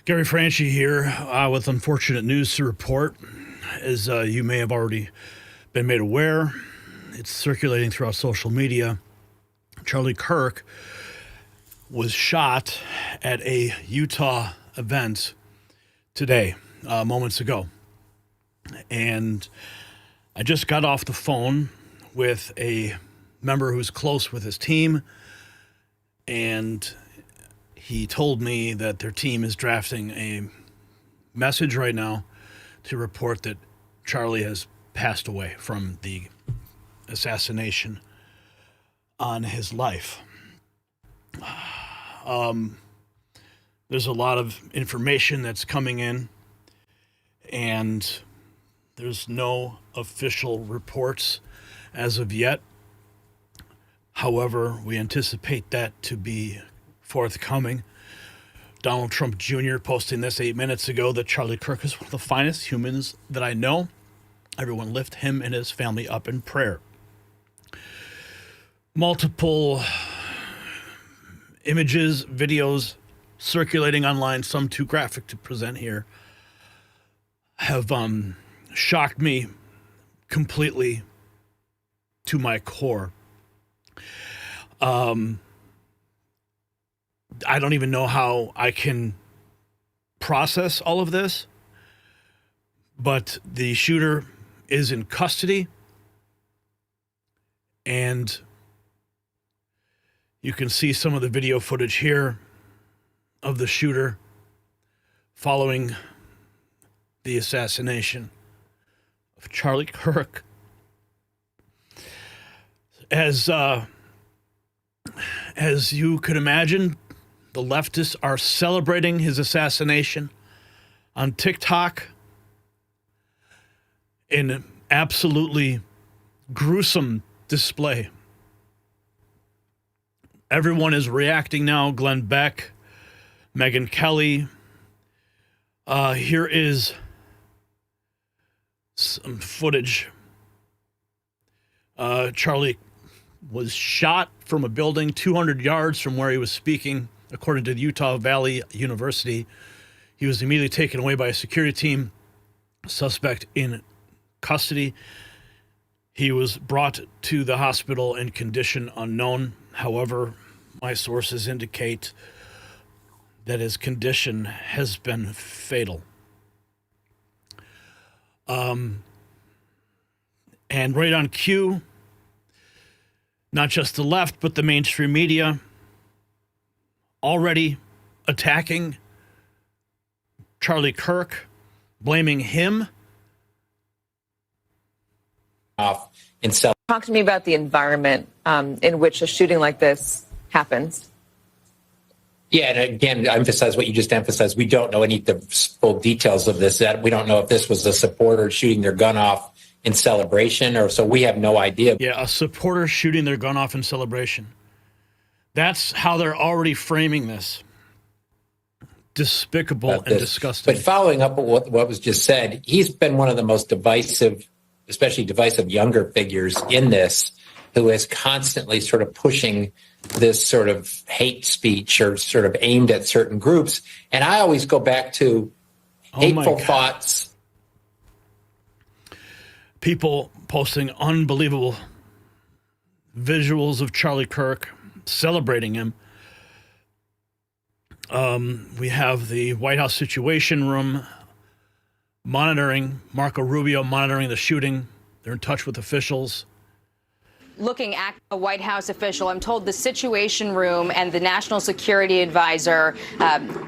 Gary Franchi here with unfortunate news to report. As you may have already been made aware, it's circulating throughout social media. Charlie Kirk was shot at a Utah event today, moments ago. And I just got off the phone with a member who's close with his team, and he told me that their team is drafting a message right now to report that Charlie has passed away from the assassination on his life. There's a lot of information that's coming in, and there's no official reports as of yet. However, we anticipate that to be forthcoming. Donald Trump Jr. posting this 8 minutes ago that Charlie Kirk is one of the finest humans that I know. Everyone lift him and his family up in prayer. Multiple images, videos circulating online, some too graphic to present here, have shocked me completely to my core. I don't even know how I can process all of this, but the shooter is in custody, and you can see some of the video footage here of the shooter following the assassination of Charlie Kirk. As you could imagine, the leftists are celebrating his assassination on TikTok in an absolutely gruesome display. Everyone is reacting now. Glenn Beck, Megyn Kelly. Here is some footage. Charlie was shot from a building 200 yards from where he was speaking, according to the Utah Valley University. He was immediately taken away by a security team, suspect in custody. He was brought to the hospital in condition unknown. However, my sources indicate that his condition has been fatal. And right on cue, not just the left, but the mainstream media already attacking Charlie Kirk, blaming him. Talk to me about the environment in which a shooting like this happens. Yeah, and again, to emphasize what you just emphasized, we don't know any of the full details of this. That we don't know if this was a supporter shooting their gun off in celebration, or so we have no idea. Yeah, a supporter shooting their gun off in celebration. That's how they're already framing this. Despicable and disgusting. But following up what was just said, he's been one of the most divisive, especially divisive younger figures in this, who is constantly sort of pushing this sort of hate speech or sort of aimed at certain groups. And I always go back to hateful thoughts. People posting unbelievable visuals of Charlie Kirk, celebrating him. We have the White House Situation Room monitoring, Marco Rubio monitoring the shooting. They're in touch with officials. Looking at a White House official, I'm told the Situation Room and the National Security Advisor,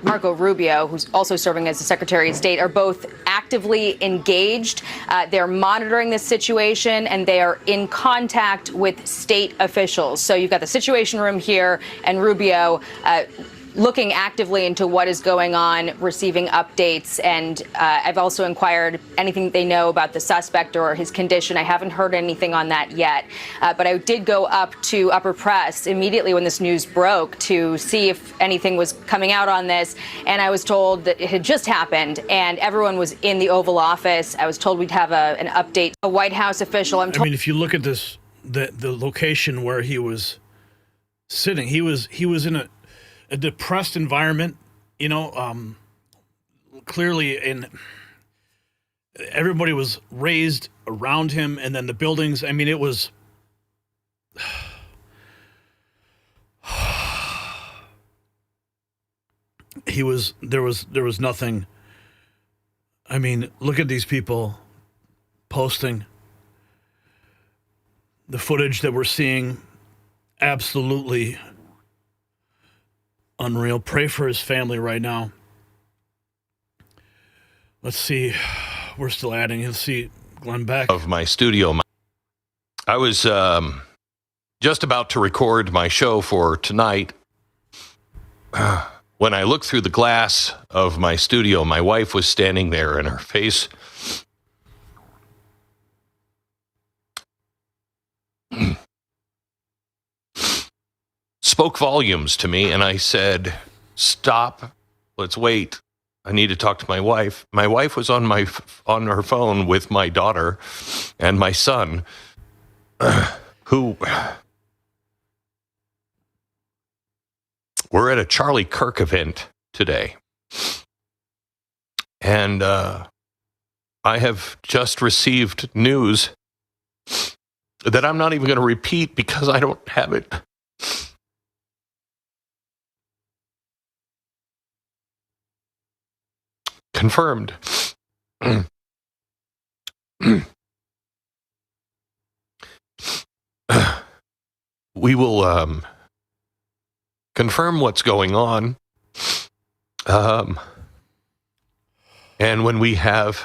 Marco Rubio, who's also serving as the Secretary of State, are both actively engaged. They're monitoring this situation, and they are in contact with state officials. So you've got the Situation Room here and Rubio looking actively into what is going on, receiving updates, and I've also inquired anything they know about the suspect or his condition. I haven't heard anything on that yet, but I did go up to Upper Press immediately when this news broke to see if anything was coming out on this, and I was told that it had just happened, and everyone was in the Oval Office. I was told we'd have an update. A White House official. I mean, if you look at this, the location where he was sitting, he was in a depressed environment, clearly, and everybody was raised around him, and then the buildings. I mean, it was. There was nothing. I mean, look at these people posting the footage that we're seeing. Absolutely unreal. Pray for his family right now. Let's see. We're still adding. Let's see. Glenn Beck. Of my studio. I was just about to record my show for tonight. When I looked through the glass of my studio, my wife was standing there, and her face spoke volumes to me, and I said, "Stop. Let's wait. I need to talk to my wife." My wife was on her phone with my daughter and my son, who were at a Charlie Kirk event today. And I have just received news that I'm not even going to repeat because I don't have it. Confirmed. We will confirm what's going on. And when we have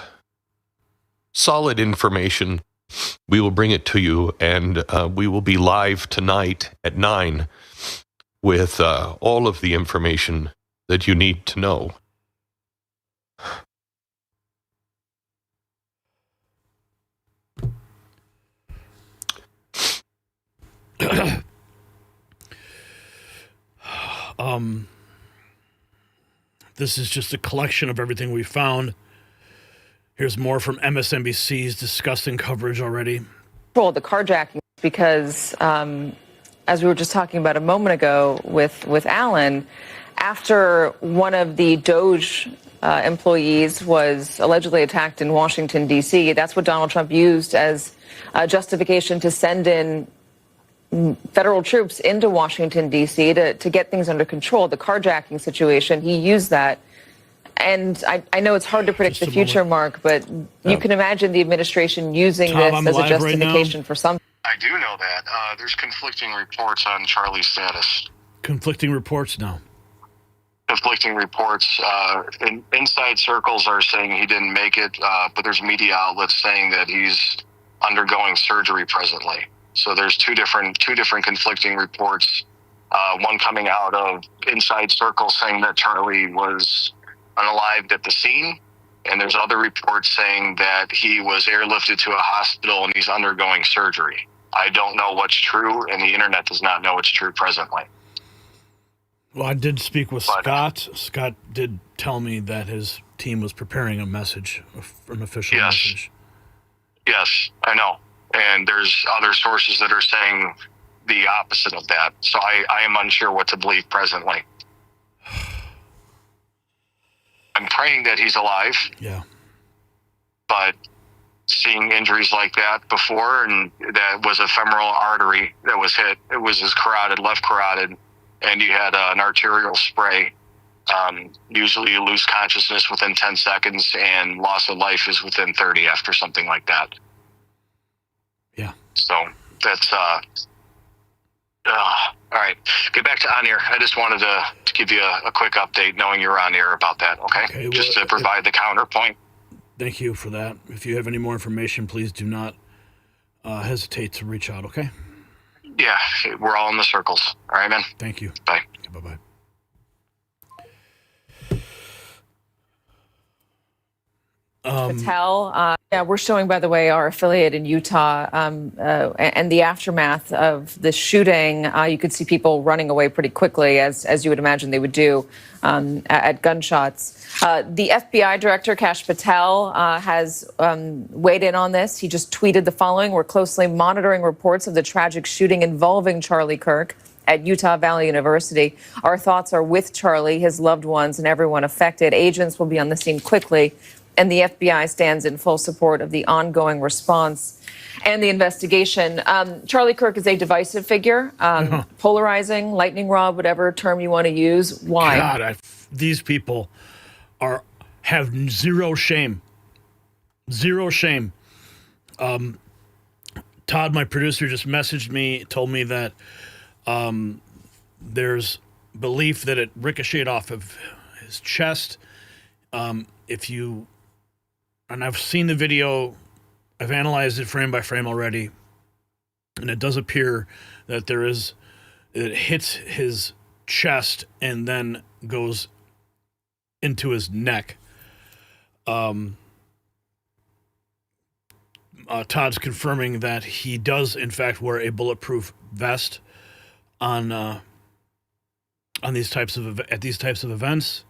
solid information, we will bring it to you, and we will be live tonight at 9 with all of the information that you need to know. This is just a collection of everything we found. Here's more from MSNBC's disgusting coverage already. The carjacking, because as we were just talking about a moment ago with Alan, after one of the Doge employees was allegedly attacked in Washington, D.C., that's what Donald Trump used as justification to send in federal troops into Washington, D.C. to get things under control. The carjacking situation, he used that. And I know it's hard to predict the future, Mark, but you can imagine the administration using this as a justification for something. I do know that. There's conflicting reports on Charlie's status. Conflicting reports now. Conflicting reports. Inside circles are saying he didn't make it, but there's media outlets saying that he's undergoing surgery presently. So there's two different conflicting reports. One coming out of inside circles saying that Charlie was unalived at the scene, and there's other reports saying that he was airlifted to a hospital and he's undergoing surgery. I don't know what's true, and the internet does not know what's true presently. Well, I did speak with Scott. Scott did tell me that his team was preparing a message, an official message. Yes, I know. And there's other sources that are saying the opposite of that. So I am unsure what to believe presently. I'm praying that he's alive. Yeah. But seeing injuries like that before, and that was a femoral artery that was hit. It was his carotid, left carotid, and you had an arterial spray. Usually you lose consciousness within 10 seconds, and loss of life is within 30 after something like that. Yeah. So that's all right. Get back to on air. I just wanted to give you a quick update, knowing you're on air about that. Okay, just to provide the counterpoint. Thank you for that. If you have any more information, please do not hesitate to reach out. Okay. Yeah, we're all in the circles. All right, man. Thank you. Bye. Bye-bye. Patel. Yeah, we're showing, by the way, our affiliate in Utah and the aftermath of the shooting. You could see people running away pretty quickly, as you would imagine they would do at gunshots. The FBI director, Kash Patel, has weighed in on this. He just tweeted the following: "We're closely monitoring reports of the tragic shooting involving Charlie Kirk at Utah Valley University. Our thoughts are with Charlie, his loved ones, and everyone affected. Agents will be on the scene quickly, and the FBI stands in full support of the ongoing response and the investigation. Charlie Kirk is a divisive figure, polarizing, lightning rod, whatever term you want to use. Why? God, these people have zero shame. Zero shame. Todd, my producer, just messaged me, told me that there's belief that it ricocheted off of his chest. And I've seen the video, I've analyzed it frame by frame already, and it does appear that it hits his chest and then goes into his neck. Todd's confirming that he does, in fact, wear a bulletproof vest at these types of events.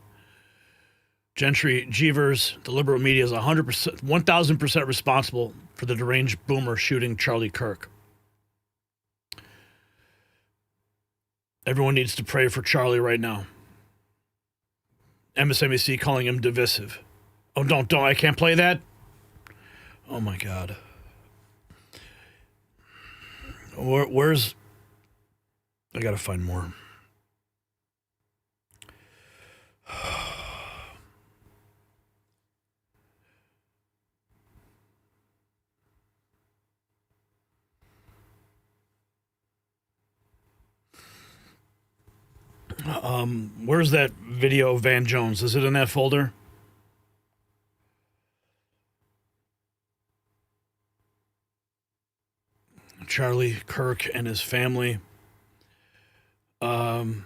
Gentry Jeevers, the liberal media, is 100%, 1,000% responsible for the deranged boomer shooting Charlie Kirk. Everyone needs to pray for Charlie right now. MSNBC calling him divisive. Oh, don't, I can't play that? Oh, my God. Where's... I gotta find more. Where's that video of Van Jones? Is it in that folder? Charlie Kirk and his family. CNN's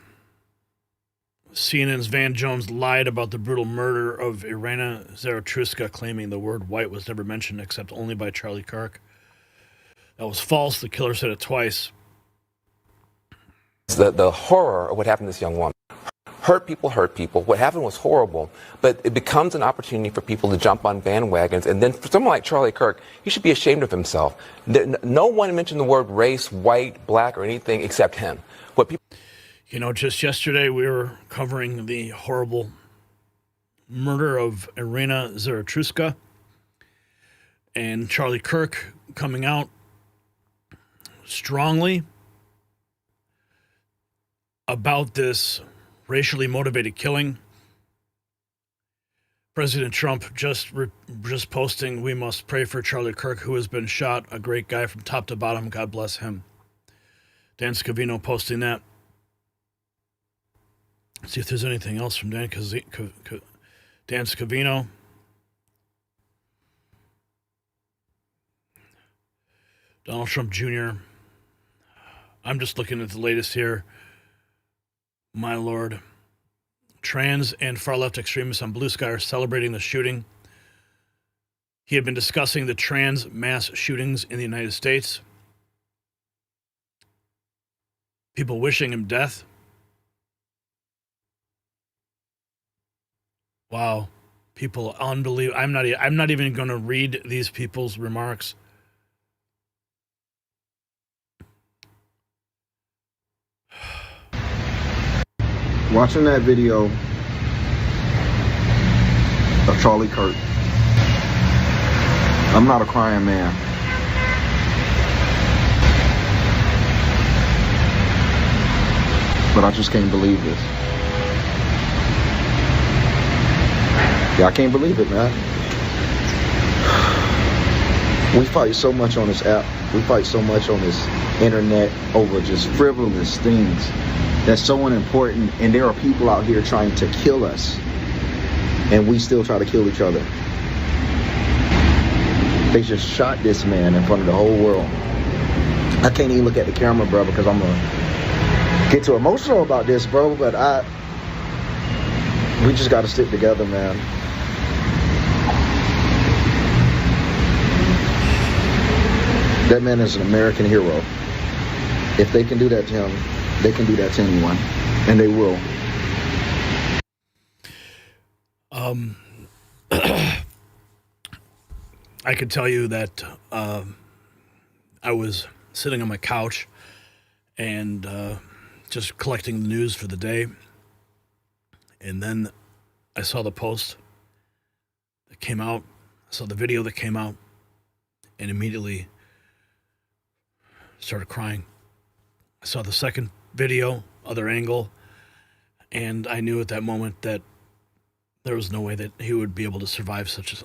Van Jones lied about the brutal murder of Irina Zaratruska, claiming the word white was never mentioned except only by Charlie Kirk. That was false. The killer said it twice. The horror of what happened to this young woman. Hurt people. What happened was horrible, but it becomes an opportunity for people to jump on bandwagons. And then for someone like Charlie Kirk, he should be ashamed of himself. No one mentioned the word race, white, black, or anything except him. Just yesterday we were covering the horrible murder of Irina Zaratruska, and Charlie Kirk coming out strongly about this racially motivated killing. President Trump just posting, "We must pray for Charlie Kirk, who has been shot. A great guy from top to bottom. God bless him." Dan Scavino posting that. Let's see if there's anything else from Dan Scavino. Donald Trump Jr. I'm just looking at the latest here. My Lord. Trans and far-left extremists on Blue Sky are celebrating the shooting. He had been discussing the trans mass shootings in the United States. People wishing him death. Wow. People, unbelievable. I'm not even going to read these people's remarks. Watching that video of Charlie Kirk, I'm not a crying man. But I just can't believe this. Yeah, I can't believe it, man. We fight so much on this app. We fight so much on this internet over just frivolous things that's so unimportant, and there are people out here trying to kill us, and we still try to kill each other. They just shot this man in front of the whole world. I can't even look at the camera, bro, because I'm gonna get too emotional about this, bro, but we just gotta stick together, man. That man is an American hero. If they can do that to him, they can do that to anyone, and they will. I could tell you that I was sitting on my couch, and just collecting the news for the day. And then I saw the post that came out. I saw the video that came out and immediately started crying. I saw the second video, other angle, and I knew at that moment that there was no way that he would be able to survive such a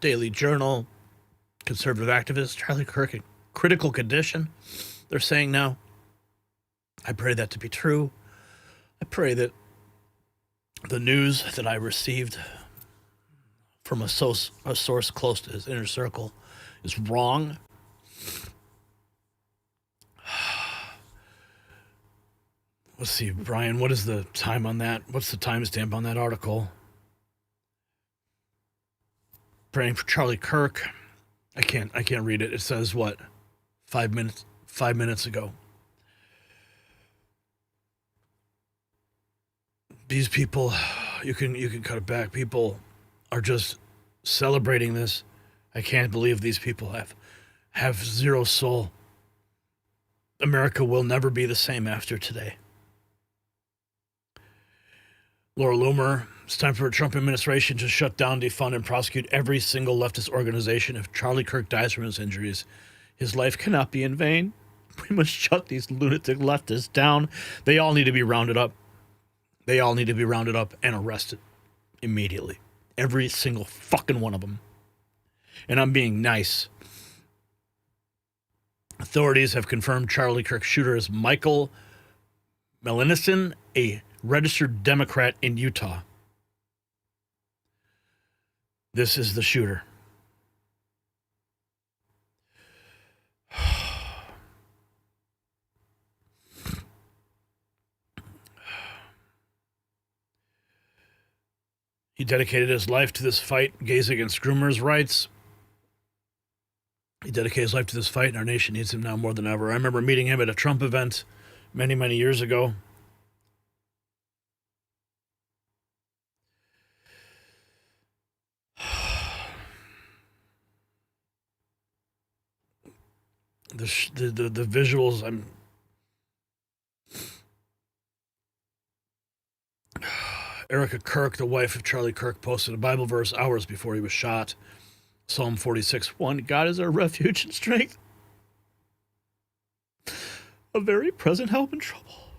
Daily Journal, conservative activist Charlie Kirk in critical condition. They're saying now. I pray that to be true. I pray that the news that I received from a source close to his inner circle is wrong. Let's see, Brian, what is the time on that? What's the timestamp on that article? Praying for Charlie Kirk. I can't read it. It says what? 5 minutes ago. These people, you can cut it back. People are just celebrating this. I can't believe these people have zero soul. America will never be the same after today. Laura Loomer, it's time for a Trump administration to shut down, defund, and prosecute every single leftist organization. If Charlie Kirk dies from his injuries, his life cannot be in vain. We must shut these lunatic leftists down. They all need to be rounded up. They all need to be rounded up and arrested immediately. Every single fucking one of them. And I'm being nice. Authorities have confirmed Charlie Kirk's shooter is Michael Melanison, a registered Democrat in Utah. This is the shooter. He dedicated his life to this fight, gays against groomers' rights. He dedicated his life to this fight, and our nation needs him now more than ever. I remember meeting him at a Trump event many, many years ago. The visuals, Erica Kirk, the wife of Charlie Kirk, posted a Bible verse hours before he was shot. Psalm 46:1. God is our refuge and strength, a very present help in trouble.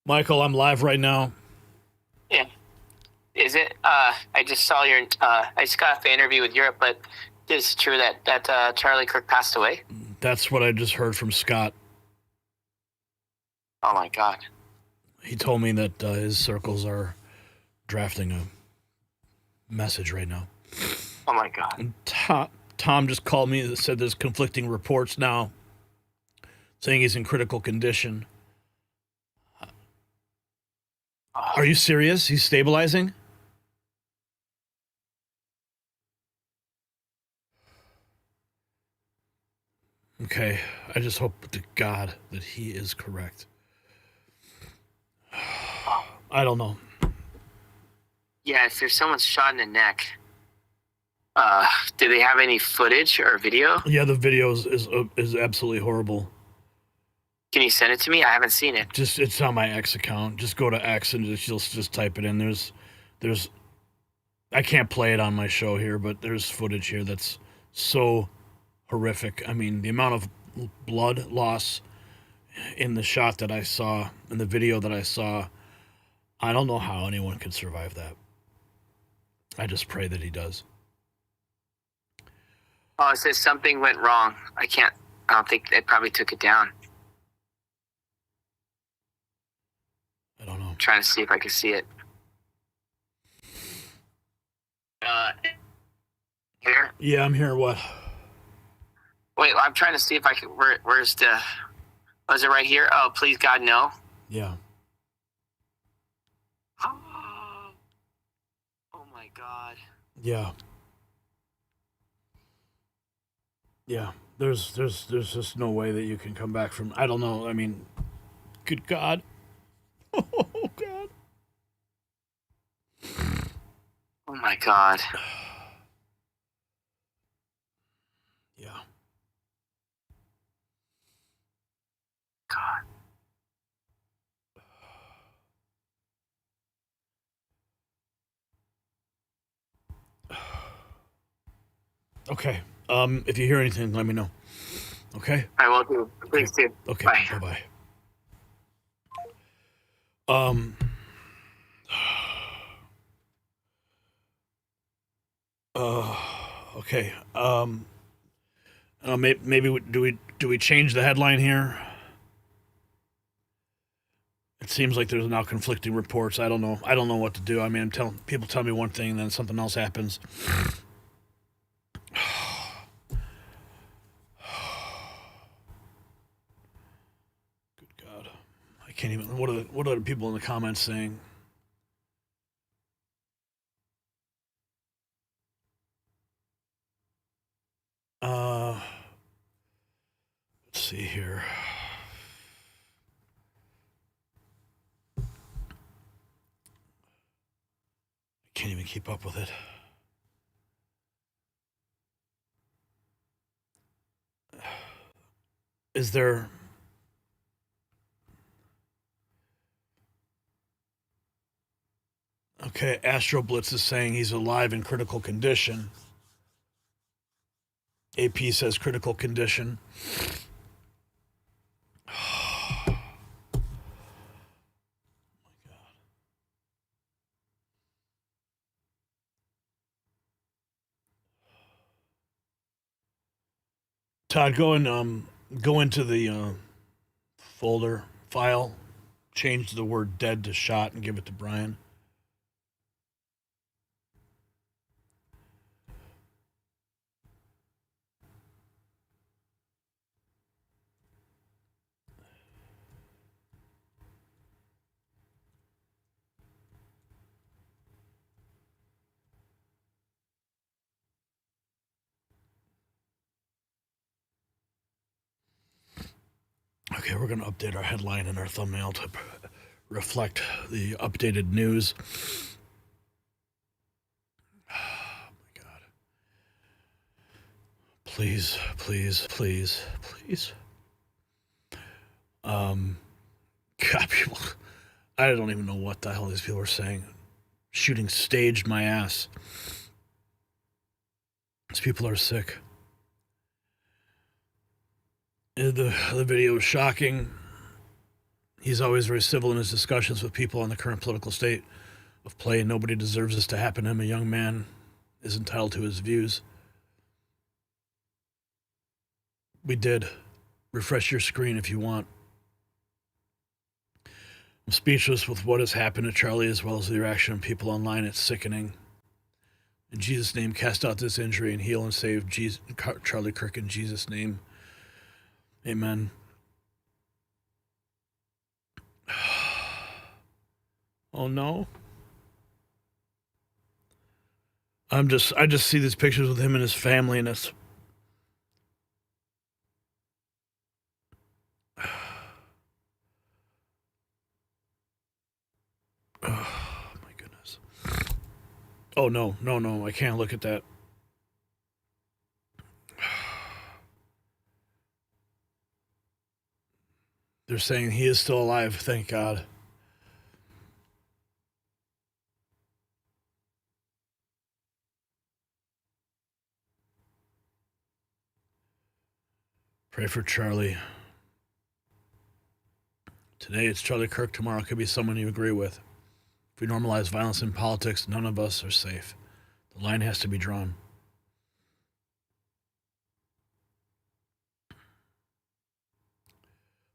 Michael, I'm live right now. Yeah. Is it? I just saw your. I just got off the interview with Europe, but is it true that Charlie Kirk passed away? That's what I just heard from Scott. Oh my God. He told me that his circles are drafting a message right now. Oh my God. And Tom just called me and said there's conflicting reports now saying he's in critical condition. Are you serious? He's stabilizing? Okay, I just hope to God that he is correct. I don't know. Yeah, if there's someone shot in the neck, do they have any footage or video? Yeah, the video is absolutely horrible. Can you send it to me? I haven't seen it. It's on my X account. Just go to X and just type it in. There's I can't play it on my show here, but there's footage here that's so horrific. I mean, the amount of blood loss in the shot that I saw, in the video that I saw, I don't know how anyone could survive that. I just pray that he does. Oh, it says something went wrong. I don't think they probably took it down. I don't know. I'm trying to see if I can see it. Here? Yeah, I'm here. What? Wait, I'm trying to see if I can. Where's the? Was it right here? Oh, please God, no. Yeah. Oh my God. Yeah. Yeah, there's just no way that you can come back from. I don't know. I mean, good God. Oh God. Oh my God. Yeah. God. Okay. If you hear anything, let me know. Okay. I will do. Please do. Okay. Bye. Bye bye. Um. Okay. Maybe do we change the headline here? It seems like there's now conflicting reports. I don't know. I don't know what to do. I mean, people tell me one thing, and then something else happens. Good God, I can't even. What are the people in the comments saying? Let's see here. I can't even keep up with it. Is there? Okay, Astro Blitz is saying he's alive in critical condition. AP says critical condition. Todd, go into the folder file, change the word dead to shot, and give it to Brian. Okay, we're going to update our headline and our thumbnail to reflect the updated news. Oh my God. Please, please, please, please. God, people, I don't even know what the hell these people are saying. Shooting staged my ass. These people are sick. The video is shocking. He's always very civil in his discussions with people on the current political state of play. Nobody deserves this to happen to him. A young man is entitled to his views. We did. Refresh your screen if you want. I'm speechless with what has happened to Charlie as well as the reaction of people online. It's sickening. In Jesus' name, cast out this injury and heal and save Charlie Kirk in Jesus' name. Amen. Oh no. I just see these pictures with him and his family, and it's oh my goodness. Oh no, no, no, I can't look at that. They're saying he is still alive, thank God. Pray for Charlie. Today it's Charlie Kirk, tomorrow it could be someone you agree with. If we normalize violence in politics, none of us are safe. The line has to be drawn.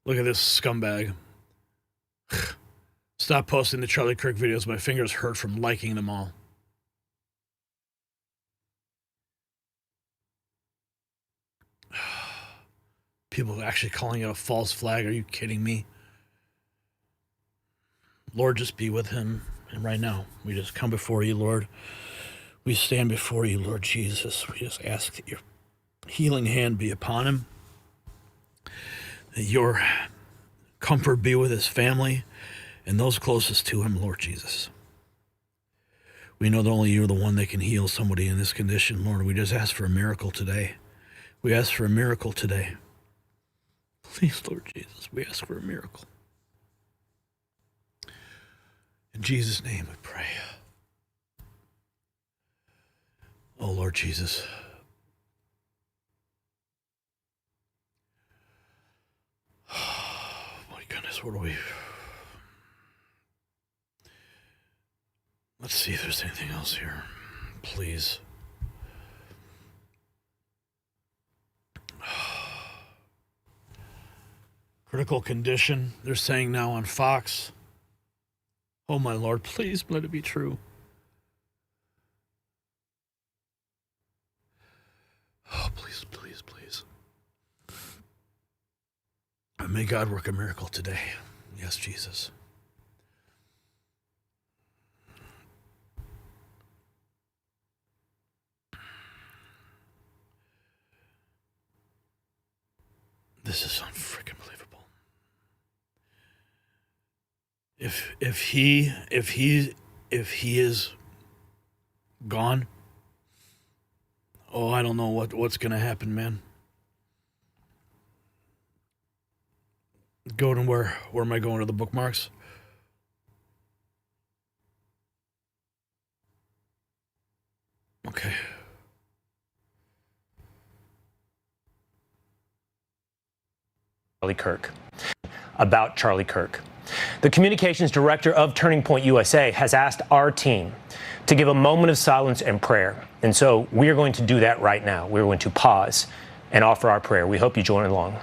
Look at this scumbag. Stop posting the Charlie Kirk videos. My fingers hurt from liking them all. People actually calling it a false flag. Are you kidding me? Lord, just be with him. And right now, we just come before you, Lord. We stand before you, Lord Jesus. We just ask that you healing hand be upon him. That your comfort be with his family and those closest to him, Lord Jesus. We know that only you're the one that can heal somebody in this condition, Lord. We just ask for a miracle today. We ask for a miracle today. Please, Lord Jesus, we ask for a miracle. In Jesus' name we pray. Oh, Lord Jesus. Oh, my goodness, what do we... Let's see if there's anything else here. Please. Critical condition, they're saying now on Fox. Oh, my Lord, please let it be true. Oh, please, please, please. And may God work a miracle today. Yes, Jesus. This is unfreaking believable. If he is gone, oh, I don't know what's gonna happen, man. Go to where am I going, to the bookmarks? Okay. Charlie Kirk. About Charlie Kirk. The communications director of Turning Point USA has asked our team to give a moment of silence and prayer. And so we are going to do that right now. We're going to pause and offer our prayer. We hope you join along.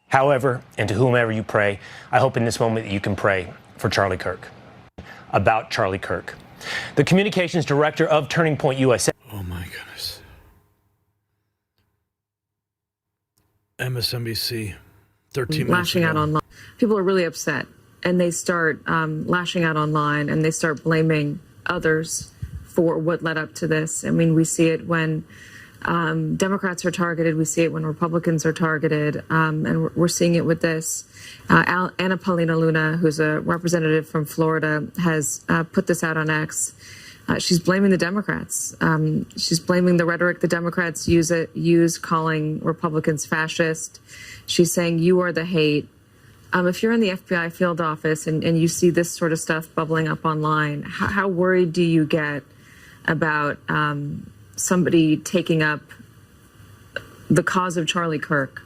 However, and to whomever you pray, I hope in this moment that you can pray for Charlie Kirk. About Charlie Kirk. The communications director of Turning Point USA. Oh my goodness. MSNBC, 13 minutes Lashing out ago. online. People are really upset, and they start lashing out online, and they start blaming others for what led up to this. I mean, we see it when Democrats are targeted. We see it when Republicans are targeted, and we're seeing it with this. Anna Paulina Luna, who's a representative from Florida, has put this out on X. She's blaming the Democrats. She's blaming the rhetoric the Democrats use calling Republicans fascist. She's saying you are the hate. If you're in the FBI field office and you see this sort of stuff bubbling up online, how worried do you get about somebody taking up the cause of Charlie Kirk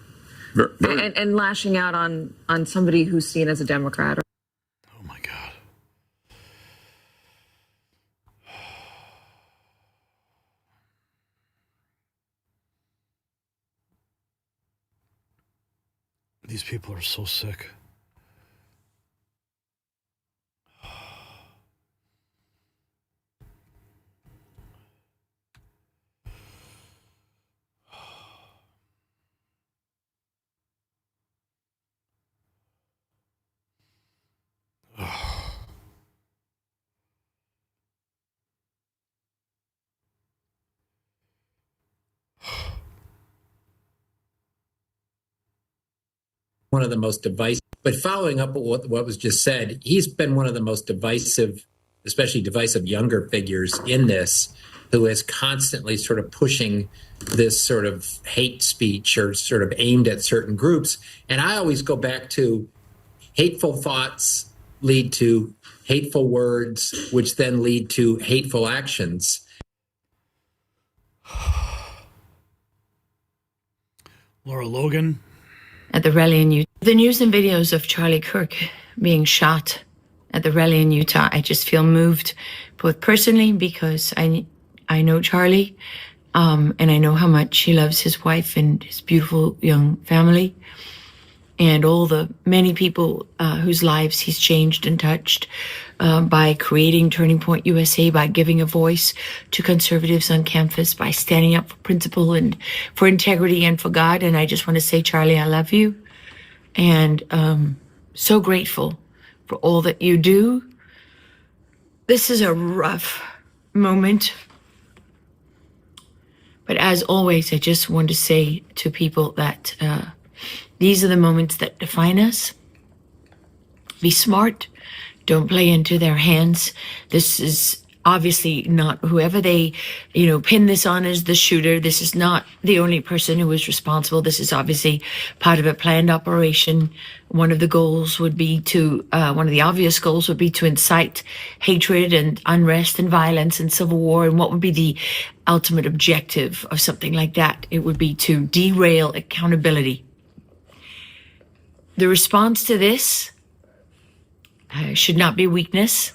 and lashing out on somebody who's seen as a Democrat? Oh my God. These people are so sick. One of the most divisive, but following up with what was just said, he's been one of the most divisive, especially divisive younger figures in this, who is constantly sort of pushing this sort of hate speech or sort of aimed at certain groups. And I always go back to hateful thoughts lead to hateful words, which then lead to hateful actions. Laura Logan. At the rally in Utah. The news and videos of Charlie Kirk being shot at the rally in Utah, I just feel moved, both personally because I know Charlie, and I know how much he loves his wife and his beautiful young family, and all the many people whose lives he's changed and touched by creating Turning Point USA, by giving a voice to conservatives on campus, by standing up for principle and for integrity and for God. And I just want to say, Charlie, I love you. And so grateful for all that you do. This is a rough moment. But as always, I just want to say to people that these are the moments that define us. Be smart. Don't play into their hands. This is obviously not whoever they, pin this on as the shooter. This is not the only person who is responsible. This is obviously part of a planned operation. One of the obvious goals would be to incite hatred and unrest and violence and civil war. And what would be the ultimate objective of something like that? It would be to derail accountability. The response to this should not be weakness.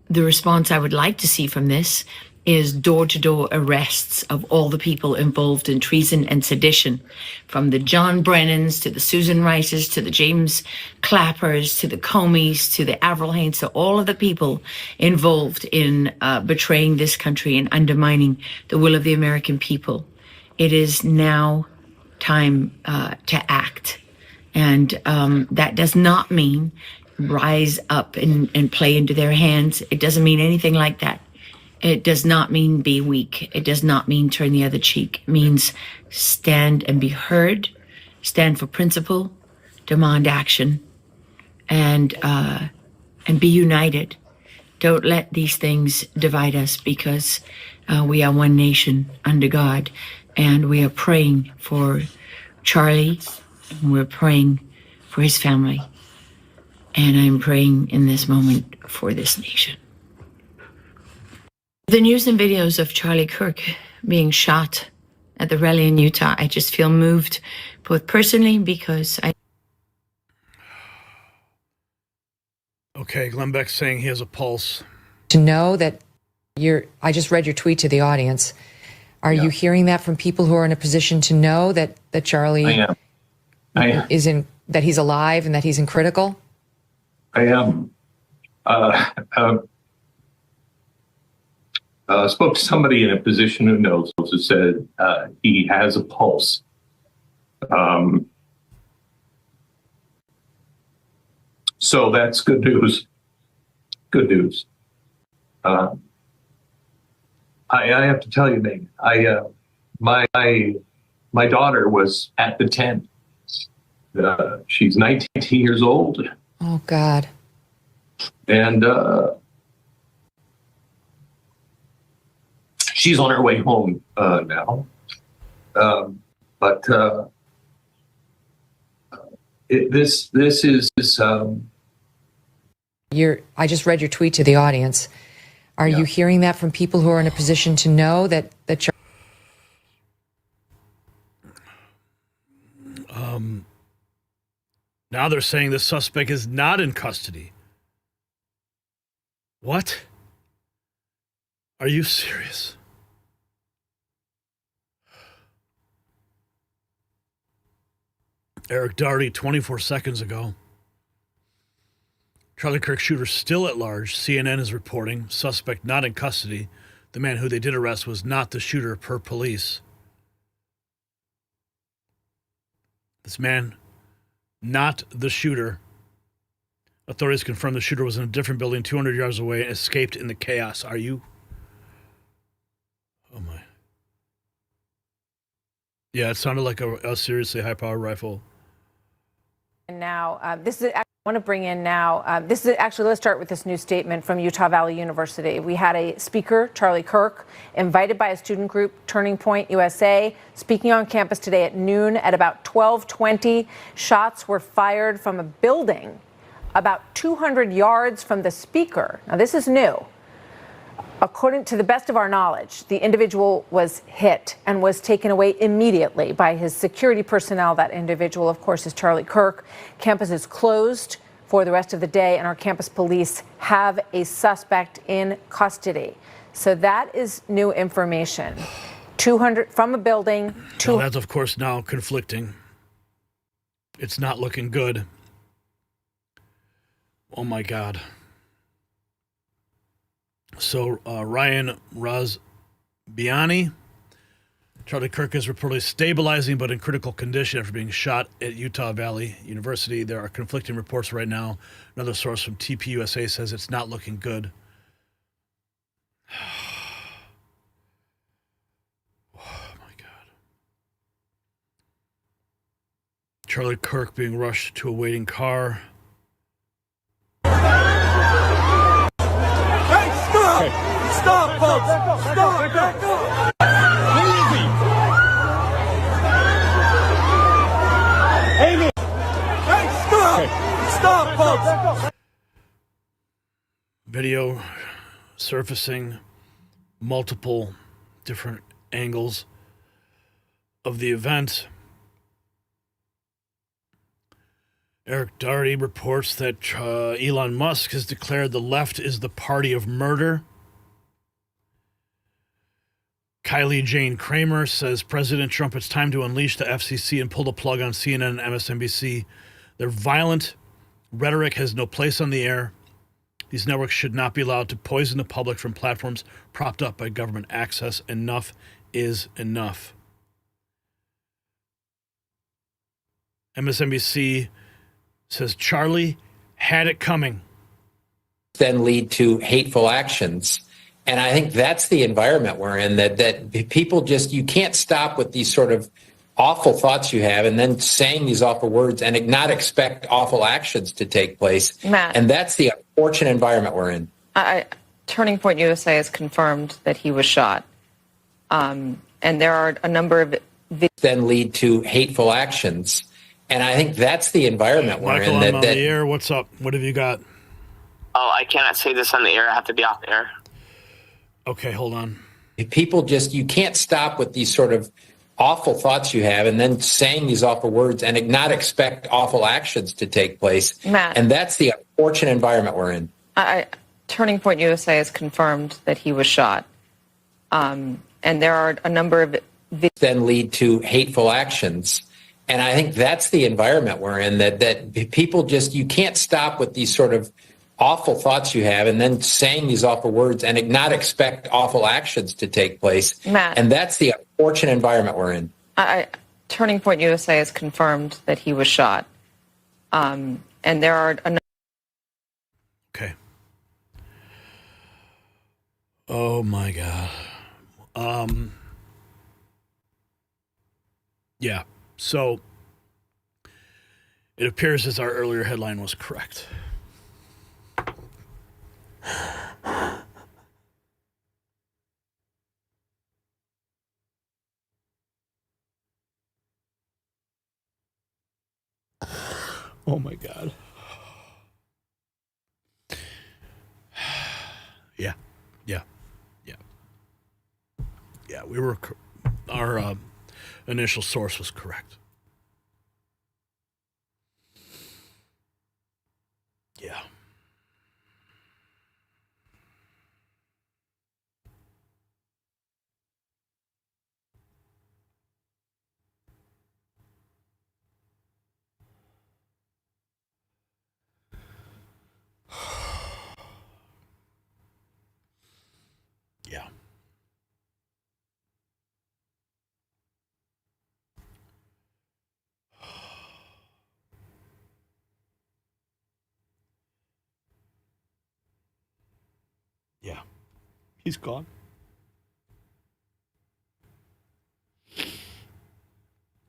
The response I would like to see from this is door-to-door arrests of all the people involved in treason and sedition, from the John Brennans to the Susan Rices to the James Clappers to the Comeys to the Avril Haines, to all of the people involved in betraying this country and undermining the will of the American people. It is now time to act. And that does not mean rise up and play into their hands. It doesn't mean anything like that. It does not mean be weak. It does not mean turn the other cheek. It means stand and be heard, stand for principle, demand action, and be united. Don't let these things divide us, because we are one nation under God, and we are praying for Charlie, and we're praying for his family. And I'm praying in this moment for this nation. The news and videos of Charlie Kirk being shot at the rally in Utah, I just feel moved, both personally because I... Okay, Glenn Beck's saying he has a pulse. To know that I just read your tweet to the audience. Are you hearing that from people who are in a position to know that Charlie I am. That he's alive and that he's in critical? I am. Spoke to somebody in a position who knows, who said he has a pulse. So that's good news. Good news. I have to tell you, Nate, my daughter was at the tent. She's 19 years old. Oh, God. And she's on her way home now. But this is... I just read your tweet to the audience. Are you hearing that from people who are in a position to know that Now they're saying the suspect is not in custody. What? Are you serious? Eric Darty, 24 seconds ago. Charlie Kirk shooter still at large. CNN is reporting suspect not in custody. The man who they did arrest was not the shooter per police. This man, not the shooter. Authorities confirmed the shooter was in a different building 200 yards away and escaped in the chaos. Are you? Oh my. Yeah, it sounded like a seriously high-powered rifle. And now, I want to bring in now, let's start with this new statement from Utah Valley University. We had a speaker, Charlie Kirk, invited by a student group, Turning Point USA, speaking on campus today at noon. At about 12:20, shots were fired from a building about 200 yards from the speaker. Now, this is new. According to the best of our knowledge, the individual was hit and was taken away immediately by his security personnel. That individual, of course, is Charlie Kirk. Campus is closed for the rest of the day, and our campus police have a suspect in custody. So that is new information. 200 from a building. Well, that's, of course, now conflicting. It's not looking good. Oh, my God. So Ryan Rozbiani, Charlie Kirk is reportedly stabilizing but in critical condition after being shot at Utah Valley University. There are conflicting reports right now. Another source from TPUSA says it's not looking good. Oh my God. Charlie Kirk being rushed to a waiting car. Stop, folks! Stop! Easy! Amy! Hey, stop! Stop, folks! Video surfacing, multiple different angles of the event. Eric Doherty reports that Elon Musk has declared the left is the party of murder. Kylie Jane Kramer says President Trump, it's time to unleash the FCC and pull the plug on CNN and MSNBC. Their violent rhetoric has no place on the air. These networks should not be allowed to poison the public from platforms propped up by government access. Enough is enough. MSNBC says Charlie had it coming. Then lead to hateful actions. And I think that's the environment we're in, that people just, you can't stop with these sort of awful thoughts you have and then saying these awful words and not expect awful actions to take place. Matt. And that's the unfortunate environment we're in. Turning Point USA has confirmed that he was shot. And there are a number of... Then lead to hateful actions. And I think that's the environment we're Michael, in. I'm on the air. What's up? What have you got? Oh, I cannot say this on the air. I have to be off the air. Okay, hold on. People just, you can't stop with these sort of awful thoughts you have and then saying these awful words and not expect awful actions to take place. Matt. And that's the unfortunate environment we're in. Turning Point USA has confirmed that he was shot. And there are a number of... Then lead to hateful actions. And I think that's the environment we're in, that people just, you can't stop with these sort of awful thoughts you have and then saying these awful words and not expect awful actions to take place. Matt. And that's the unfortunate environment we're in. Turning Point USA has confirmed that he was shot. And there are a... Okay. Oh my God. Yeah. So it appears as our earlier headline was correct. Oh my God. Yeah. Yeah. Yeah. Yeah, we were our initial source was correct. Yeah. Yeah. Yeah. He's gone.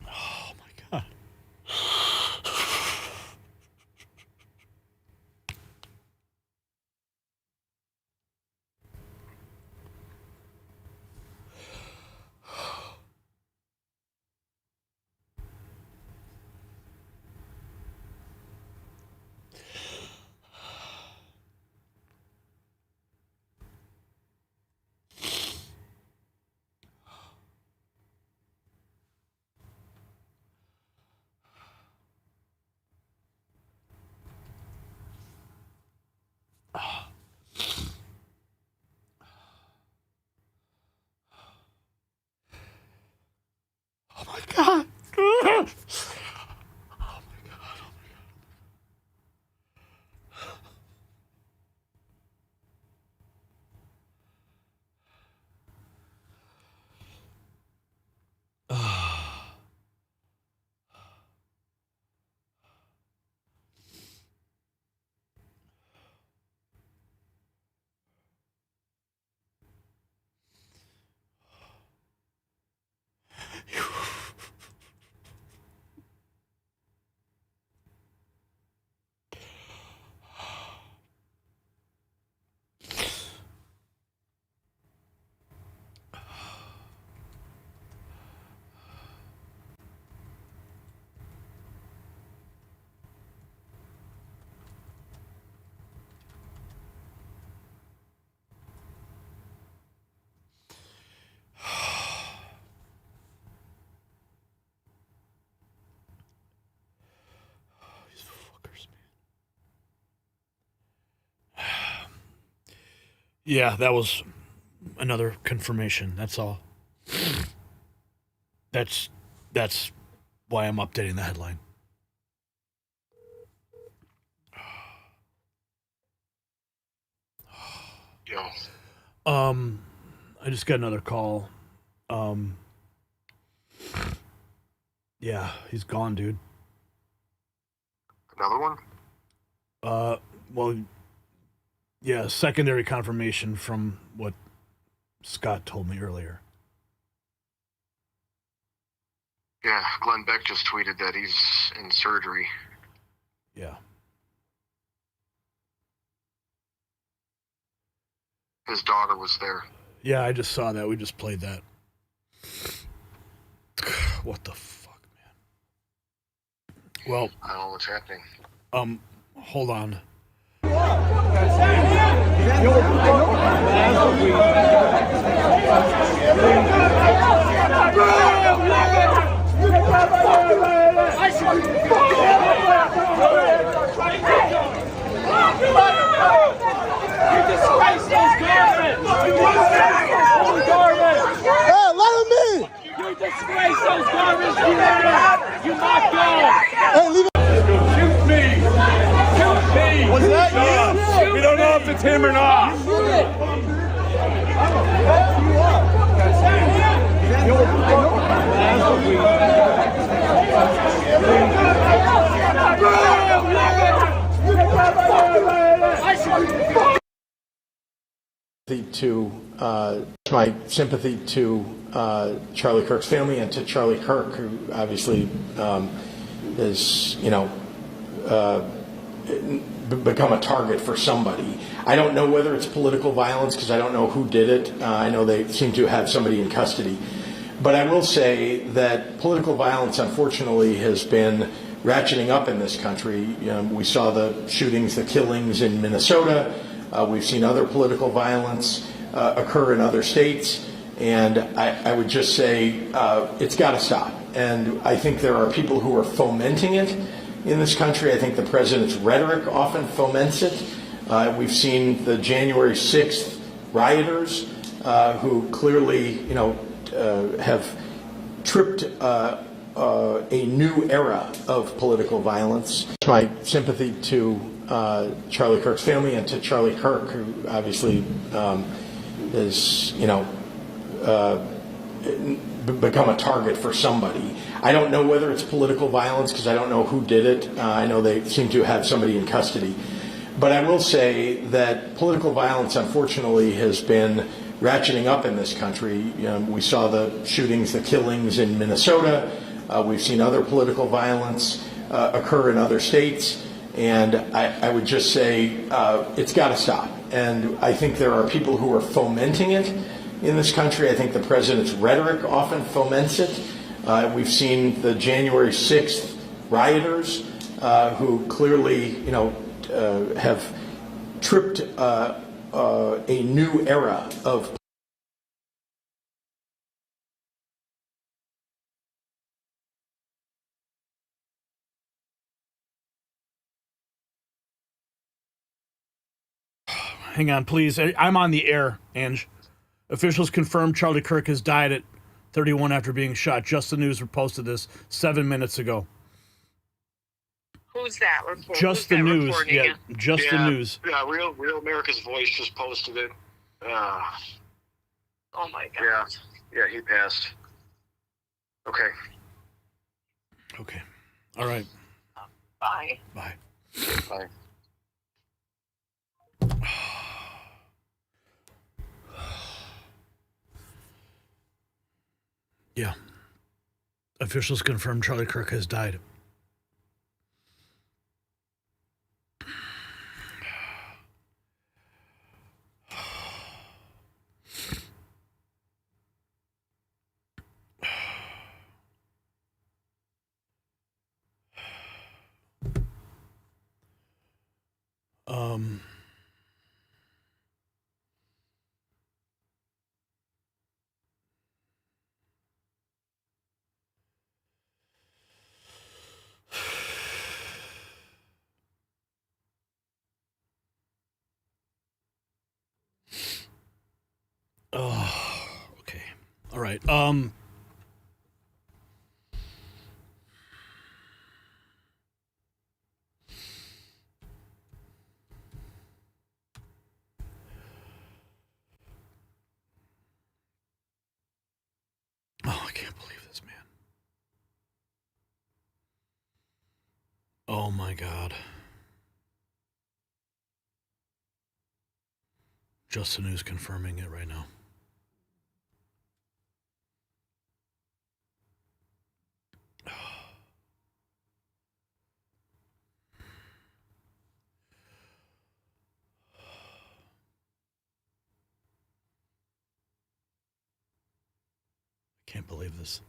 Oh my God. Oh my God. Oh my God. Yeah, that was another confirmation. That's all. That's why I'm updating the headline. Yo. I just got another call. Yeah, he's gone, dude. Another one? Well, yeah, secondary confirmation from what Scott told me earlier. Yeah, Glenn Beck just tweeted that he's in surgery. Yeah. His daughter was there. Yeah, I just saw that. We just played that. What the fuck, man? Well, I don't know what's happening. Hold on. Hey, let him in! You disgrace those garbage men! You mock God! Hey, leave it! Shoot me! Shoot me! Was that you? We don't know if it's him or not. My sympathy to Charlie Kirk's family and to Charlie Kirk, who obviously has, become a target for somebody. I don't know whether it's political violence because I don't know who did it. I know they seem to have somebody in custody. But I will say that political violence, unfortunately, has been ratcheting up in this country. We saw the shootings, the killings in Minnesota. We've seen other political violence occur in other states. And I would just say it's got to stop. And I think there are people who are fomenting it in this country. I think the president's rhetoric often foments it. We've seen the January 6th rioters who clearly, have tripped a new era of political violence. My sympathy to Charlie Kirk's family and to Charlie Kirk, who obviously has, become a target for somebody. I don't know whether it's political violence because I don't know who did it. I know they seem to have somebody in custody. But I will say that political violence, unfortunately, has been ratcheting up in this country. We saw the shootings, the killings in Minnesota. We've seen other political violence occur in other states. And I would just say it's got to stop. And I think there are people who are fomenting it in this country. I think the president's rhetoric often foments it. We've seen the January 6th rioters who clearly, have tripped a new era of Hang on, please. I'm on the air, Ange. Officials confirmed Charlie Kirk has died at 31 after being shot. Just the News posted this 7 minutes ago. Who's that report? Just the News. Yeah, just the News. Yeah, Real America's Voice just posted it. Oh my God. Yeah, he passed. Okay. Okay. All right. Bye. Bye. Bye. Yeah. Officials confirmed Charlie Kirk has died. Oh, okay. All right. Oh, I can't believe this, man. Oh my God. Just the news confirming it right now. Can't believe this.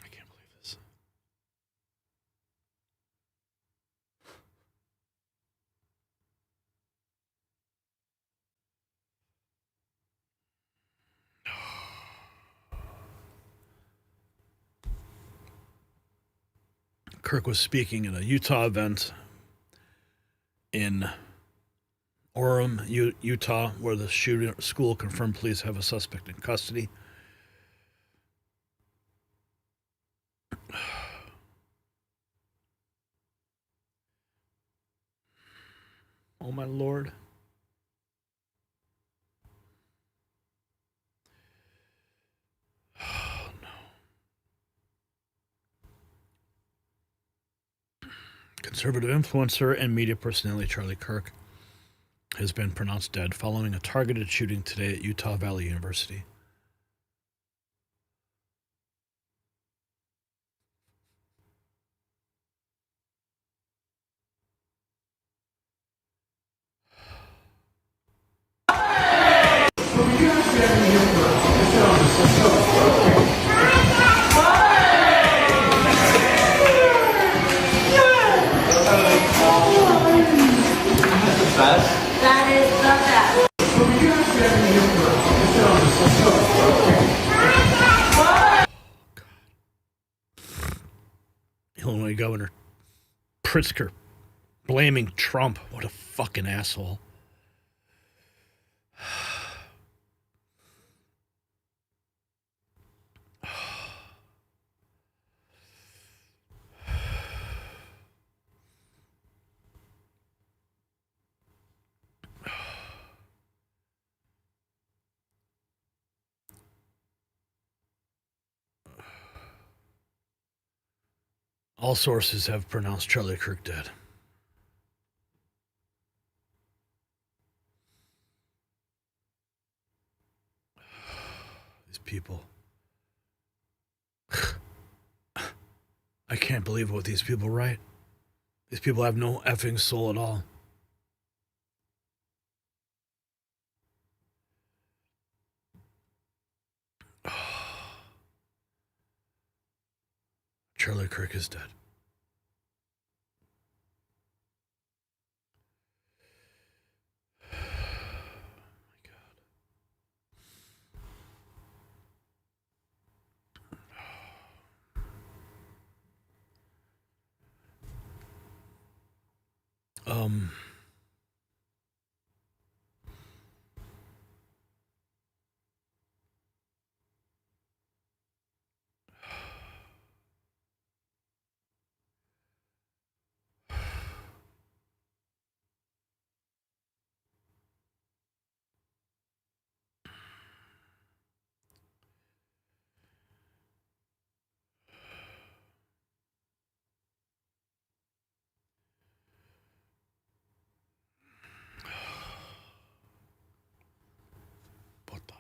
I can't believe this. Kirk was speaking at a Utah event in Orem, Utah, where the shooting school confirmed police have a suspect in custody. Oh my Lord. Oh no. Conservative influencer and media personality Charlie Kirk has been pronounced dead following a targeted shooting today at Utah Valley University. That is the best. Illinois Governor Pritzker blaming Trump. What a fucking asshole. All sources have pronounced Charlie Kirk dead. These people. I can't believe what these people write. These people have no effing soul at all. Charlie Kirk is dead. Um, what the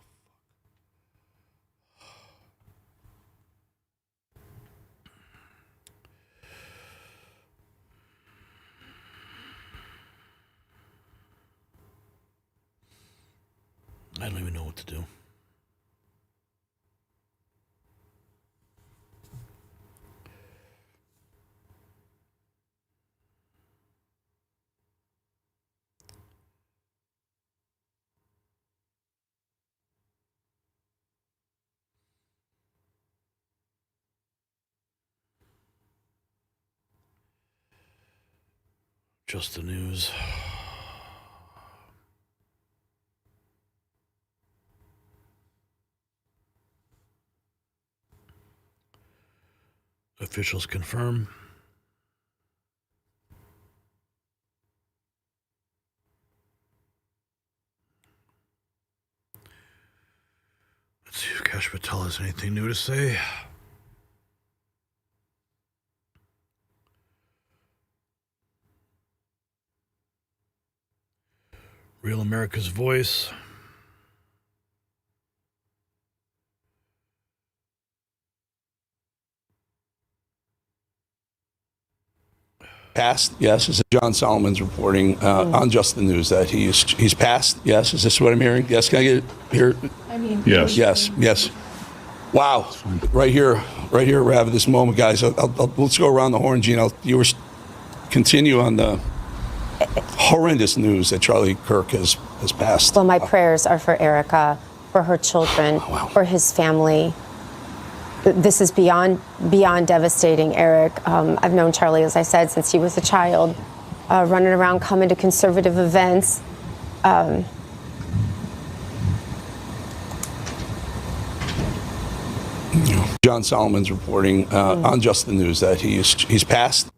I don't even know what to do. Just the news. Officials confirm. Let's see if Kash Patel has anything new to say. Real America's Voice. Passed, yes. This is John Solomon's reporting on Just the News that he's passed. Yes, is this what I'm hearing? Yes, can I get it here? I mean, Yes. Wow, right here, Rav, at this moment, guys. Let's go around the horn, Gino. You were continue on the horrendous news that Charlie Kirk has passed. Well, my prayers are for Erica, for her children, for his family. This is beyond devastating, Eric. I've known Charlie, as I said, since he was a child, running around, coming to conservative events. John Solomon's reporting on Just the News that he's passed.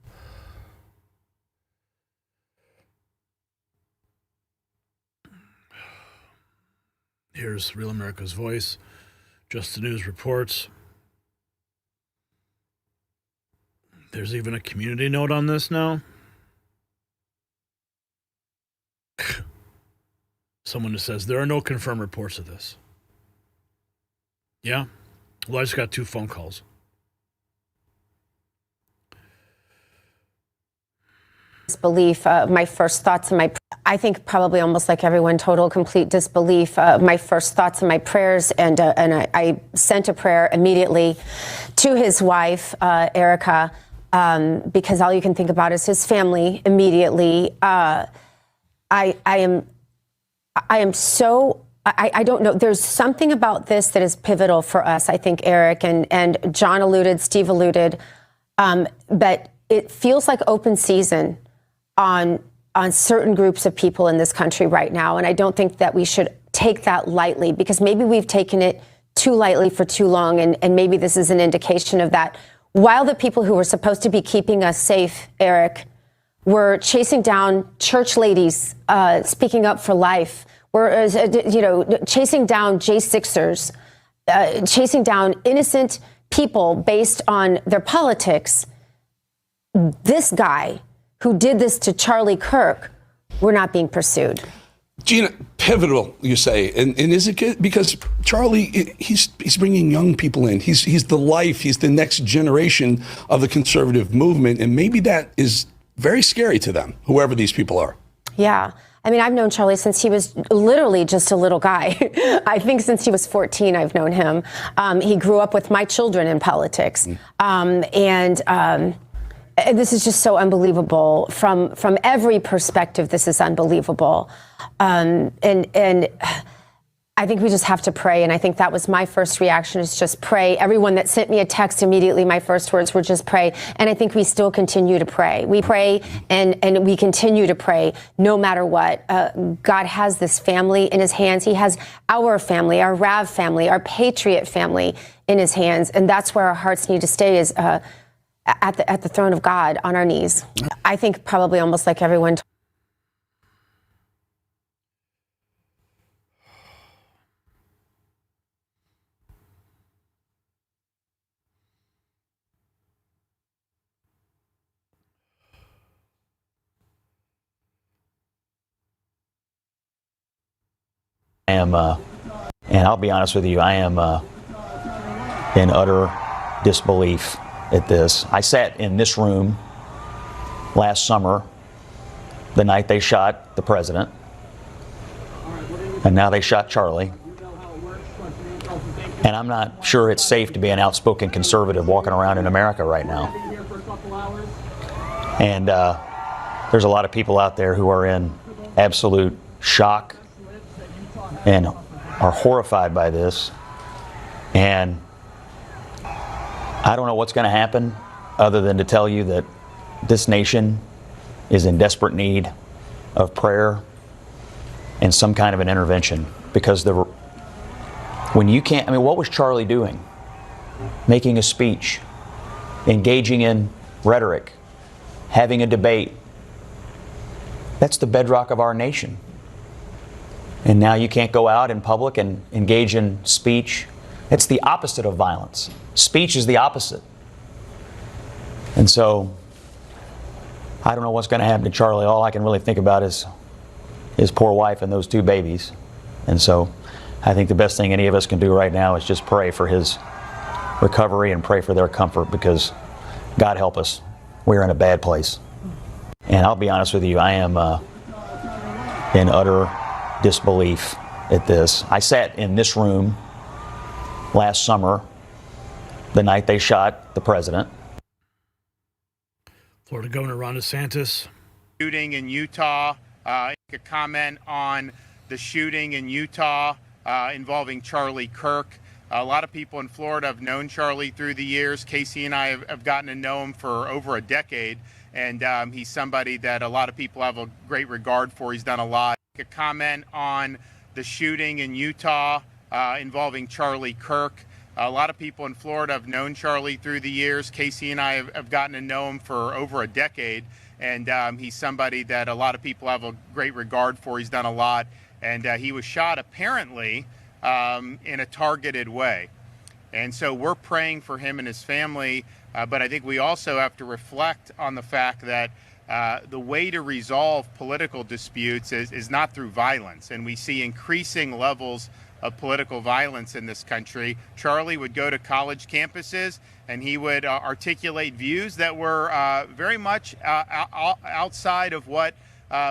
Here's Real America's Voice. Just the News reports. There's even a community note on this now. Someone that says there are no confirmed reports of this. Yeah? Well, I just got 2 phone calls. Disbelief, my first thoughts and I think probably almost like everyone, total, complete disbelief. My first thoughts and my prayers, and I sent a prayer immediately to his wife, Erica, because all you can think about is his family immediately. I don't know. There's something about this that is pivotal for us, I think, Eric, and John alluded, Steve alluded, but it feels like open season on certain groups of people in this country right now. And I don't think that we should take that lightly, because maybe we've taken it too lightly for too long. And maybe this is an indication of that. While the people who were supposed to be keeping us safe, Eric, were chasing down church ladies speaking up for life, were chasing down J6ers, chasing down innocent people based on their politics, this guy who did this to Charlie Kirk, we're not being pursued. Gina, pivotal, you say, and is it because Charlie, he's bringing young people in. He's the life. He's the next generation of the conservative movement, and maybe that is very scary to them, whoever these people are. Yeah. I mean, I've known Charlie since he was literally just a little guy. I think since he was 14, I've known him. He grew up with my children in politics. And this is just so unbelievable from every perspective. This is unbelievable. And I think we just have to pray. And I think that was my first reaction, is just pray. Everyone that sent me a text immediately, my first words were just pray. And I think we still continue to pray. We pray and we continue to pray no matter what. God has this family in his hands. He has our family, our Rav family, our Patriot family in his hands. And that's where our hearts need to stay, is at the throne of God on our knees. I think probably almost like everyone. I am, and I'll be honest with you, I am in utter disbelief at this. I sat in this room last summer, the night they shot the president, and now they shot Charlie. And I'm not sure it's safe to be an outspoken conservative walking around in America right now. And there's a lot of people out there who are in absolute shock and are horrified by this. And I don't know what's going to happen, other than to tell you that this nation is in desperate need of prayer and some kind of an intervention, because when you can't, I mean, what was Charlie doing? Making a speech, engaging in rhetoric, having a debate. That's the bedrock of our nation. And now you can't go out in public and engage in speech. It's the opposite of violence. Speech is the opposite. And so, I don't know what's going to happen to Charlie. All I can really think about is his poor wife and those two babies. And so, I think the best thing any of us can do right now is just pray for his recovery and pray for their comfort, because God help us, we're in a bad place. And I'll be honest with you, I am in utter disbelief at this. I sat in this room last summer, the night they shot the president. Florida Governor Ron DeSantis. Shooting in Utah. A comment on the shooting in Utah involving Charlie Kirk. A lot of people in Florida have known Charlie through the years. Casey and I have gotten to know him for over a decade, and he's somebody that a lot of people have a great regard for. He's done a lot. A comment on the shooting in Utah involving Charlie Kirk. A lot of people in Florida have known Charlie through the years. Casey and I have gotten to know him for over a decade, and he's somebody that a lot of people have a great regard for. He's done a lot, and he was shot apparently in a targeted way. And so we're praying for him and his family, but I think we also have to reflect on the fact that the way to resolve political disputes is not through violence, and we see increasing levels of political violence in this country. Charlie would go to college campuses and he would articulate views that were very much outside of what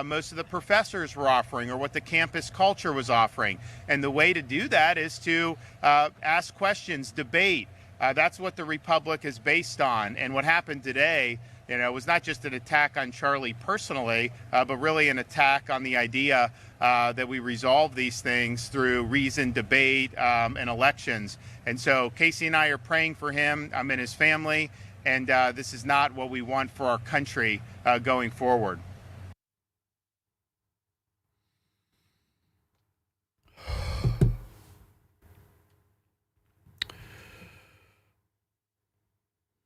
most of the professors were offering or what the campus culture was offering. And the way to do that is to ask questions, debate. That's what the Republic is based on. And what happened today, was not just an attack on Charlie personally, but really an attack on the idea that we resolve these things through reasoned debate and elections. And so Casey and I are praying for him and his family, and this is not what we want for our country going forward.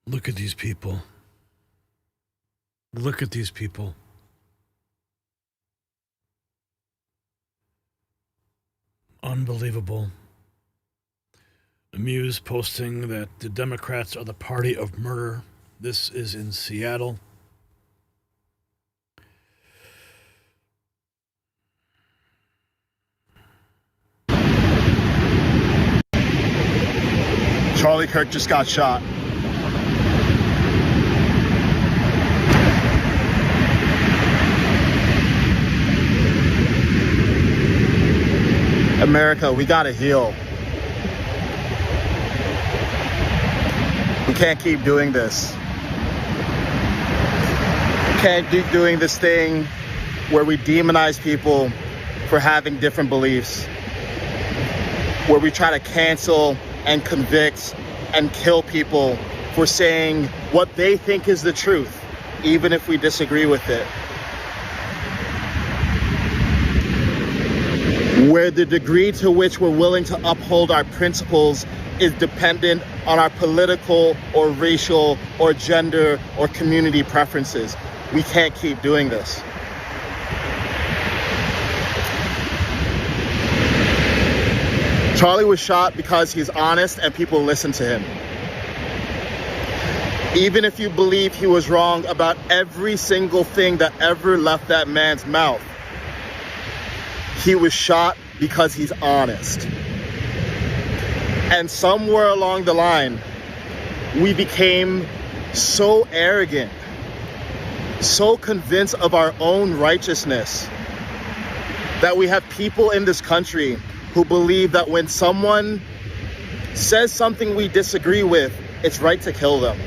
Look at these people. Look at these people. Unbelievable. The Muse posting that the Democrats are the party of murder. This is in Seattle. Charlie Kirk just got shot. America, we gotta heal. We can't keep doing this. We can't keep doing this thing where we demonize people for having different beliefs, where we try to cancel and convict and kill people for saying what they think is the truth, even if we disagree with it. Where the degree to which we're willing to uphold our principles is dependent on our political or racial or gender or community preferences. We can't keep doing this. Charlie was shot because he's honest and people listen to him. Even if you believe he was wrong about every single thing that ever left that man's mouth, he was shot because he's honest. And somewhere along the line, we became so arrogant, so convinced of our own righteousness, that we have people in this country who believe that when someone says something we disagree with, it's right to kill them.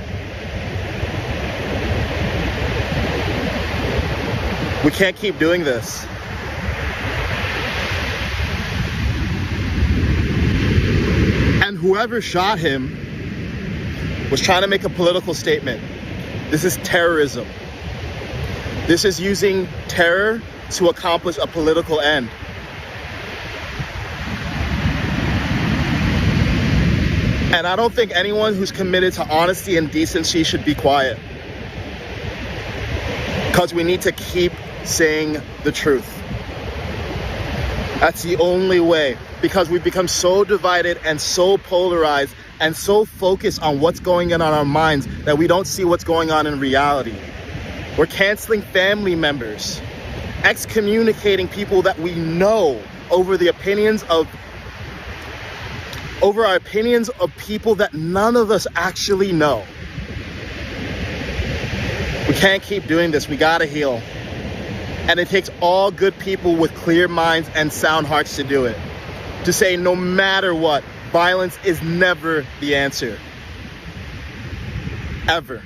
We can't keep doing this. And whoever shot him was trying to make a political statement. This is terrorism. This is using terror to accomplish a political end. And I don't think anyone who's committed to honesty and decency should be quiet. Because we need to keep saying the truth. That's the only way. Because we've become so divided and so polarized and so focused on what's going on in our minds that we don't see what's going on in reality. We're canceling family members, excommunicating people that we know over our opinions of people that none of us actually know. We can't keep doing this. We gotta heal. And it takes all good people with clear minds and sound hearts to do it. To say no matter what, violence is never the answer. Ever.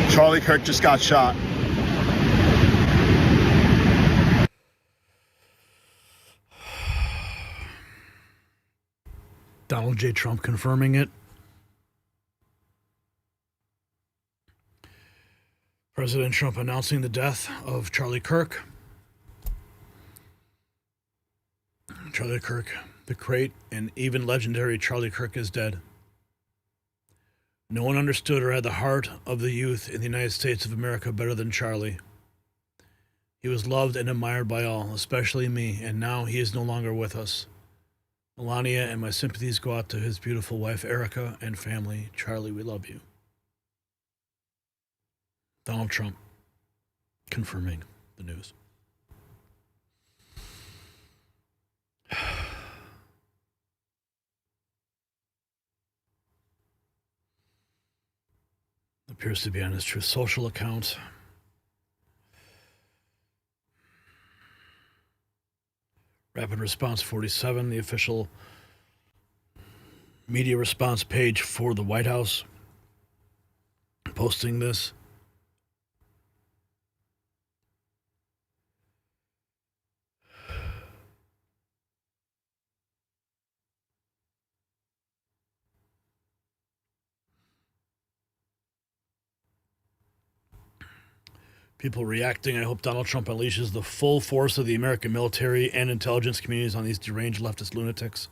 Charlie Kirk just got shot. Donald J. Trump confirming it. President Trump announcing the death of Charlie Kirk. Charlie Kirk, the great and even legendary Charlie Kirk, is dead. No one understood or had the heart of the youth in the United States of America better than Charlie. He was loved and admired by all, especially me, and now he is no longer with us. Melania and my sympathies go out to his beautiful wife, Erica, and family. Charlie, we love you. Donald Trump confirming the news. Appears to be on his Truth Social account. Rapid Response 47, the official media response page for the White House, posting this. People reacting. I hope Donald Trump unleashes the full force of the American military and intelligence communities on these deranged leftist lunatics.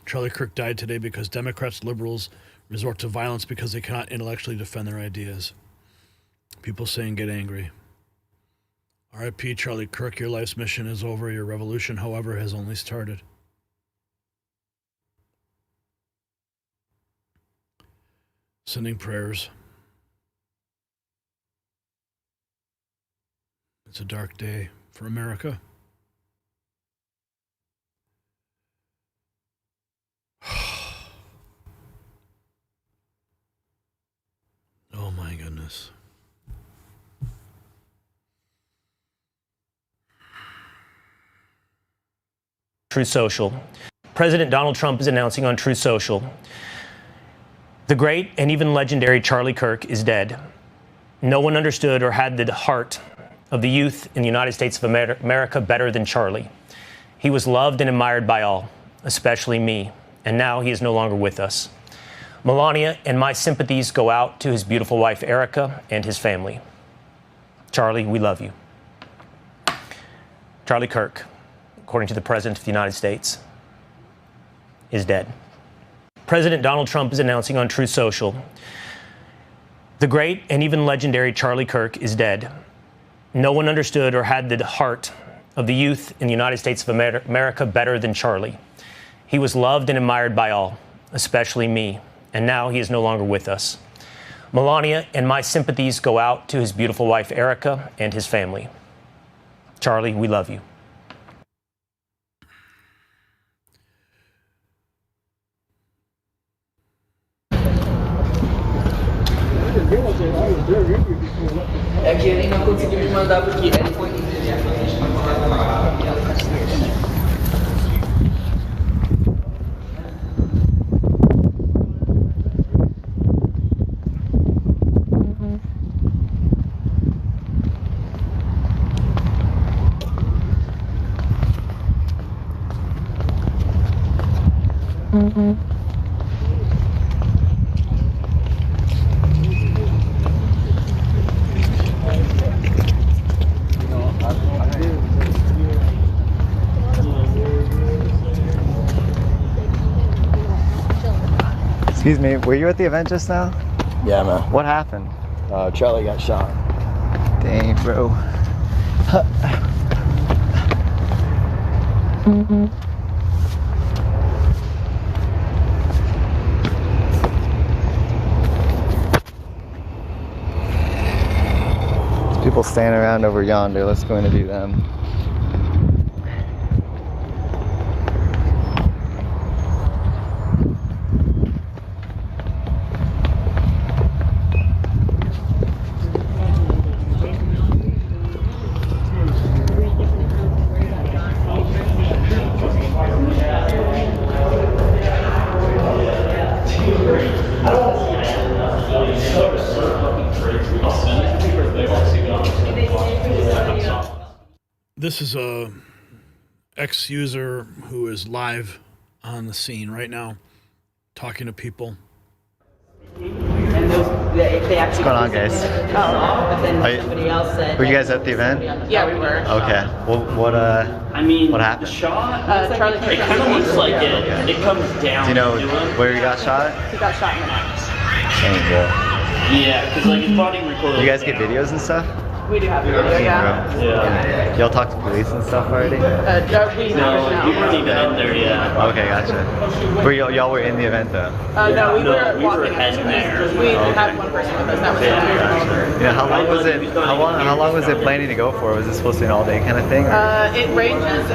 Charlie Kirk died today because Democrats, liberals resort to violence because they cannot intellectually defend their ideas. People saying get angry. R.I.P. Charlie Kirk, your life's mission is over. Your revolution, however, has only started. Sending prayers. It's a dark day for America. Oh my goodness. Truth Social. President Donald Trump is announcing on Truth Social, the great and even legendary Charlie Kirk is dead. No one understood or had the heart of the youth in the United States of America better than Charlie. He was loved and admired by all, especially me, and now he is no longer with us. Melania and my sympathies go out to his beautiful wife, Erica, and his family. Charlie, we love you. Charlie Kirk, according to the President of the United States, is dead. President Donald Trump is announcing on Truth Social, the great and even legendary Charlie Kirk is dead. No one understood or had the heart of the youth in the United States of America better than Charlie. He was loved and admired by all, especially me, and now he is no longer with us. Melania and my sympathies go out to his beautiful wife, Erica, and his family. Charlie, we love you. É que ele não conseguiu me mandar porque ele foi Excuse me, were you at the event just now? Yeah, man. What happened? Charlie got shot. Dang, bro. There's people standing around over yonder. Let's go interview them. This is a ex-user who is live on the scene right now, talking to people. And what's going on, guys? But then somebody else said. Were you guys at the event? Yeah, we were. Okay. What what happened? Shot. Charlie Kirk. It kind of looks like it. Okay. It comes down. Do you know where he got shot? He got shot in the neck. Dang, bro. Yeah, because like his body recoiled. You guys get videos and stuff? We do have video, yeah. Yeah. Y'all talk to police and stuff already? We weren't even in there yet. Okay, gotcha. Were y'all were in the event though? No, we were heading there. We had one person with us. That was Yeah. How long was it? How long was it planning to go for? Was it supposed to be an all day kind of thing? It ranges.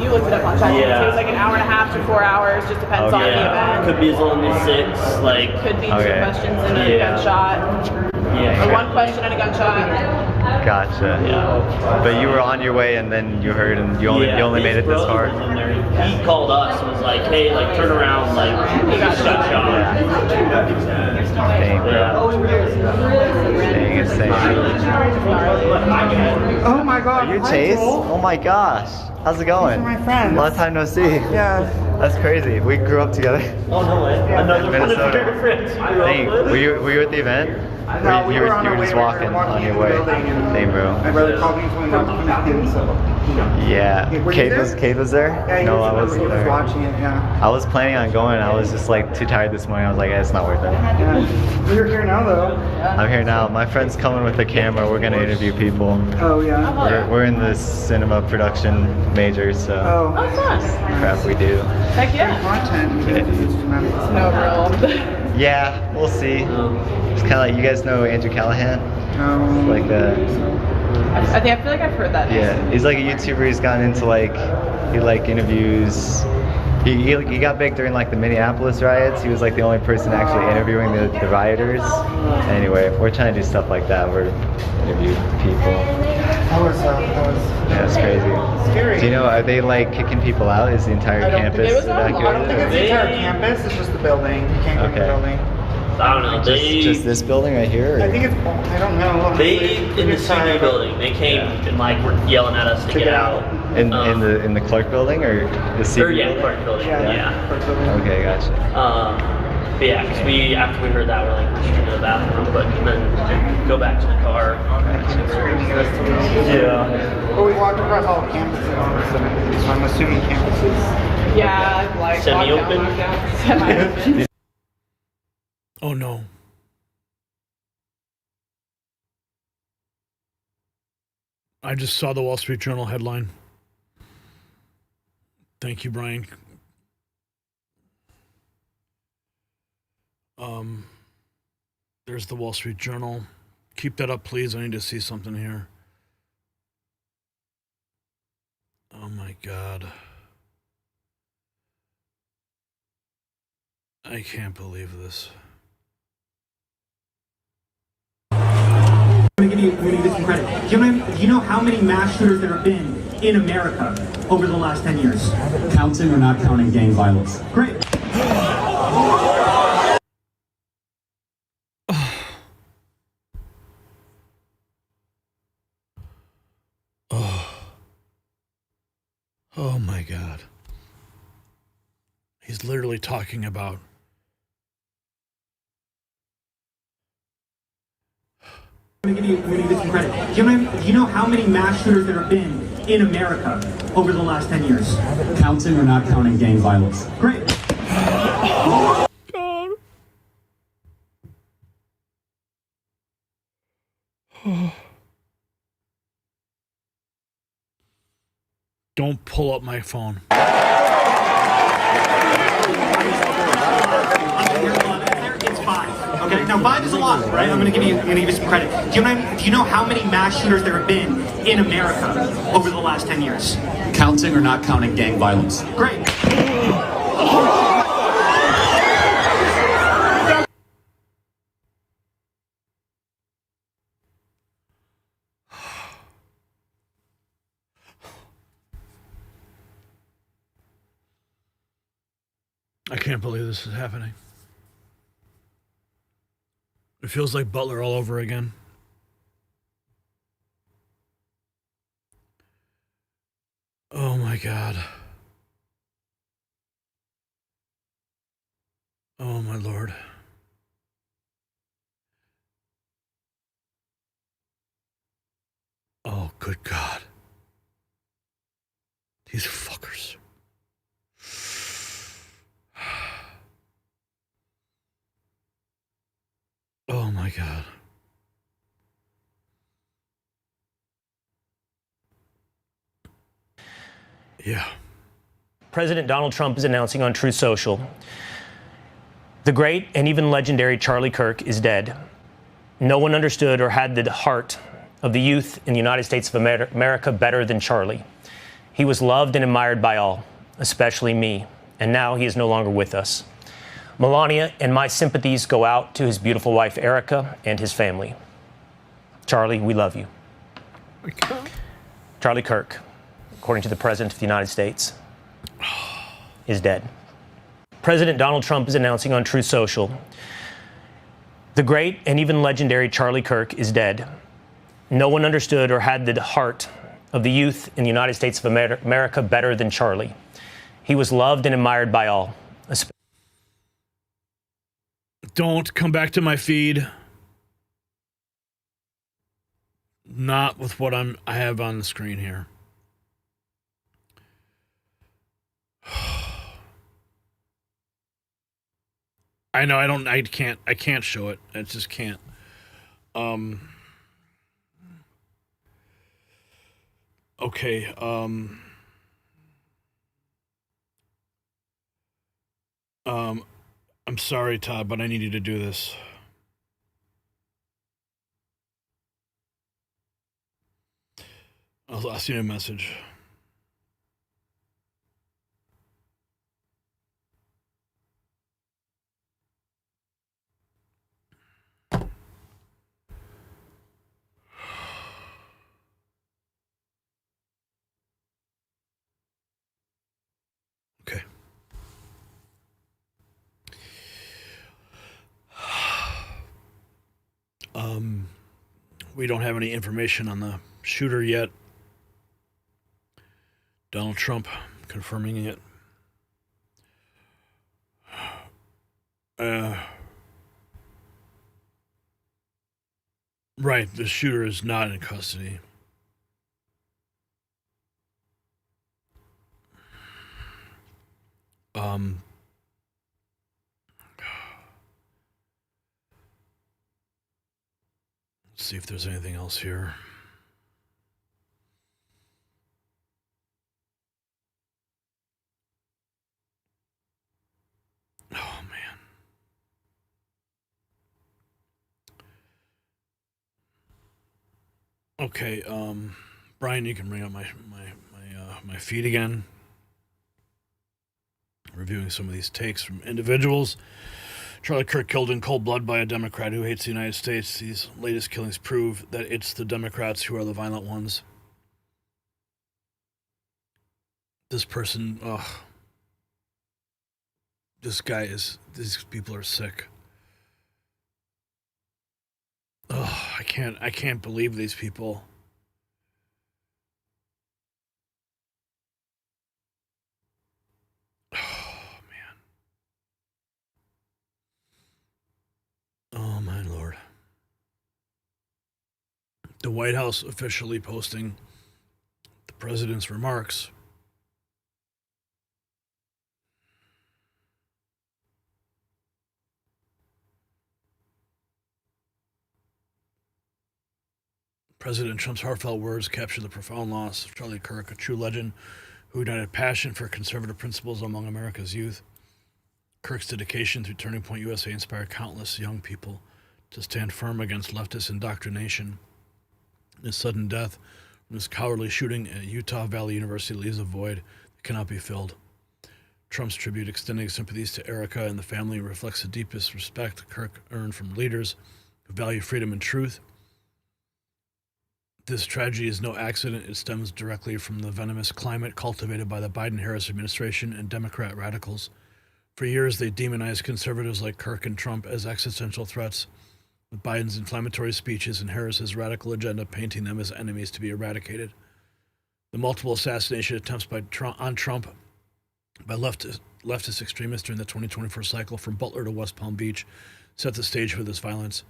You looked it up on ChatGPT. Yeah. It was like an hour and a half to 4 hours. Just depends on the event. Could be as long as 6. Like could be 2 questions and a gunshot. Or 1 question and a gunshot. Gotcha. Yeah. But you were on your way and then you heard and you only made it this far? He called us and was like, hey, like turn around, like he got shot. Dang, bro. Dang, insane. Oh my god. Are you Chase? Oh my gosh. How's it going? These are my friends. Long time no see. Yeah. That's crazy. We grew up together. Oh no way. Another Minnesota. one of your friends. Dang, were you at the event? No, we were on you our were way. just walking on your way. Dang, bro. My brother called me and told me not to come in, so. Yeah. Were you there? Kate was there? Yeah, no, I wasn't he was there. watching it, yeah. I was planning on going. I was just like too tired this morning. I was like, it's not worth it. Yeah. You're here now, though. I'm here now. My friend's coming with the camera. We're gonna interview people. Oh yeah. We're in the cinema production major, so. Oh. Fun. Crap, we do. Heck yeah. Content. No real. Yeah, we'll see. It's kind of like, you guys know Andrew Callahan? No. Like I feel like I've heard that. yeah, he's like a YouTuber. He's gotten into like, he like interviews. He got big during like the Minneapolis riots. He was like the only person actually interviewing the rioters. Anyway, we're trying to do stuff like that. We're interviewing people. That was Yeah, it's crazy. Scary. Do you know, are they like kicking people out? Is the entire campus evacuated? I don't think it's the entire campus. It's just the building. You can't go to the building. I don't know. Just this building right here? Or? I think it's. I don't know. They in the CD building. They came and like were yelling at us to get out. In the Clark building or the CD? Or yeah, Clark building. Yeah. Okay, gotcha. But yeah, because after we heard that, we're like, we should go to the bathroom, but then go back to the car. Yeah. But we walked across all the campuses, so I'm assuming campuses. Yeah, like semi-open. Semi-open. Oh no. I just saw the Wall Street Journal headline. Thank you, Brian. There's the Wall Street Journal. Keep that up, please. I need to see something here. Oh my God. I can't believe this. I'm going to give you some credit. Do you know how many mass shooters there have been in America over the last 10 years? Counting or not counting gang violence? Great. Oh my God. He's literally talking about I'm going to give you some credit. Do you know how many mass shooters there have been in America over the last 10 years? Counting or not counting gang violence? Great. Don't pull up my phone. It's 5. Okay, now 5 is a lot, right? I'm gonna give you some credit. Do you know how many mass shooters there have been in America over the last 10 years? Counting or not counting gang violence? Great. I can't believe this is happening. It feels like Butler all over again. Oh my God. Oh my Lord. Oh, good God. These fuckers. Oh my God. Yeah. President Donald Trump is announcing on Truth Social, the great and even legendary Charlie Kirk is dead. No one understood or had the heart of the youth in the United States of America better than Charlie. He was loved and admired by all, especially me, and now he is no longer with us. Melania and my sympathies go out to his beautiful wife, Erica, and his family. Charlie, we love you. Charlie Kirk, according to the President of the United States, is dead. President Donald Trump is announcing on Truth Social, the great and even legendary Charlie Kirk is dead. No one understood or had the heart of the youth in the United States of America better than Charlie. He was loved and admired by all. Don't come back to my feed. Not with what I have on the screen here. I know I can't show it. I just can't. Okay, I'm sorry, Todd, but I need you to do this. I'll send you a message. Okay. We don't have any information on the shooter yet. Donald Trump confirming it. Right, the shooter is not in custody. Let's see if there's anything else here. Oh man. Okay, Brian, you can bring up my feed again. Reviewing some of these takes from individuals. Charlie Kirk killed in cold blood by a Democrat who hates the United States. These latest killings prove that it's the Democrats who are the violent ones. This person, these people are sick. I can't believe these people. Oh, my Lord. The White House officially posting the president's remarks. President Trump's heartfelt words capture the profound loss of Charlie Kirk, a true legend who ignited passion for conservative principles among America's youth. Kirk's dedication through Turning Point USA inspired countless young people to stand firm against leftist indoctrination. His sudden death from his cowardly shooting at Utah Valley University leaves a void that cannot be filled. Trump's tribute extending sympathies to Erica and the family reflects the deepest respect Kirk earned from leaders who value freedom and truth. This tragedy is no accident. It stems directly from the venomous climate cultivated by the Biden-Harris administration and Democrat radicals. For years, they demonized conservatives like Kirk and Trump as existential threats, with Biden's inflammatory speeches and Harris's radical agenda painting them as enemies to be eradicated. The multiple assassination attempts on Trump by leftist extremists during the 2024 cycle from Butler to West Palm Beach set the stage for this violence.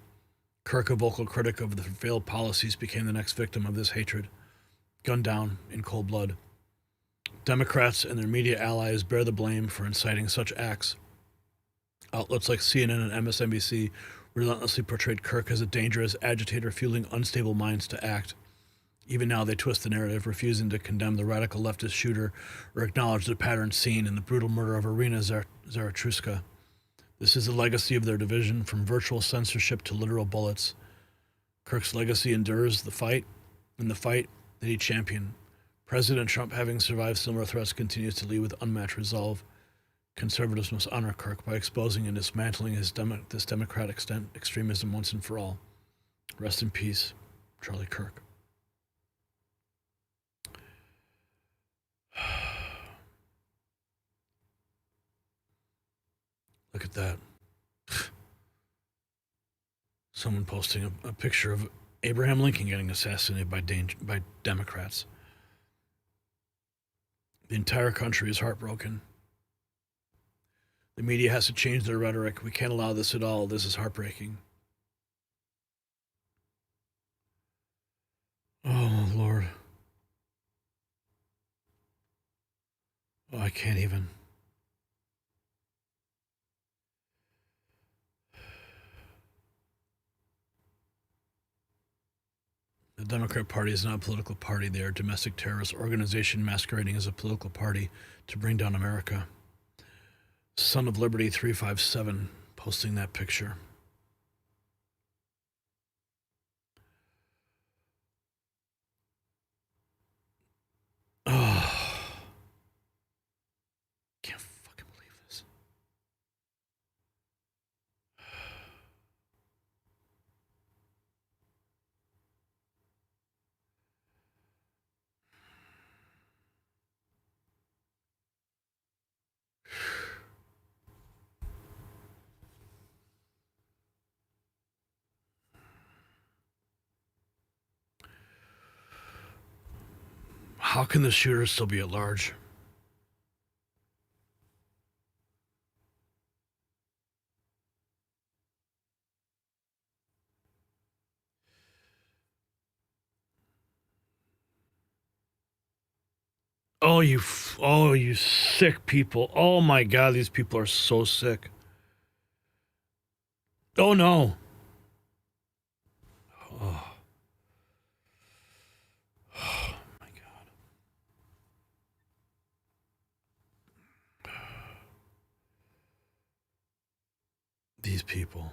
Kirk, a vocal critic of the failed policies, became the next victim of this hatred, gunned down in cold blood. Democrats and their media allies bear the blame for inciting such acts. Outlets like CNN and MSNBC relentlessly portrayed Kirk as a dangerous agitator fueling unstable minds to act. Even now, they twist the narrative, refusing to condemn the radical leftist shooter or acknowledge the pattern seen in the brutal murder of Irina Zaratruska. This is the legacy of their division, from virtual censorship to literal bullets. Kirk's legacy endures the fight that he championed. President Trump, having survived similar threats, continues to lead with unmatched resolve. Conservatives must honor Kirk by exposing and dismantling this democratic extremism once and for all. Rest in peace, Charlie Kirk. Look at that. Someone posting a picture of Abraham Lincoln getting assassinated by Democrats. The entire country is heartbroken. The media has to change their rhetoric. We can't allow this at all. This is heartbreaking. Oh, Lord. Oh, I can't even. The Democrat Party is not a political party. They are a domestic terrorist organization masquerading as a political party to bring down America. Son of Liberty 357 posting that picture. Oh. Can't fucking believe this. How can the shooter still be at large? Oh, you sick people. Oh my God, these people are so sick. Oh no. Oh. Oh my God. These people.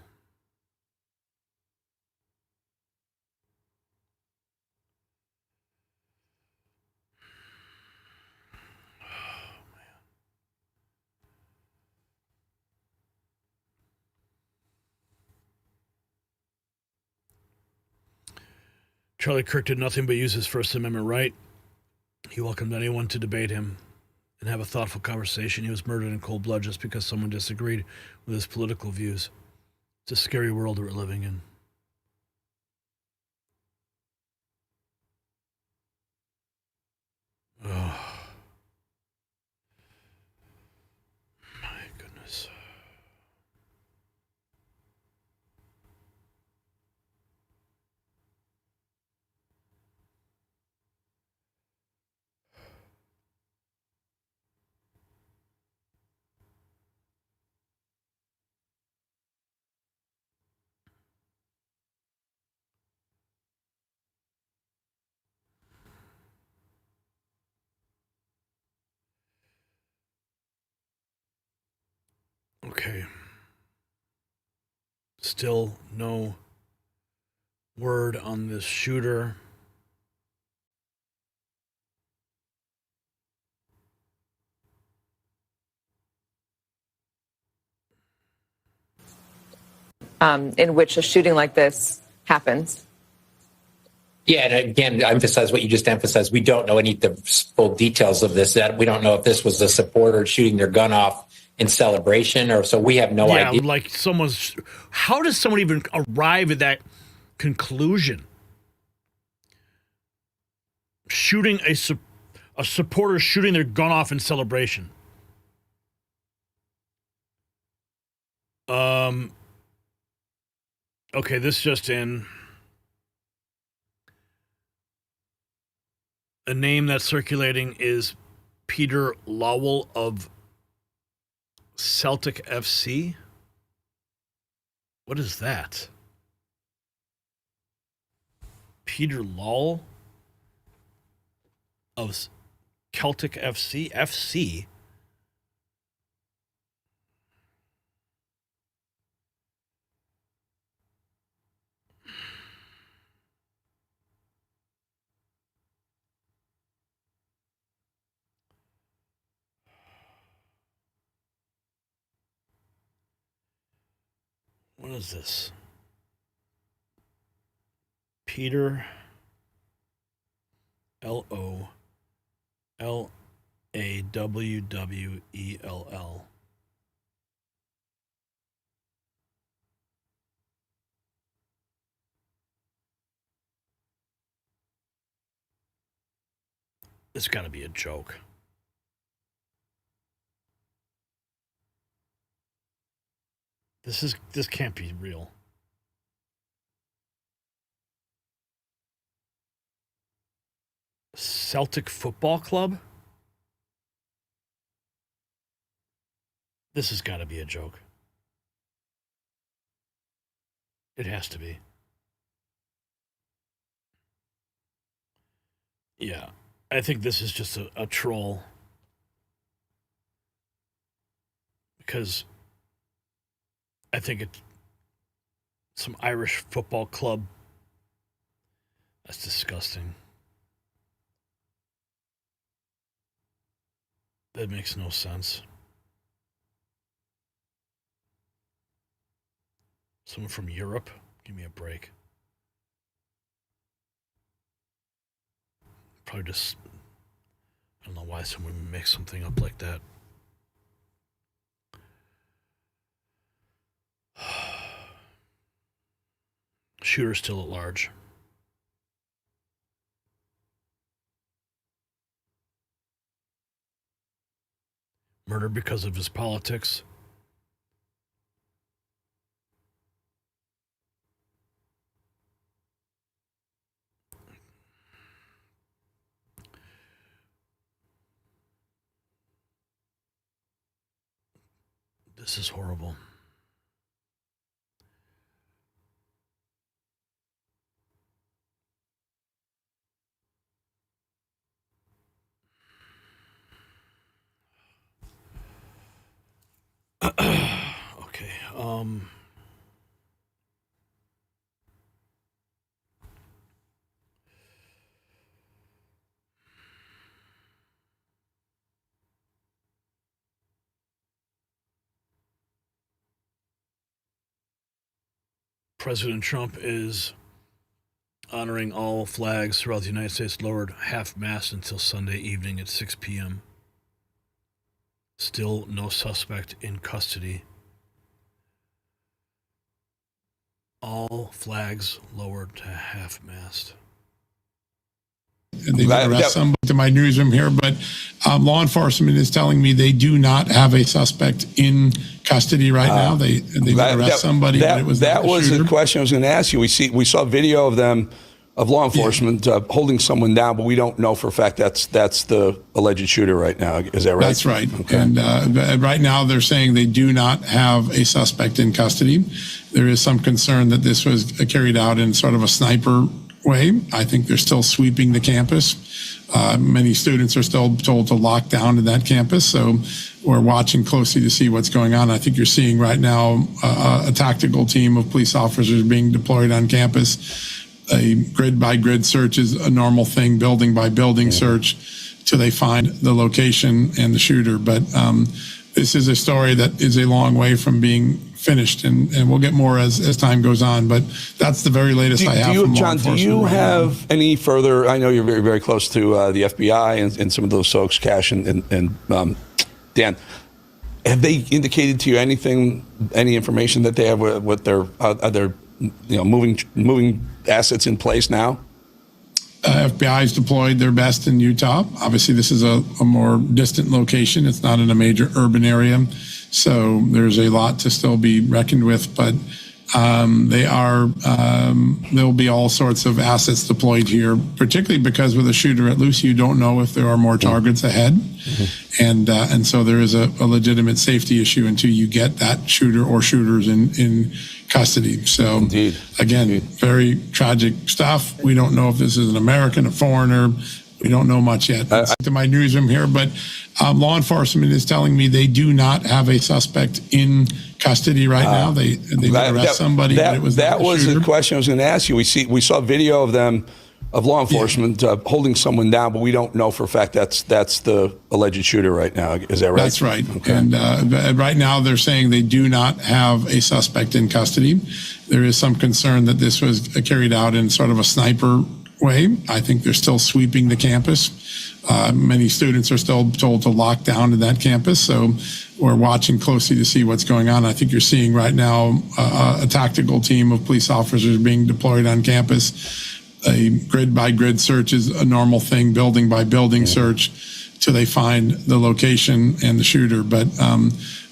Charlie Kirk did nothing but use his First Amendment right. He welcomed anyone to debate him and have a thoughtful conversation. He was murdered in cold blood just because someone disagreed with his political views. It's a scary world we're living in. Oh. My goodness. Okay. Still no word on this shooter. In which a shooting like this happens. Yeah, and again, I emphasize what you just emphasized. We don't know any of the full details of this. That we don't know if this was a supporter shooting their gun off in celebration, or so we have no idea. Yeah, like someone's. How does someone even arrive at that conclusion? Shooting a supporter shooting their gun off in celebration. Okay, this just in. A name that's circulating is Peter Lowell of Celtic FC. What is that? Peter Lowell of Celtic FC? FC? What is this? Peter Lowwell. It's got to be a joke. This can't be real. Celtic Football Club? This has got to be a joke. It has to be. Yeah, I think this is just a troll. Because I think it's some Irish football club. That's disgusting. That makes no sense. Someone from Europe? Give me a break. Probably just, I don't know why someone would make something up like that. Shooter still at large. Murdered because of his politics. This is horrible. Okay. President Trump is honoring all flags throughout the United States lowered half-mast until Sunday evening at 6 p.m. Still no suspect in custody. All flags lowered to half-mast. They did arrest somebody to my newsroom here, but law enforcement is telling me they do not have a suspect in custody right now. They did arrest somebody, but it was that was the question I was going to ask you. We saw video of them, of law enforcement holding someone down, but we don't know for a fact that's the alleged shooter right now. Is that right? That's right. Okay. And right now they're saying they do not have a suspect in custody. There is some concern that this was carried out in sort of a sniper way. I think they're still sweeping the campus. Many students are still told to lock down in that campus, so we're watching closely to see what's going on. I think you're seeing right now a tactical team of police officers being deployed on campus. A grid-by-grid search is a normal thing, building-by-building search, till they find the location and the shooter. But this is a story that is a long way from being finished, and we'll get more as time goes on. But that's the very latest I have from law John, do enforcement you right now. have any further? I know you're very, very close to the FBI and some of those folks, Cash and Dan. Have they indicated to you anything, any information that they have what their other, moving assets in place now? FBI's deployed their best in Utah. Obviously, this is a more distant location. It's not in a major urban area. So there's a lot to still be reckoned with, but there'll be all sorts of assets deployed here, particularly because with a shooter at loose, you don't know if there are more targets ahead. And so there is a legitimate safety issue until you get that shooter or shooters in custody. So again, very tragic stuff. We don't know if this is an American, a foreigner. We don't know much yet. To my newsroom here, but law enforcement is telling me they do not have a suspect in custody right now. They arrest somebody. That, but it was that was shooter. the question I was going to ask you. We saw video of them, of law enforcement holding someone down, but we don't know for a fact that's the alleged shooter right now. Is that right? That's right. Okay. And right now they're saying they do not have a suspect in custody. There is some concern that this was carried out in sort of a sniper way. I think they're still sweeping the campus. Many students are still told to lock down in that campus, so we're watching closely to see what's going on. I think you're seeing right now a tactical team of police officers being deployed on campus. A grid-by-grid search is a normal thing, building-by-building search, till they find the location and the shooter. But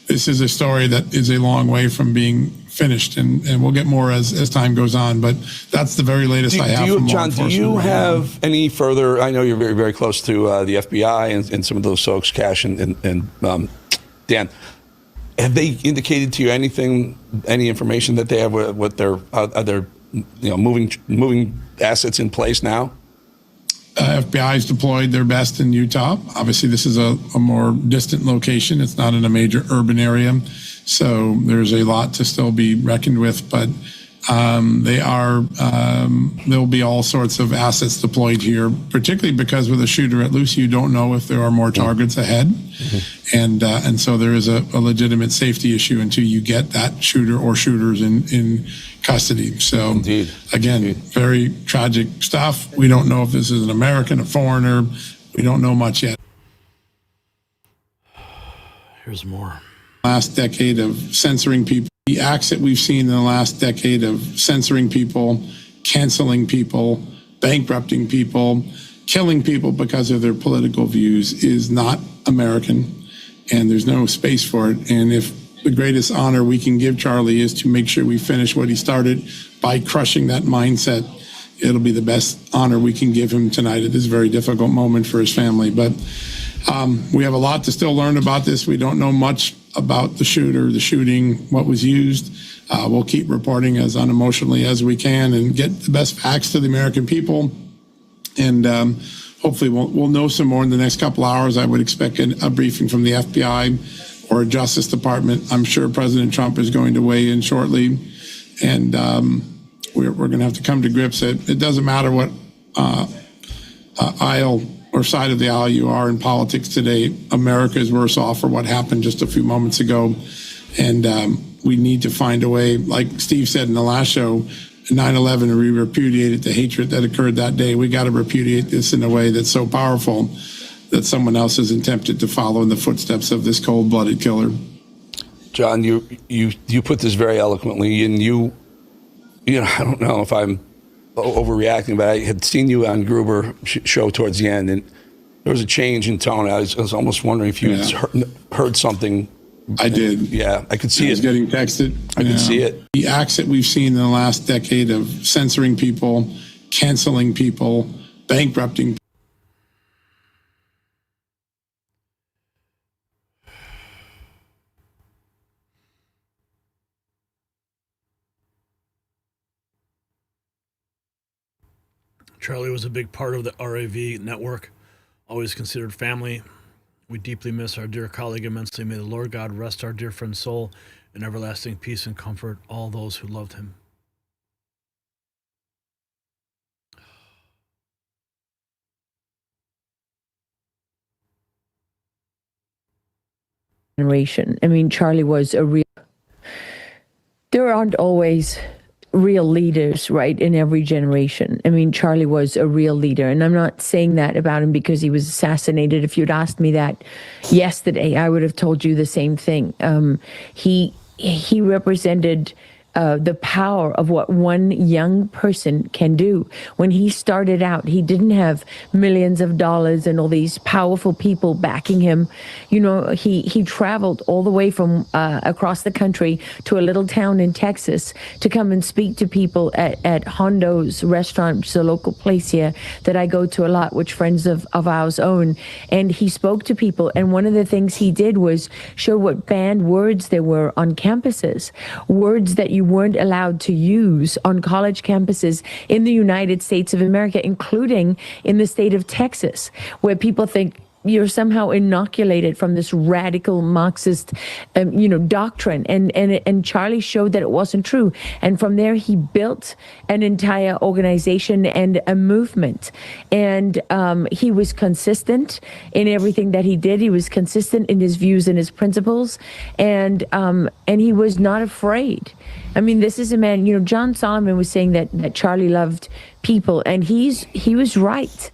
this is a story that is a long way from being finished, and we'll get more as time goes on. But that's the very latest I have from law John, enforcement. do you right now. have any further? I know you're very, very close to the FBI and some of those folks, Cash and Dan. Have they indicated to you anything, any information that they have what their other, moving assets in place now? FBI's deployed their best in Utah. Obviously, this is a more distant location. It's not in a major urban area. So there's a lot to still be reckoned with, but there'll be all sorts of assets deployed here, particularly because with a shooter at loose, you don't know if there are more targets ahead. And so there is a legitimate safety issue until you get that shooter or shooters in custody. So again, very tragic stuff. We don't know if this is an American, a foreigner. We don't know much yet. Here's more. Last decade of censoring people, the acts that we've seen in the last decade of censoring people, canceling people, bankrupting people, killing people because of their political views is not American, and there's no space for it. And if the greatest honor we can give Charlie is to make sure we finish what he started by crushing that mindset, it'll be the best honor we can give him tonight at this very difficult moment for his family. But we have a lot to still learn about this. We don't know much about the shooter, the shooting, what was used. We'll keep reporting as unemotionally as we can and get the best facts to the American people. And hopefully we'll know some more in the next couple hours. I would expect a briefing from the FBI or Justice Department. I'm sure President Trump is going to weigh in shortly. And we're going to have to come to grips that it doesn't matter what aisle or side of the aisle you are in politics today. America is worse off for what happened just a few moments ago. And we need to find a way, like Steve said in the last show, 9/11, we repudiated the hatred that occurred that day. We got to repudiate this in a way that's so powerful that someone else isn't tempted to follow in the footsteps of this cold-blooded killer. John, you put this very eloquently, and you know, I don't know if I'm overreacting, but I had seen you on Gruber show towards the end, and there was a change in tone. I was almost wondering if you heard something. I did. Yeah, I could see it. I was getting texted. I could see it. The acts that we've seen in the last decade of censoring people, canceling people, bankrupting. Charlie was a big part of the RAV network. always considered family. We deeply miss our dear colleague immensely. May the Lord God rest our dear friend's soul in everlasting peace and comfort all those who loved him. Generation. I mean, Charlie was a real. There aren't always real leaders, right, in every generation. I mean, Charlie was a real leader, and I'm not saying that about him because he was assassinated. If you'd asked me that yesterday, I would have told you the same thing. He represented the power of what one young person can do. When he started out, he didn't have millions of dollars and all these powerful people backing him. You know, he traveled all the way from across the country to a little town in Texas to come and speak to people at Hondo's restaurant, which is a local place here that I go to a lot, which friends of ours own. And he spoke to people. And one of the things he did was show what banned words there were on campuses, words that you weren't allowed to use on college campuses in the United States of America, including in the state of Texas, where people think you're somehow inoculated from this radical Marxist, doctrine. And Charlie showed that it wasn't true. And from there, he built an entire organization and a movement. And he was consistent in everything that he did. He was consistent in his views and his principles. And he was not afraid. I mean, this is a man, John Solomon was saying that Charlie loved people, and he was right.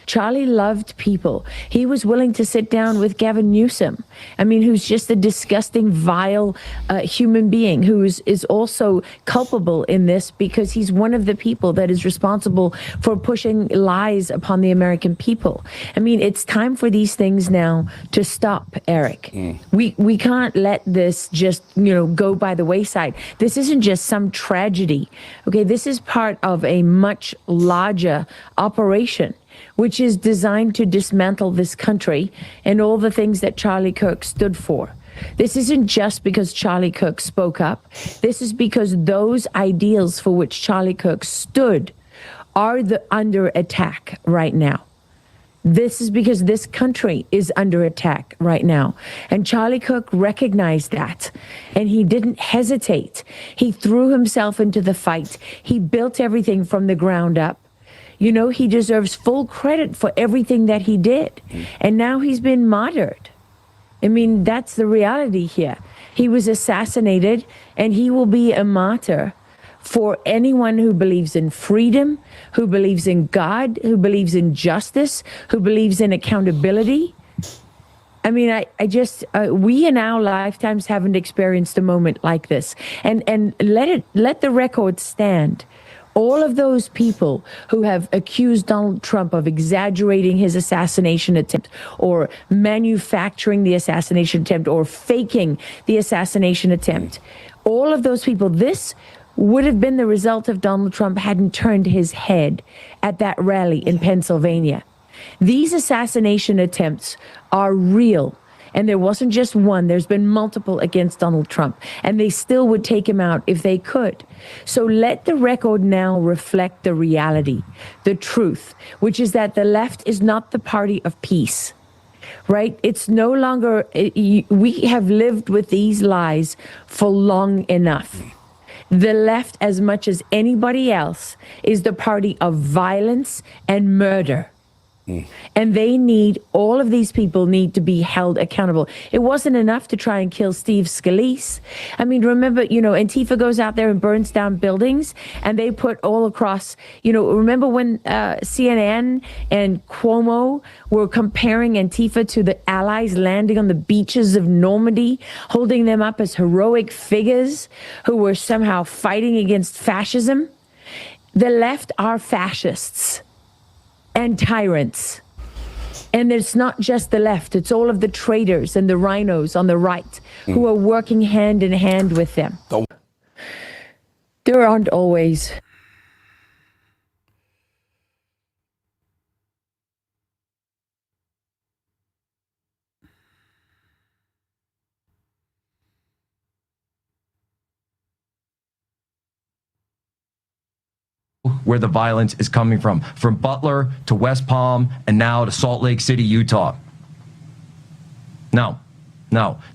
Charlie loved people. He was willing to sit down with Gavin Newsom, who's just a disgusting, vile human being who is also culpable in this because he's one of the people that is responsible for pushing lies upon the American people. It's time for these things now to stop, Eric. We can't let this just, go by the wayside. This isn't just some tragedy. Okay, this is part of a much larger operation, which is designed to dismantle this country and all the things that Charlie Kirk stood for. This isn't just because Charlie Kirk spoke up. This is because those ideals for which Charlie Kirk stood are under attack right now. This is because this country is under attack right now. And Charlie Kirk recognized that, and he didn't hesitate. He threw himself into the fight. He built everything from the ground up. He deserves full credit for everything that he did. And now he's been martyred. That's the reality here. He was assassinated, and he will be a martyr for anyone who believes in freedom, who believes in God, who believes in justice, who believes in accountability. We in our lifetimes haven't experienced a moment like this. And let the record stand. All of those people who have accused Donald Trump of exaggerating his assassination attempt or manufacturing the assassination attempt or faking the assassination attempt, all of those people, this would have been the result if Donald Trump hadn't turned his head at that rally in Pennsylvania. These assassination attempts are real. And there wasn't just one. There's been multiple against Donald Trump. And they still would take him out if they could. So let the record now reflect the reality, the truth, which is that the left is not the party of peace, right? It's no longer, we have lived with these lies for long enough. The left, as much as anybody else, is the party of violence and murder. And all of these people need to be held accountable. It wasn't enough to try and kill Steve Scalise. Remember, Antifa goes out there and burns down buildings, and they put all across, remember when CNN and Cuomo were comparing Antifa to the Allies landing on the beaches of Normandy, holding them up as heroic figures who were somehow fighting against fascism? The left are fascists and tyrants. And it's not just the left, it's all of the traitors and the rhinos on the right who are working hand in hand with them. There aren't always where the violence is coming from Butler to West Palm and now to Salt Lake City, Utah. No,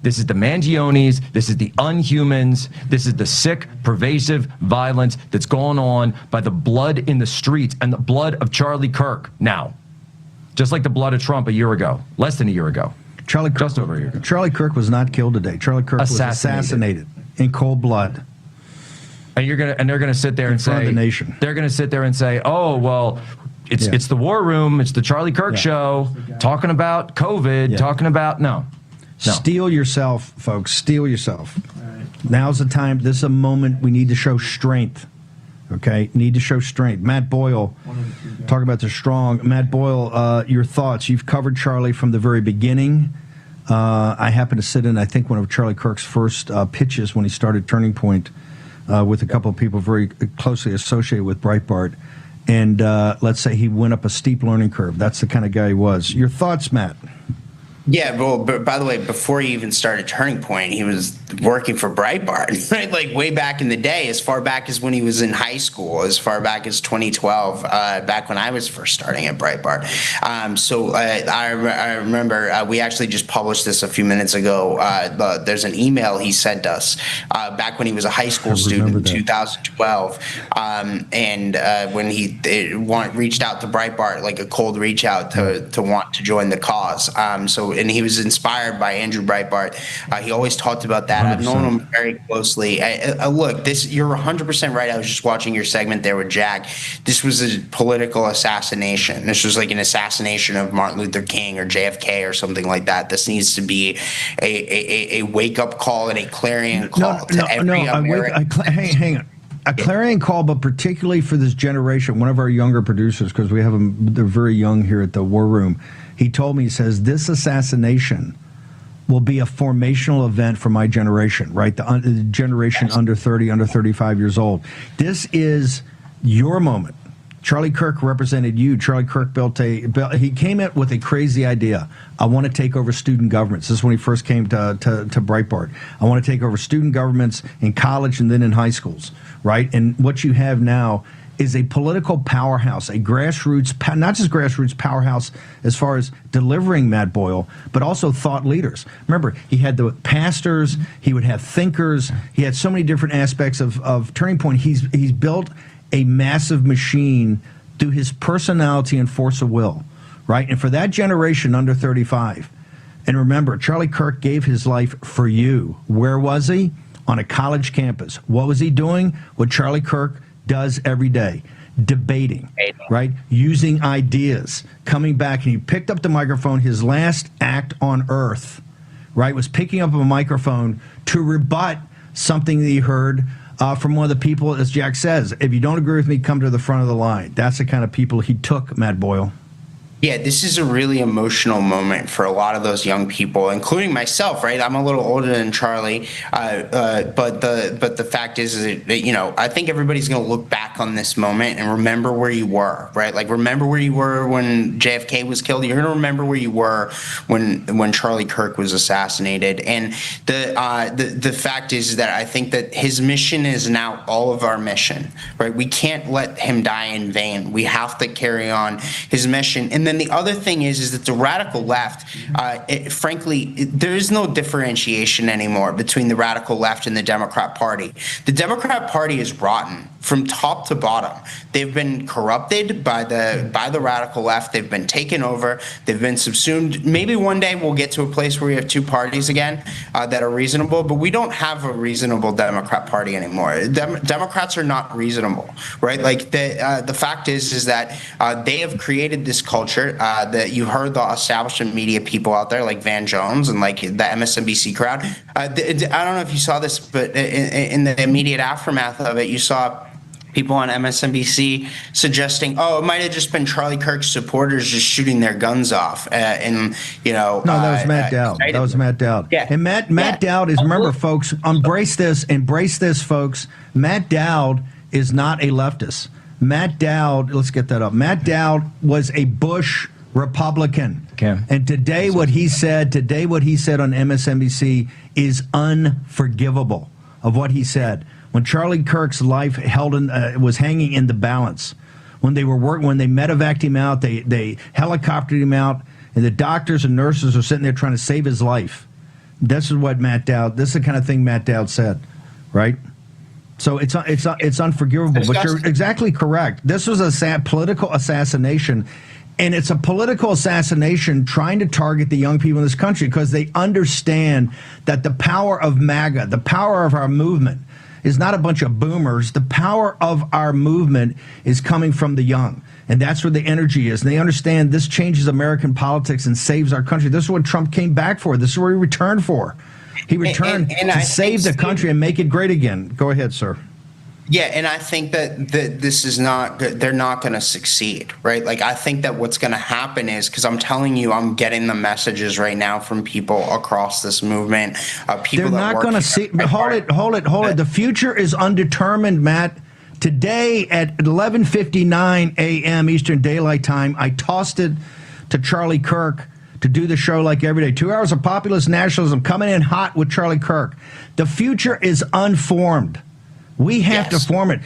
this is the Mangionis, this is the Unhumans, this is the sick, pervasive violence that's going on by the blood in the streets and the blood of Charlie Kirk now. Just like the blood of Trump a year ago, less than a year ago. Just over a year ago. Charlie Kirk was not killed today. Charlie Kirk was assassinated in cold blood. And they're gonna sit there and say, the nation. They're gonna sit there and say, oh well, it's the War Room, it's the Charlie Kirk show, talking about COVID, talking about no. Steel yourself, folks. Steel yourself. Now's the time. This is a moment we need to show strength. Okay, need to show strength. Matt Boyle, talk about the strong. Matt Boyle, your thoughts. You've covered Charlie from the very beginning. I happened to sit in, I think, one of Charlie Kirk's first pitches when he started Turning Point with a couple of people very closely associated with Breitbart. And let's say he went up a steep learning curve. That's the kind of guy he was. Your thoughts, Matt? Yeah, well, but by the way, before he even started Turning Point, he was working for Breitbart, right? Like way back in the day, as far back as when he was in high school, as far back as 2012, back when I was first starting at Breitbart. I remember we actually just published this a few minutes ago. There's an email he sent us back when he was a high school student in 2012, and when he reached out to Breitbart, like a cold reach out to want to join the cause. And he was inspired by Andrew Breitbart. He always talked about that. 100%. I've known him very closely. Look, you're 100% right. I was just watching your segment there with Jack. This was a political assassination. This was like an assassination of Martin Luther King or JFK or something like that. This needs to be a wake-up call and a clarion call to every American. Hang on. A clarion call, but particularly for this generation, one of our younger producers, because we have them, they're very young here at the War Room. He told me, he says, this assassination will be a formational event for my generation, right? The generation under 30, under 35 years old. This is your moment. Charlie Kirk represented you. Charlie Kirk he came in with a crazy idea. I want to take over student governments. This is when he first came to Breitbart. I want to take over student governments in college and then in high schools, right? And what you have now is a political powerhouse, a grassroots, not just grassroots powerhouse as far as delivering Matt Boyle, but also thought leaders. Remember, he had the pastors, he would have thinkers, he had so many different aspects of Turning Point. He's built a massive machine through his personality and force of will, right? And for that generation under 35, and remember, Charlie Kirk gave his life for you. Where was he? On a college campus. What was he doing? What Charlie Kirk does every day, debating, right? Using ideas, coming back, and he picked up the microphone. His last act on earth, right, was picking up a microphone to rebut something that he heard from one of the people, as Jack says, if you don't agree with me, come to the front of the line. That's the kind of people he took, Matt Boyle. Yeah, this is a really emotional moment for a lot of those young people, including myself, right? I'm a little older than Charlie, but the fact is that, you know, I think everybody's going to look back on this moment and remember where you were, right? Like, remember where you were when JFK was killed. You're going to remember where you were when Charlie Kirk was assassinated. And the fact is that I think that his mission is now all of our mission, right? We can't let him die in vain. We have to carry on his mission. And then the other thing is that the radical left, frankly, there is no differentiation anymore between the radical left and the Democrat Party. The Democrat Party is rotten from top to bottom. They've been corrupted by the radical left. They've been taken over. They've been subsumed. Maybe one day we'll get to a place where we have two parties again that are reasonable, but we don't have a reasonable Democrat Party anymore. Democrats are not reasonable, right? Like the fact is that they have created this culture that you heard the establishment media people out there like Van Jones and like the MSNBC crowd. I don't know if you saw this, but in the immediate aftermath of it, you saw people on MSNBC suggesting, oh, it might have just been Charlie Kirk's supporters just shooting their guns off. And, you know. No, that was Matt Dowd. That was Matt Dowd. Yeah. And Matt Dowd is, remember, folks, embrace this, folks. Matt Dowd is not a leftist. Matt Dowd, let's get that up. Matt Dowd was a Bush Republican. Okay. And today what he said on MSNBC is unforgivable of what he said. when Charlie Kirk's life was hanging in the balance, when they medevaced him out, they helicoptered him out, and the doctors and nurses are sitting there trying to save his life. This is what this is the kind of thing Matt Dowd said, right? So it's unforgivable. But you're exactly correct. This was a political assassination, and it's a political assassination trying to target the young people in this country because they understand that the power of MAGA, the power of our movement, is not a bunch of boomers. The power of our movement is coming from the young, and that's where the energy is. And they understand this changes American politics and saves our country. This is what Trump came back for. This is what he returned for. He returned to save the country and make it great again. Go ahead, sir. Yeah, and I think that this is not good. They're not going to succeed, right? Like, I think that what's going to happen is, because I'm telling you, I'm getting the messages right now from people across this movement. People They're not going to see. Hold it. The future is undetermined, Matt. Today at 11:59 a.m. Eastern Daylight Time, I tossed it to Charlie Kirk to do the show like every day. 2 hours of populist nationalism coming in hot with Charlie Kirk. The future is unformed. We have to form it.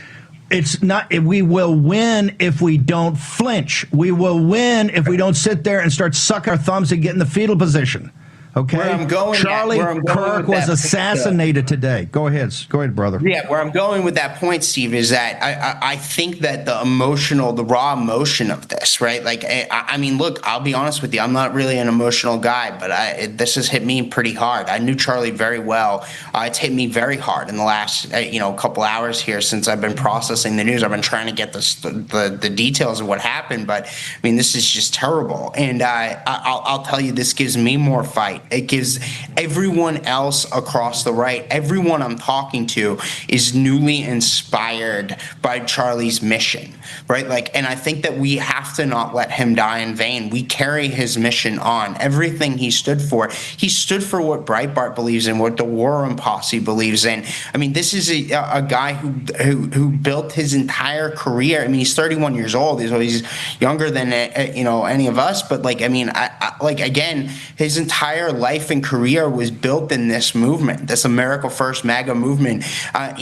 It's not. We will win if we don't flinch. We will win if we don't sit there and start sucking our thumbs and get in the fetal position. Okay. Charlie Kirk was assassinated today. Go ahead, brother. Yeah, where I'm going with that point, Steve, is that I think that the raw emotion of this, right? Like, I mean, look, I'll be honest with you. I'm not really an emotional guy, but this has hit me pretty hard. I knew Charlie very well. It's hit me very hard in the last, couple hours here since I've been processing the news. I've been trying to get the details of what happened, but I mean, this is just terrible. And I'll tell you, this gives me more fight. It gives everyone else across the right, everyone I'm talking to is newly inspired by Charlie's mission, right? Like, and I think that we have to not let him die in vain. We carry his mission on. Everything he stood for what Breitbart believes in, what the Orem posse believes in. I mean, this is a guy who built his entire career. I mean, he's 31 years old. He's younger than any of us. But like, I mean, again, his entire life and career was built in this movement, this America First MAGA movement. I've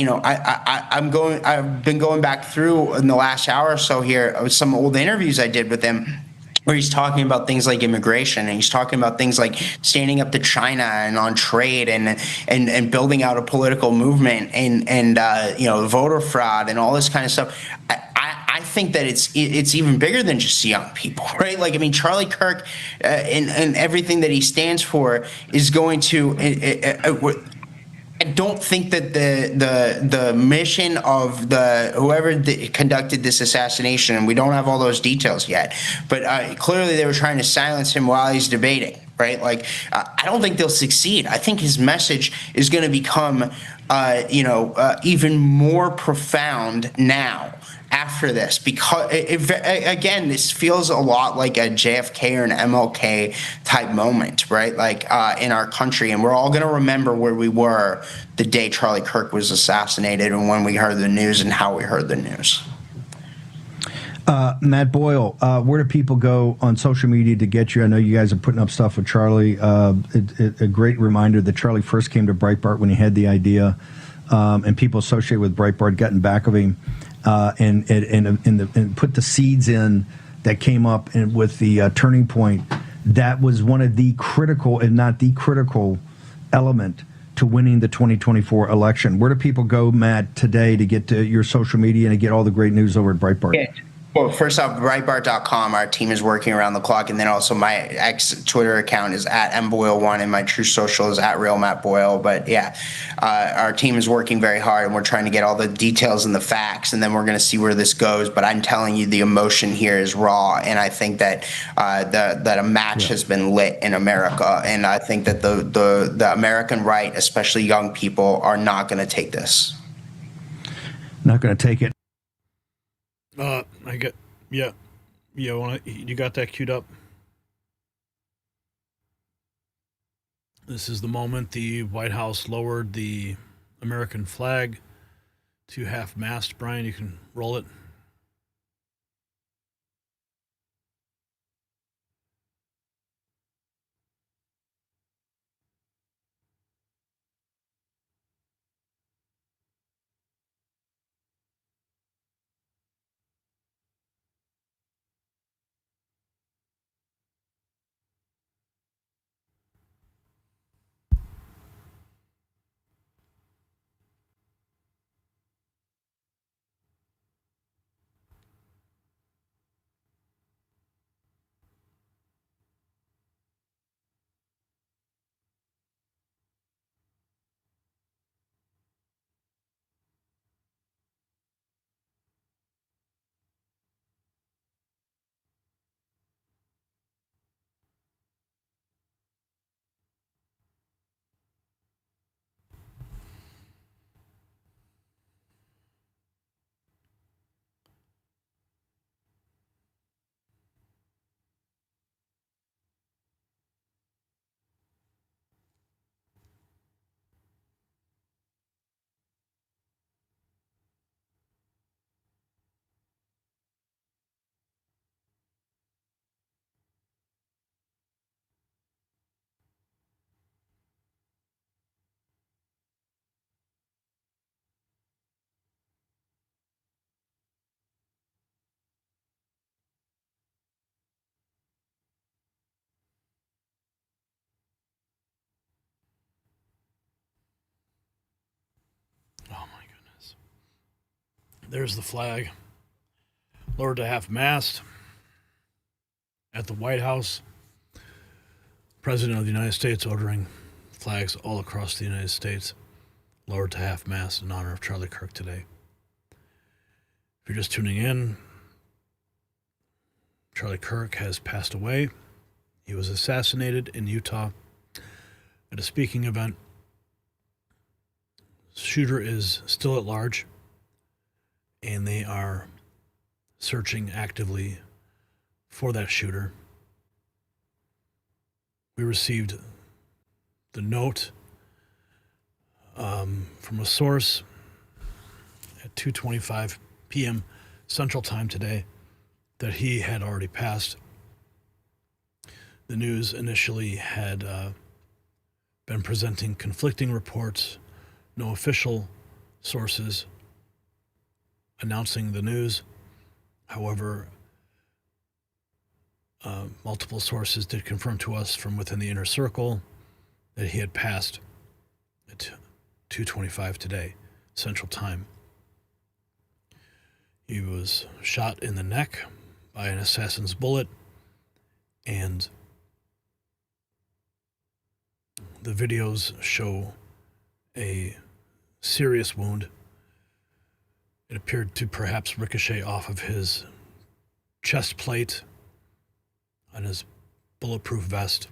been going back through in the last hour or so here some old interviews I did with him, where he's talking about things like immigration, and he's talking about things like standing up to China and on trade and building out a political movement and voter fraud and all this kind of stuff. I think that it's even bigger than just young people, right? Like, I mean, Charlie Kirk and everything that he stands for is going to. I don't think that the mission of whoever conducted this assassination, and we don't have all those details yet, but clearly they were trying to silence him while he's debating, right? Like, I don't think they'll succeed. I think his message is going to become, even more profound now after this, because again, this feels a lot like a JFK or an MLK type moment, right? Like in our country, and we're all going to remember where we were the day Charlie Kirk was assassinated and when we heard the news and how we heard the news. Matt Boyle, where do people go on social media to get you? I know you guys are putting up stuff with Charlie. A great reminder that Charlie first came to Breitbart when he had the idea, and people associated with Breitbart got in back of him. And put the seeds in that came up with the turning point. That was one of the critical, and not the critical, element to winning the 2024 election. Where do people go, Matt, today to get to your social media and to get all the great news over at Breitbart? Yeah. Well, first off, Breitbart.com, our team is working around the clock. And then also my Twitter account is at mboyle1 and my true social is at realmattboyle. But yeah, our team is working very hard and we're trying to get all the details and the facts, and then we're going to see where this goes. But I'm telling you, the emotion here is raw. And I think that that a match has been lit in America. And I think that the American right, especially young people, are not going to take this. Not going to take it. You got that queued up? This is the moment the White House lowered the American flag to half-mast. Brian, you can roll it. There's the flag, lowered to half-mast at the White House. President of the United States ordering flags all across the United States lowered to half-mast in honor of Charlie Kirk today. If you're just tuning in, Charlie Kirk has passed away. He was assassinated in Utah at a speaking event. Shooter is still at large, and they are searching actively for that shooter. We received the note from a source at 2:25 p.m. Central Time today that he had already passed. The news initially had been presenting conflicting reports, no official sources announcing the news. However, multiple sources did confirm to us from within the inner circle that he had passed at 2:25 today, Central Time. He was shot in the neck by an assassin's bullet, and the videos show a serious wound. It appeared to perhaps ricochet off of his chest plate on his bulletproof vest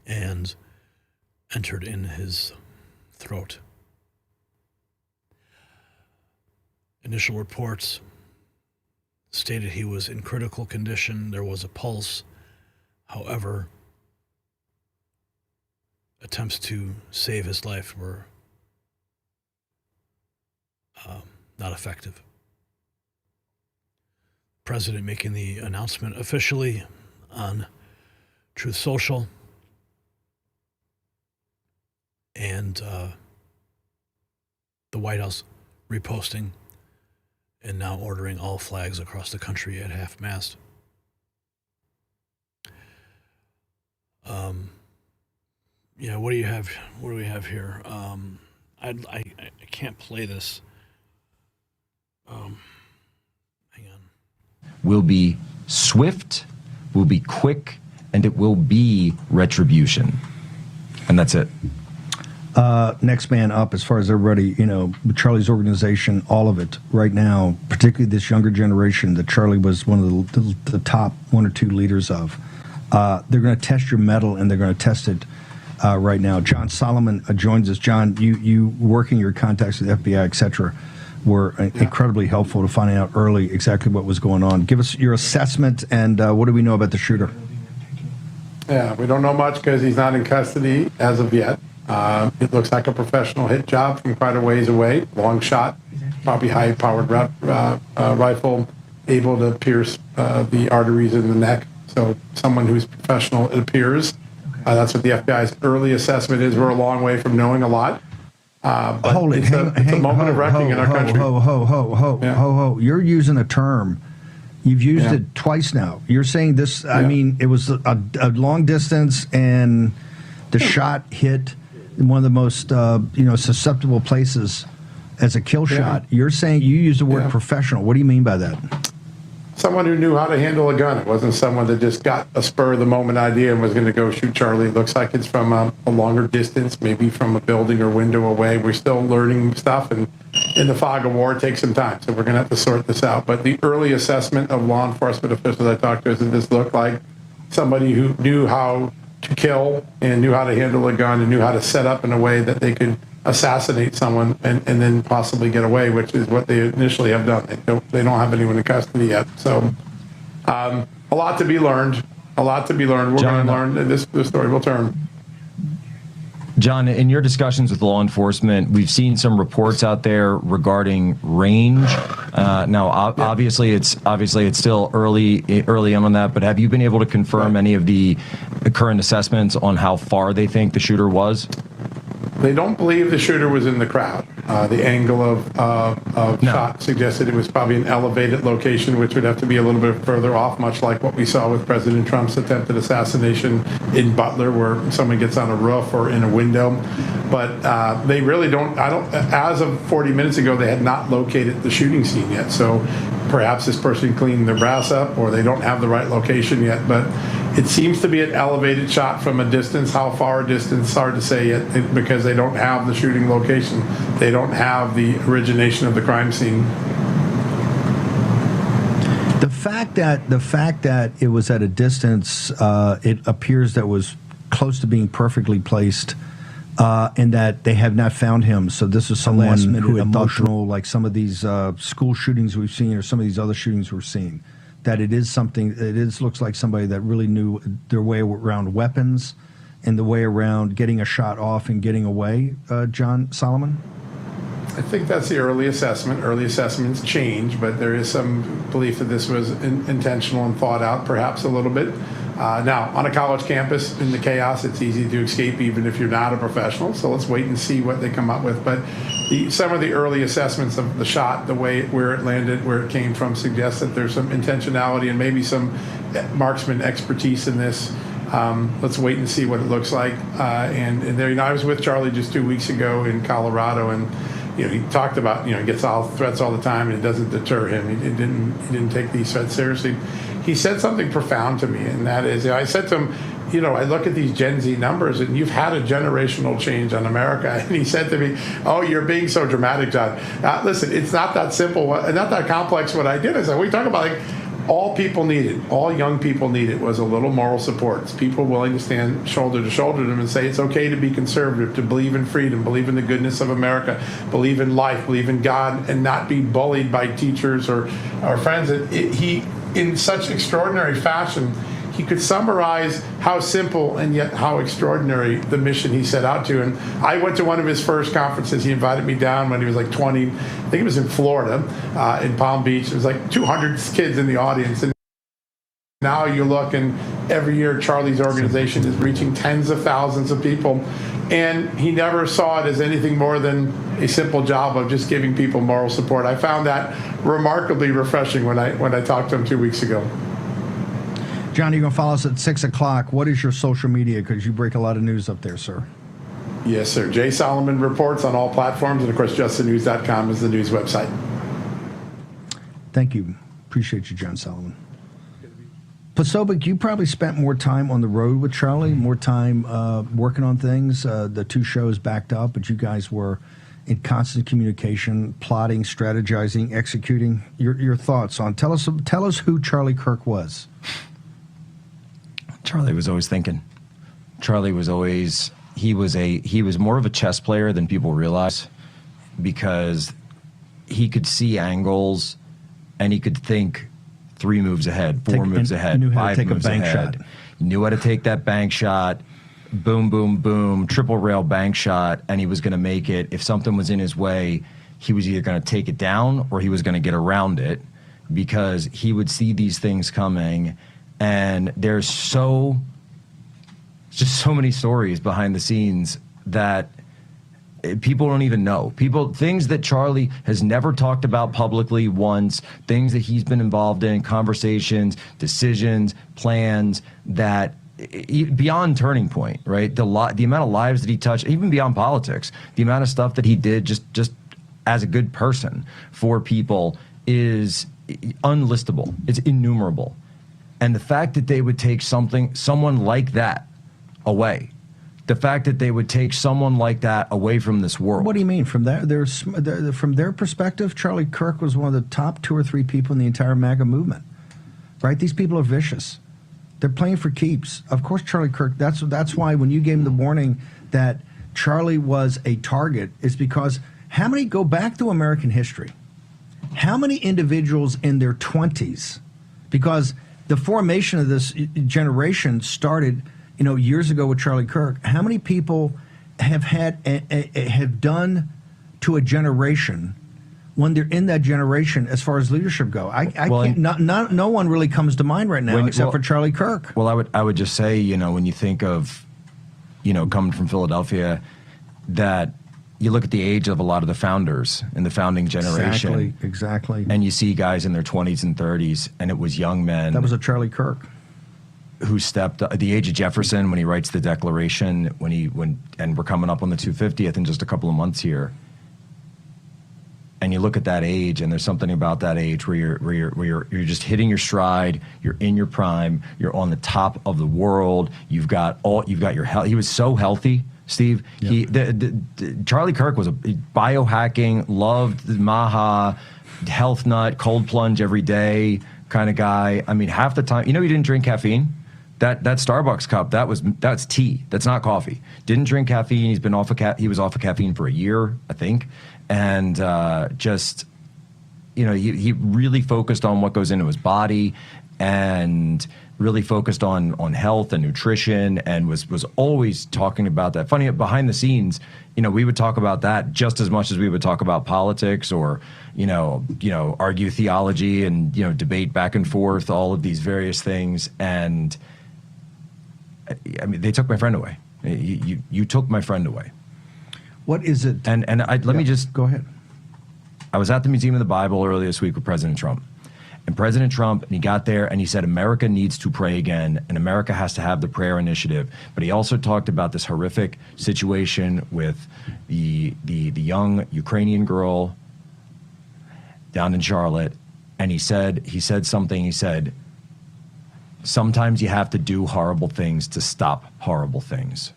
and entered in his throat. Initial reports stated he was in critical condition. There was a pulse. However, attempts to save his life were not effective. President making the announcement officially on Truth Social, and the White House reposting and now ordering all flags across the country at half-mast. Yeah, what do you have? What do we have here? I can't play this. Hang on. Will be swift, will be quick, and it will be retribution. And that's it. Next man up, as far as everybody, Charlie's organization, all of it right now, particularly this younger generation that Charlie was one of the top one or two leaders of. They're going to test your mettle, and they're going to test it right now. John Solomon joins us. John, you working your contacts with the FBI, etc., were incredibly helpful to finding out early exactly what was going on. Give us your assessment, and what do we know about the shooter? Yeah, we don't know much because he's not in custody as of yet. It looks like a professional hit job from quite a ways away. Long shot, probably high-powered rifle, able to pierce the arteries in the neck. So someone who's professional, it appears. That's what the FBI's early assessment is. We're a long way from knowing a lot. But Hold it. it's a moment of reckoning in our country. You're using a term. You've used it twice now. You're saying this, I mean, it was a long distance, and the shot hit one of the most susceptible places as a kill shot. You're saying you used the word professional. What do you mean by that? Someone who knew how to handle a gun. It wasn't someone that just got a spur-of-the-moment idea and was going to go shoot Charlie. It looks like it's from a longer distance, maybe from a building or window away. We're still learning stuff, and in the fog of war, it takes some time, so we're going to have to sort this out. But the early assessment of law enforcement officials I talked to is that this looked like somebody who knew how to kill and knew how to handle a gun and knew how to set up in a way that they could assassinate someone and then possibly get away, which is what they initially have done. They don't have anyone in custody yet. So a lot to be learned. We're going to learn, and this story will turn. John, in your discussions with law enforcement, we've seen some reports out there regarding range. Now, obviously, it's still early on that. But have you been able to confirm any of the current assessments on how far they think the shooter was? They don't believe the shooter was in the crowd. The angle of shot suggested it was probably an elevated location, which would have to be a little bit further off, much like what we saw with President Trump's attempted assassination in Butler, where someone gets on a roof or in a window. But they really don't, as of 40 minutes ago, they had not located the shooting scene yet. So perhaps this person cleaned their brass up, or they don't have the right location yet. But it seems to be an elevated shot from a distance. How far a distance, hard to say yet, because they don't have the shooting location. They don't have the origination of the crime scene. The fact that it was at a distance, it appears that was close to being perfectly placed, and that they have not found him. So this is someone who had emotional, like some of these school shootings we've seen, or some of these other shootings we're seeing. That it is something. It looks like somebody that really knew their way around weapons, and the way around getting a shot off and getting away. John Solomon. I think that's the early assessment. Early assessments change, but there is some belief that this was intentional and thought out, perhaps a little bit. Now, on a college campus, in the chaos, it's easy to escape even if you're not a professional. So let's wait and see what they come up with. But some of the early assessments of the shot, the way where it landed, where it came from, suggests that there's some intentionality and maybe some marksman expertise in this. Let's wait and see what it looks like. And there, I was with Charlie just 2 weeks ago in Colorado, and he talked about, he gets all threats all the time, and it doesn't deter him. He didn't take these threats seriously. He said something profound to me, and that is, I said to him, I look at these Gen Z numbers, and you've had a generational change on America. And he said to me, "Oh, you're being so dramatic, John. Listen, it's not that simple, not that complex what I did." I said, we talk about, all people needed, all young people needed, was a little moral support. It's people willing to stand shoulder to shoulder to them and say it's okay to be conservative, to believe in freedom, believe in the goodness of America, believe in life, believe in God, and not be bullied by teachers or friends. He, in such extraordinary fashion, he could summarize how simple and yet how extraordinary the mission he set out to. And I went to one of his first conferences. He invited me down when he was like 20. I think it was in Florida, in Palm Beach. It was like 200 kids in the audience. And now you look, and every year Charlie's organization is reaching tens of thousands of people. And he never saw it as anything more than a simple job of just giving people moral support. I found that remarkably refreshing when I talked to him 2 weeks ago. John, you're going to follow us at 6 o'clock. What is your social media? Because you break a lot of news up there, sir. Yes, sir. Jay Solomon Reports on all platforms. And, of course, justthenews.com is the news website. Thank you. Appreciate you, John Solomon. Posobiec, you probably spent more time on the road with Charlie, more time working on things. The two shows backed up, but you guys were in constant communication, plotting, strategizing, executing. Your thoughts on tell us who Charlie Kirk was. Charlie was always thinking. Charlie was always he was more of a chess player than people realize, because he could see angles and he could think 3 moves ahead, 4 moves ahead, 5 moves ahead. He knew how to take that bank shot, boom, boom, boom, triple rail bank shot, and he was going to make it. If something was in his way, he was either going to take it down or he was going to get around it, because he would see these things coming. And there's just so many stories behind the scenes that people don't even know. Things that Charlie has never talked about publicly once, things that he's been involved in, conversations, decisions, plans that beyond Turning Point, right? The amount of lives that he touched, even beyond politics, the amount of stuff that he did just as a good person for people is unlistable. It's innumerable. And the fact that they would take someone like that away, the fact that they would take someone like that away from this world. What do you mean? From their perspective, Charlie Kirk was one of the top 2 or 3 people in the entire MAGA movement. Right? These people are vicious. They're playing for keeps. Of course, Charlie Kirk. That's why when you gave him the warning that Charlie was a target, is because how many go back to American history? How many individuals in their 20s? Because the formation of this generation started, years ago with Charlie Kirk. How many people have done to a generation when they're in that generation as far as leadership go? No one really comes to mind right now except for Charlie Kirk. Well, I would just say, when you think of, coming from Philadelphia, that, you look at the age of a lot of the founders in the founding generation. Exactly. And you see guys in their 20s and 30s, and it was young men. That was a Charlie Kirk. Who stepped at the age of Jefferson when he writes the Declaration, and we're coming up on the 250th in just a couple of months here. And you look at that age, and there's something about that age where you're just hitting your stride. You're in your prime. You're on the top of the world. You've got your health. He was so healthy, Steve. Yep. Charlie Kirk was a biohacking, loved Maha, health nut, cold plunge every day kind of guy. I mean, half the time, he didn't drink caffeine. That Starbucks cup, that's tea. That's not coffee. Didn't drink caffeine. He was off of caffeine for a year, I think. And he really focused on what goes into his body, and really focused on health and nutrition, and was always talking about that. Funny, behind the scenes, we would talk about that just as much as we would talk about politics or argue theology and debate back and forth, all of these various things. And I mean, they took my friend away. You took my friend away. What is it? And let me just go ahead. I was at the Museum of the Bible earlier this week with President Trump. And President Trump, and he got there and he said, America needs to pray again, and America has to have the prayer initiative. But he also talked about this horrific situation with the young Ukrainian girl down in Charlotte. And he said something. He said, sometimes you have to do horrible things to stop horrible things.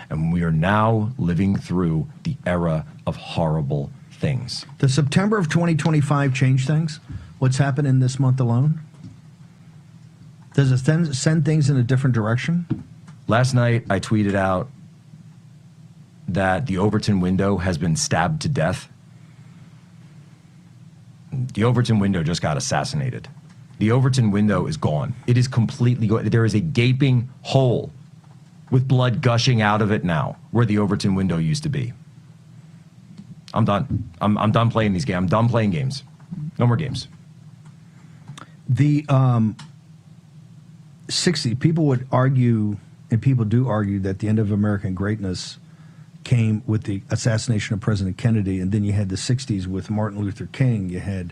And we are now living through the era of horrible things. Does September of 2025 change things? What's happened in this month alone? Does it send things in a different direction? Last night, I tweeted out that the Overton window has been stabbed to death. The Overton window just got assassinated. The Overton window is gone. It is completely gone. There is a gaping hole with blood gushing out of it now where the Overton window used to be. I'm done. I'm done playing these games. I'm done playing games. No more games. The 60s, people would argue, and people do argue, that the end of American greatness came with the assassination of President Kennedy, and then you had the 60s with Martin Luther King, you had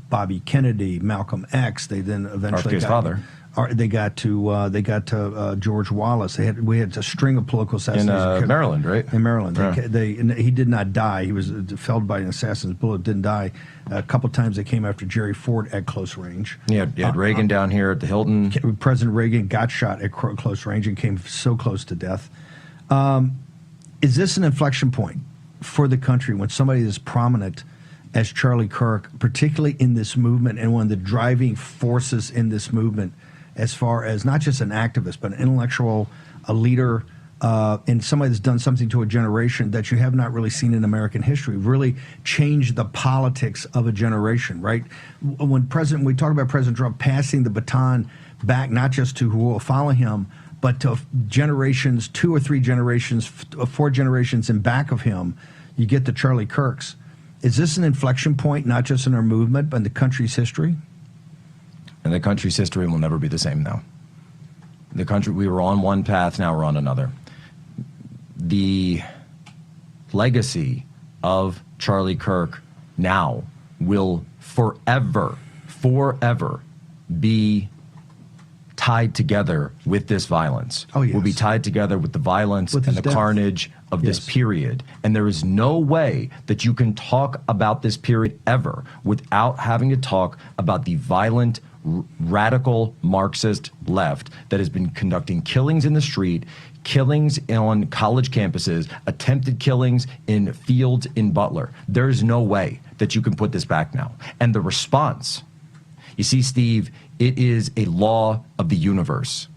Bobby Kennedy, Malcolm X. They then eventually got to George Wallace. We had a string of political assassinations in Maryland, right? In Maryland, yeah. He did not die. He was felled by an assassin's bullet. Didn't die. A couple times they came after Jerry Ford at close range. Yeah, you had Reagan down here at the Hilton. President Reagan got shot at close range and came so close to death. Is this an inflection point for the country when somebody as prominent as Charlie Kirk, particularly in this movement and one of the driving forces in this movement, as far as not just an activist, but an intellectual, a leader, and somebody that's done something to a generation that you have not really seen in American history, really changed the politics of a generation, right? When we talk about President Trump passing the baton back, not just to who will follow him, but to generations, 2 or 3 generations, 4 generations in back of him, you get the Charlie Kirks. Is this an inflection point, not just in our movement, but in the country's history? And the country's history will never be the same now. The country, we were on one path, now we're on another. The legacy of Charlie Kirk now will forever be tied together with this violence. Oh, yes. Will be tied together with the violence and the carnage of this period. And there is no way that you can talk about this period ever without having to talk about the violent, radical Marxist left that has been conducting killings in the street, killings on college campuses, attempted killings in fields in Butler. There's no way that you can put this back now. And the response, you see, Steve, it is a law of the universe.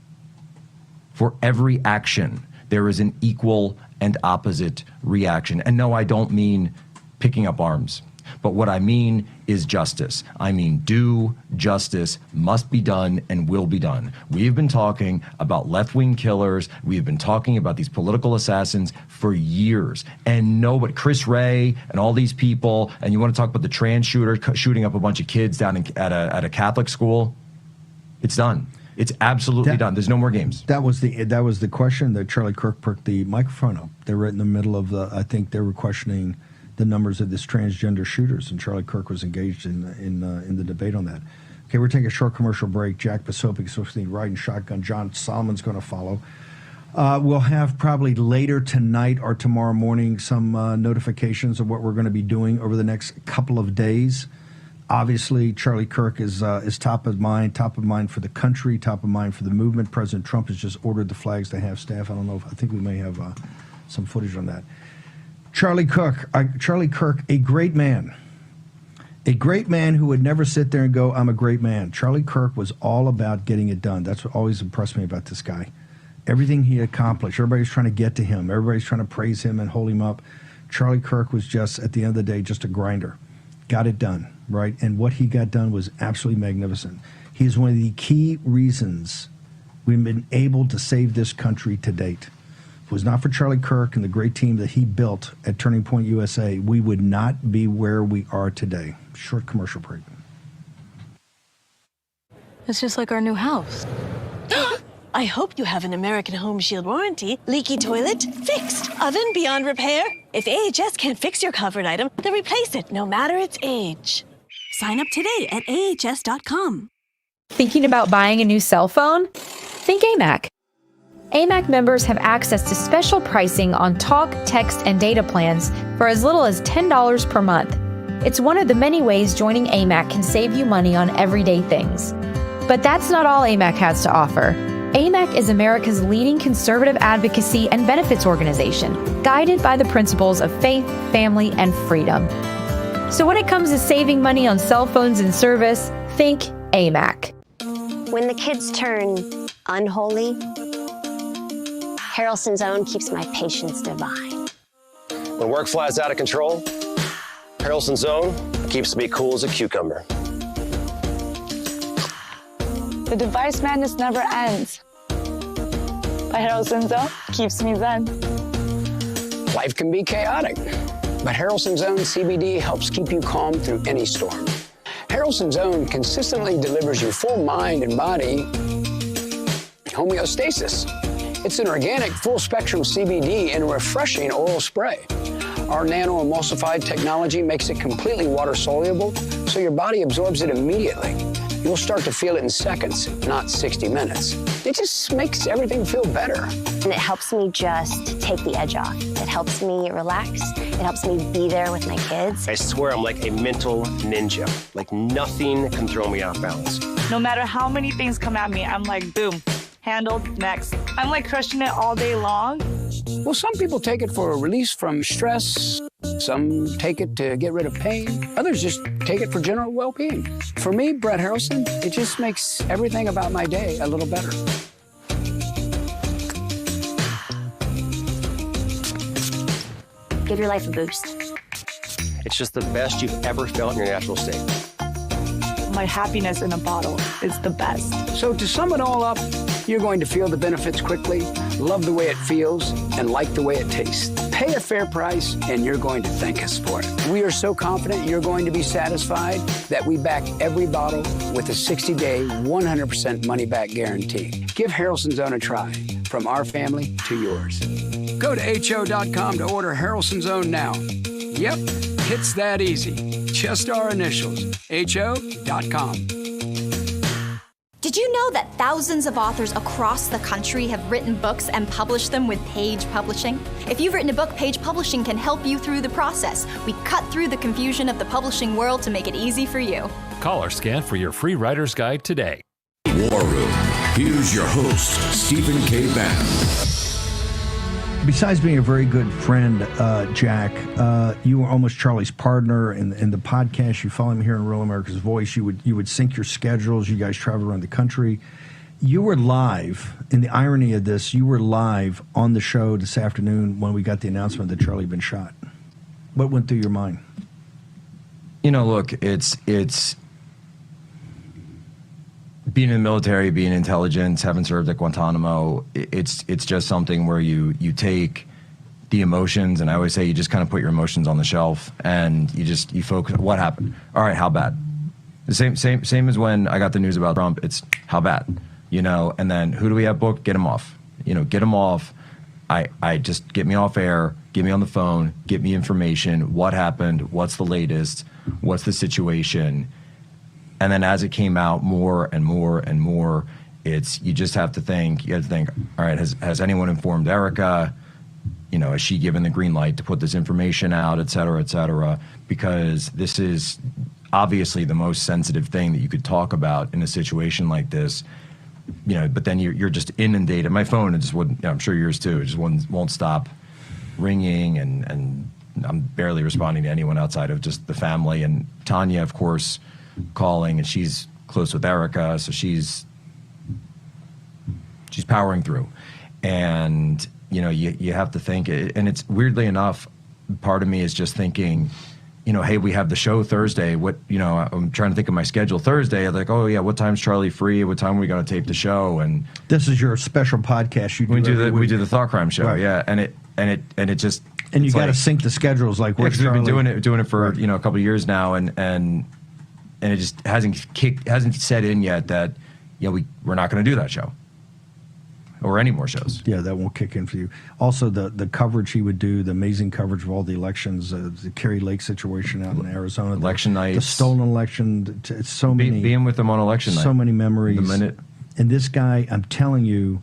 For every action, there is an equal and opposite reaction. And no, I don't mean picking up arms. But what I mean is justice. I mean, due justice must be done and will be done. We have been talking about left-wing killers. We have been talking about these political assassins for years. And nobody, Chris Wray and all these people, and you want to talk about the trans shooter shooting up a bunch of kids down at a Catholic school? It's done. It's absolutely done. There's no more games. That was the question that Charlie Kirk perked the microphone up. They were in the middle of I think they were questioning the numbers of this transgender shooters, and Charlie Kirk was engaged in the debate on that. Okay, we're taking a short commercial break. Jack Posobiec is supposed to be riding shotgun. John Solomon's going to follow. We'll have probably later tonight or tomorrow morning some notifications of what we're going to be doing over the next couple of days. Obviously, Charlie Kirk is top of mind for the country, top of mind for the movement. President Trump has just ordered the flags to half staff. I don't know I think we may have some footage on that. Charlie Kirk, a great man. A great man who would never sit there and go, I'm a great man. Charlie Kirk was all about getting it done. That's what always impressed me about this guy. Everything he accomplished, everybody's trying to get to him. Everybody's trying to praise him and hold him up. Charlie Kirk was just, at the end of the day, just a grinder. Got it done, right? And what he got done was absolutely magnificent. He's one of the key reasons we've been able to save this country to date. If it was not for Charlie Kirk and the great team that he built at Turning Point USA, we would not be where we are today. Short commercial break. It's just like our new house. I hope you have an American Home Shield warranty. Leaky toilet? Fixed. Oven beyond repair? If AHS can't fix your covered item, then replace it, no matter its age. Sign up today at ahs.com. Thinking about buying a new cell phone? Think AMAC. AMAC members have access to special pricing on talk, text, and data plans for as little as $10 per month. It's one of the many ways joining AMAC can save you money on everyday things. But that's not all AMAC has to offer. AMAC is America's leading conservative advocacy and benefits organization, guided by the principles of faith, family, and freedom. So when it comes to saving money on cell phones and service, think AMAC. When the kids turn unholy, Harrelson's Own keeps my patience divine. When work flies out of control, Harrelson's Own keeps me cool as a cucumber. The device madness never ends. But Harrelson's Own keeps me zen. Life can be chaotic, but Harrelson's Own CBD helps keep you calm through any storm. Harrelson's Own consistently delivers you full mind and body homeostasis. It's an organic, full-spectrum CBD in a refreshing oral spray. Our nano-emulsified technology makes it completely water-soluble, so your body absorbs it immediately. You'll start to feel it in seconds, not 60 minutes. It just makes everything feel better. And it helps me just take the edge off. It helps me relax. It helps me be there with my kids. I swear I'm like a mental ninja. Like nothing can throw me off balance. No matter how many things come at me, I'm like, boom, handled, next. I'm like crushing it all day long. Well, some people take it for a release from stress. Some take it to get rid of pain. Others just take it for general well-being. For me, Brett Harrelson, it just makes everything about my day a little better. Give your life a boost. It's just the best you've ever felt in your natural state. My happiness in a bottle is the best. So to sum it all up, you're going to feel the benefits quickly, love the way it feels, and like the way it tastes. Pay a fair price, and you're going to thank us for it. We are so confident you're going to be satisfied that we back every bottle with a 60-day, 100% money-back guarantee. Give Harrelson's Own a try, from our family to yours. Go to HO.com to order Harrelson's Own now. Yep, it's that easy. Just our initials, HO.com. Did you know that thousands of authors across the country have written books and published them with Page Publishing? If you've written a book, Page Publishing can help you through the process. We cut through the confusion of the publishing world to make it easy for you. Call or scan for your free writer's guide today. War Room. Here's your host, Stephen K. Bannon. Besides being a very good friend, Jack, you were almost Charlie's partner in the podcast. You follow him here in Real America's Voice. You would sync your schedules. You guys traveled around the country. You were live, in the irony of this, you were live on the show this afternoon when we got the announcement that Charlie had been shot. What went through your mind? You know, look, it's being in the military, being intelligence, having served at Guantanamo, it's just something where you take the emotions, and I always say you just kind of put your emotions on the shelf and you focus. What happened? All right, how bad? The same as when I got the news about Trump. It's how bad. and then who do we have booked? Get him off. Get him off. I just get me off air, get me on the phone, get me information. What happened? What's the latest? What's the situation? And then as it came out more and more and more, you just have to think, all right, has anyone informed Erica? Has she given the green light to put this information out, et cetera, because this is obviously the most sensitive thing that you could talk about in a situation like this. But then you're just inundated. My phone, it just wouldn't, I'm sure yours too, it just won't stop ringing, and I'm barely responding to anyone outside of just the family. And Tanya, of course, calling, and she's close with Erica, so she's powering through. And, you have to think, and it's weirdly enough, part of me is just thinking, hey, we have the show Thursday. What, I'm trying to think of my schedule Thursday. I'm like, oh yeah, what time's Charlie free? What time are we going to tape the show? And this is your special podcast. We do the Thought Crime show, right. Yeah, and it just, and you got to sync the schedules. Like, we've been doing it for a couple of years now, and it just hasn't set in yet that we're not going to do that show or any more shows. Yeah, that won't kick in for you. Also, the coverage he would do, the amazing coverage of all the elections, the Kerry Lake situation out in Arizona, election night, the stolen election. It's so many. Being with them on election night, so many memories. The minute. And this guy, I'm telling you,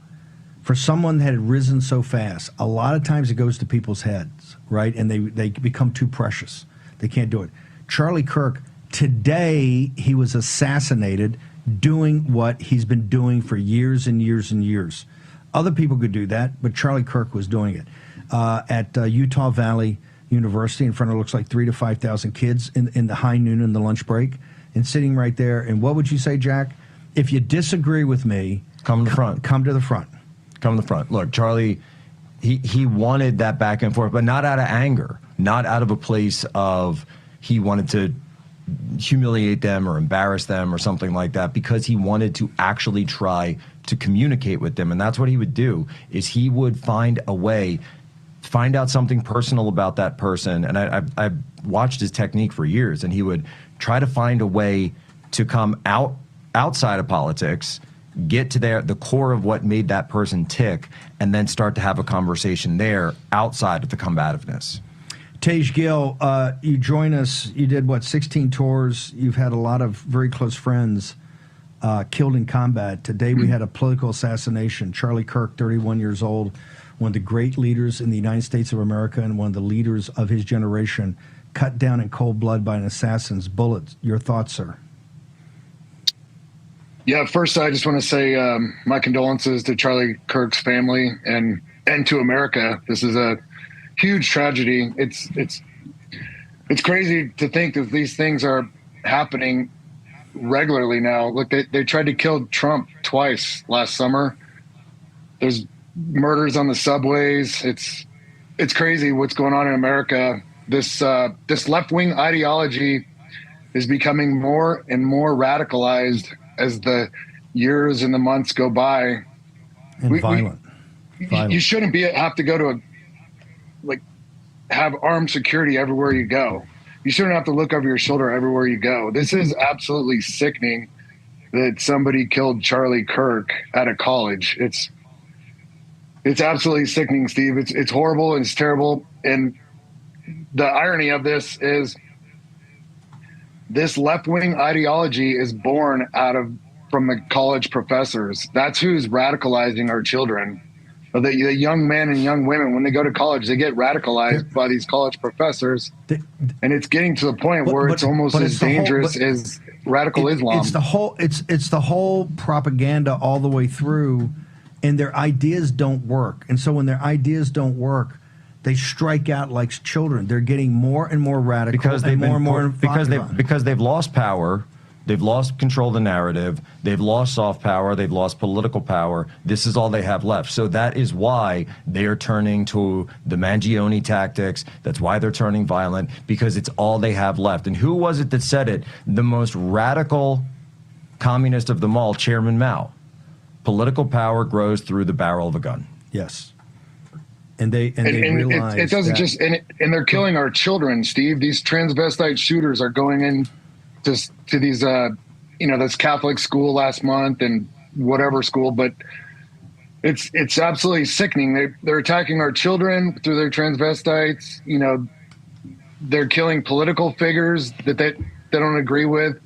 for someone that had risen so fast, a lot of times it goes to people's heads, right? And they become too precious. They can't do it. Charlie Kirk, today he was assassinated doing what he's been doing for years and years and years. Other people could do that, but Charlie Kirk was doing it at Utah Valley University in front of looks like 3,000 to 5,000 kids in the high noon and the lunch break, and sitting right there. And what would you say, Jack? If you disagree with me, come to the front. Come to the front. Come to the front. Look, Charlie, he wanted that back and forth, but not out of anger, not out of a place of he wanted to humiliate them or embarrass them or something like that, because he wanted to actually try to communicate with them. And that's what he would do, is he would find a way, find out something personal about that person. And I've watched his technique for years, and he would try to find a way to come outside of politics, get to the core of what made that person tick, and then start to have a conversation there outside of the combativeness. Tej Gill, you join us. You did, 16 tours. You've had a lot of very close friends killed in combat. Today we had a political assassination. Charlie Kirk, 31 years old, one of the great leaders in the United States of America and one of the leaders of his generation, cut down in cold blood by an assassin's bullet. Your thoughts, sir? Yeah, first I just want to say my condolences to Charlie Kirk's family and to America. This is a huge tragedy. It's crazy to think that these things are happening regularly now. Look, they tried to kill Trump twice last summer. There's murders on the subways. It's crazy what's going on in America. This left-wing ideology is becoming more and more radicalized as the years and the months go by. And violent. You shouldn't have to go to have armed security everywhere you go. You shouldn't have to look over your shoulder everywhere you go. This is absolutely sickening that somebody killed Charlie Kirk at a college. It's absolutely sickening, Steve. It's horrible and it's terrible. And the irony of this is this left-wing ideology is born from the college professors. That's who's radicalizing our children. The young men and young women, when they go to college, they get radicalized by these college professors, and it's getting to the point where it's almost as dangerous as radical Islam. It's the whole propaganda all the way through, and their ideas don't work. And so when their ideas don't work, they strike out like children. They're getting more and more radical because they've lost power. They've lost control of the narrative. They've lost soft power. They've lost political power. This is all they have left. So that is why they are turning to the Mangione tactics. That's why they're turning violent, because it's all they have left. And who was it that said it? The most radical communist of them all, Chairman Mao. Political power grows through the barrel of a gun. Yes. And they realize it doesn't just and they're killing our children, Steve. These transvestite shooters are going in to these this Catholic school last month and whatever school, but it's absolutely sickening. They're attacking our children through their transvestites. You know, they're killing political figures that they don't agree with.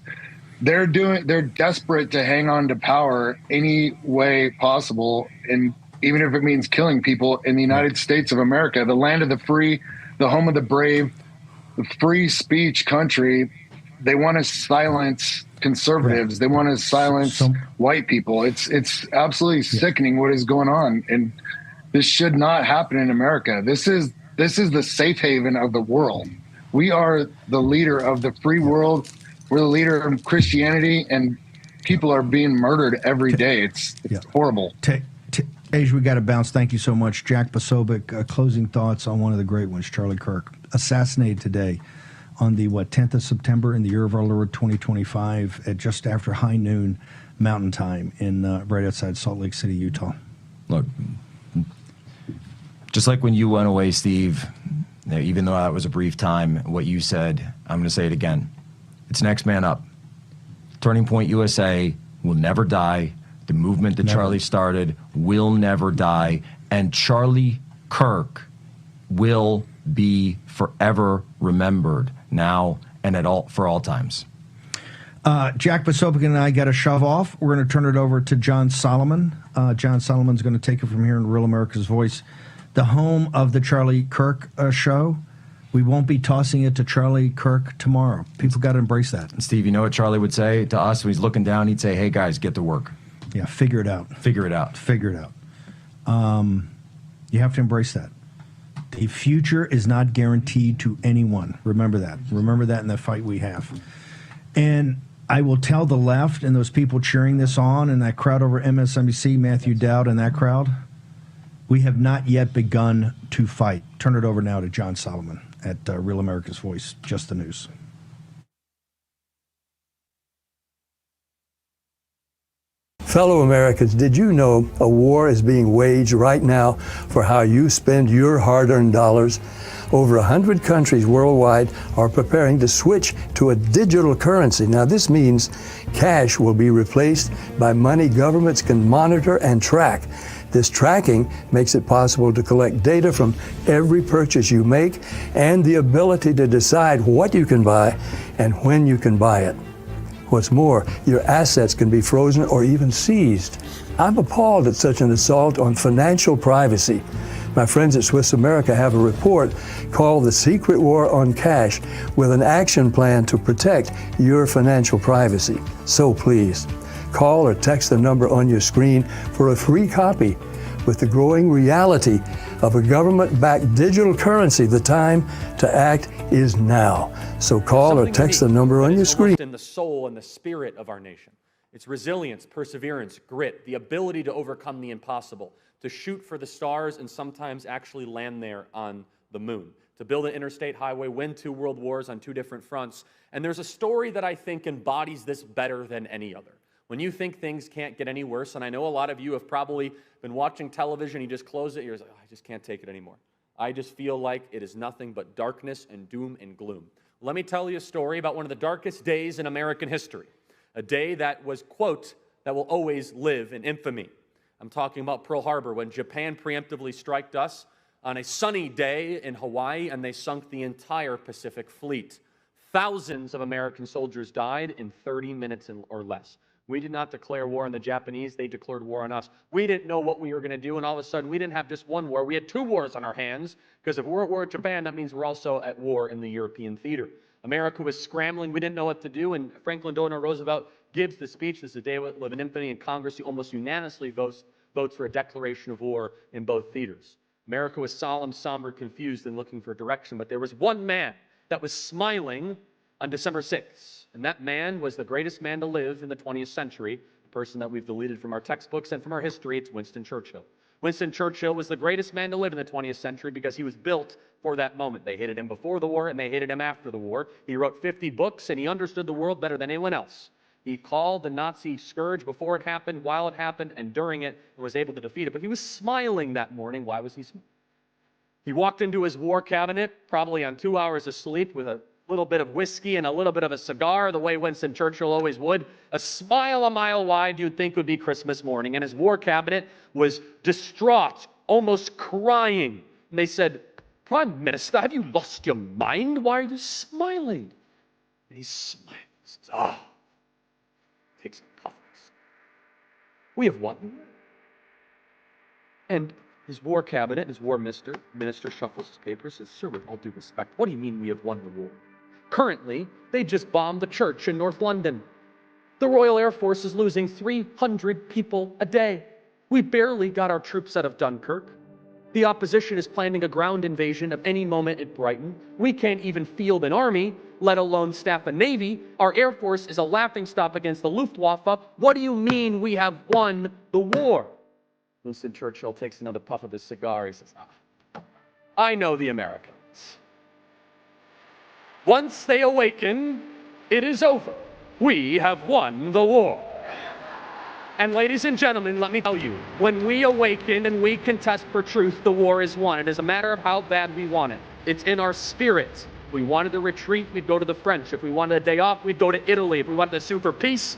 They're desperate to hang on to power any way possible, and even if it means killing people in the United States of America, the land of the free, the home of the brave, the free speech country. They want to silence conservatives. They want to silence white people. It's absolutely sickening what is going on, and this should not happen in America. This is the safe haven of the world. We are the leader of the free world. We're the leader of Christianity, and people are being murdered every day. It's horrible. Age, we got to bounce. Thank you so much. Jack Posobiec, closing thoughts on one of the great ones, Charlie Kirk, assassinated today on the 10th of September in the year of our Lord 2025 at just after high noon Mountain Time in right outside Salt Lake City, Utah. Look, just like when you went away, Steve, even though that was a brief time, what you said, I'm going to say it again. It's next man up. Turning Point USA will never die. The movement that Charlie started will never die. And Charlie Kirk will be forever remembered now and for all times. Jack Posobiec and I got to shove off. We're going to turn it over to John Solomon. John Solomon's going to take it from here in Real America's Voice, the home of the Charlie Kirk show. We won't be tossing it to Charlie Kirk tomorrow. People got to embrace that. Steve, you know what Charlie would say to us when he's looking down? He'd say, hey, guys, get to work. Yeah, figure it out. Figure it out. Figure it out. You have to embrace that. The future is not guaranteed to anyone. Remember that. Remember that in the fight we have. And I will tell the left and those people cheering this on and that crowd over MSNBC, Matthew Dowd and that crowd, we have not yet begun to fight. Turn it over now to John Solomon at Real America's Voice, Just the News. Fellow Americans, did you know a war is being waged right now for how you spend your hard-earned dollars? Over 100 countries worldwide are preparing to switch to a digital currency. Now, this means cash will be replaced by money governments can monitor and track. This tracking makes it possible to collect data from every purchase you make and the ability to decide what you can buy and when you can buy it. What's more, your assets can be frozen or even seized. I'm appalled at such an assault on financial privacy. My friends at Swiss America have a report called The Secret War on Cash with an action plan to protect your financial privacy. So please, call or text the number on your screen for a free copy. With the growing reality of a government-backed digital currency, the time to act is now. So call or text the number on your screen. In the soul and the spirit of our nation. It's resilience, perseverance, grit, the ability to overcome the impossible, to shoot for the stars and sometimes actually land there on the moon, to build an interstate highway, win 2 world wars on 2 different fronts. And there's a story that I think embodies this better than any other. When you think things can't get any worse, and I know a lot of you have probably been watching television, you just close it, you're like, oh, I just can't take it anymore. I just feel like it is nothing but darkness and doom and gloom. Let me tell you a story about one of the darkest days in American history, a day that was, quote, that will always live in infamy. I'm talking about Pearl Harbor, when Japan preemptively striked us on a sunny day in Hawaii, and they sunk the entire Pacific Fleet. Thousands of American soldiers died in 30 minutes or less. We did not declare war on the Japanese. They declared war on us. We didn't know what we were going to do, and all of a sudden, we didn't have just one war. We had 2 wars on our hands, because if we're at war with Japan, that means we're also at war in the European theater. America was scrambling. We didn't know what to do, and Franklin Delano Roosevelt gives the speech. This is a day of live in infamy, and Congress almost unanimously votes for a declaration of war in both theaters. America was solemn, somber, confused, and looking for direction, but there was one man that was smiling on December 6th. And that man was the greatest man to live in the 20th century, a person that we've deleted from our textbooks and from our history. It's Winston Churchill. Winston Churchill was the greatest man to live in the 20th century because he was built for that moment. They hated him before the war, and they hated him after the war. He wrote 50 books, and he understood the world better than anyone else. He called the Nazi scourge before it happened, while it happened, and during it, and was able to defeat it. But he was smiling that morning. Why was he smiling? He walked into his war cabinet, probably on 2 hours of sleep, with a little bit of whiskey and a little bit of a cigar, the way Winston Churchill always would. A smile a mile wide you'd think would be Christmas morning. And his war cabinet was distraught, almost crying. And they said, "Prime Minister, have you lost your mind? Why are you smiling?" And he smiles. Ah, takes a puff. We have won. And his war cabinet, his war minister shuffles his papers, says, "Sir, with all due respect, what do you mean we have won the war? Currently, they just bombed the church in North London. The Royal Air Force is losing 300 people a day. We barely got our troops out of Dunkirk. The opposition is planning a ground invasion of any moment at Brighton. We can't even field an army, let alone staff a navy. Our Air Force is a laughingstock against the Luftwaffe. What do you mean we have won the war?" Winston Churchill takes another puff of his cigar. He says, "I know the Americans. Once they awaken, it is over. We have won the war. And ladies and gentlemen, let me tell you, when we awaken and we contest for truth, the war is won. It is a matter of how bad we want it. It's in our spirit. If we wanted to retreat, we'd go to the French. If we wanted a day off, we'd go to Italy. If we wanted to sue for peace,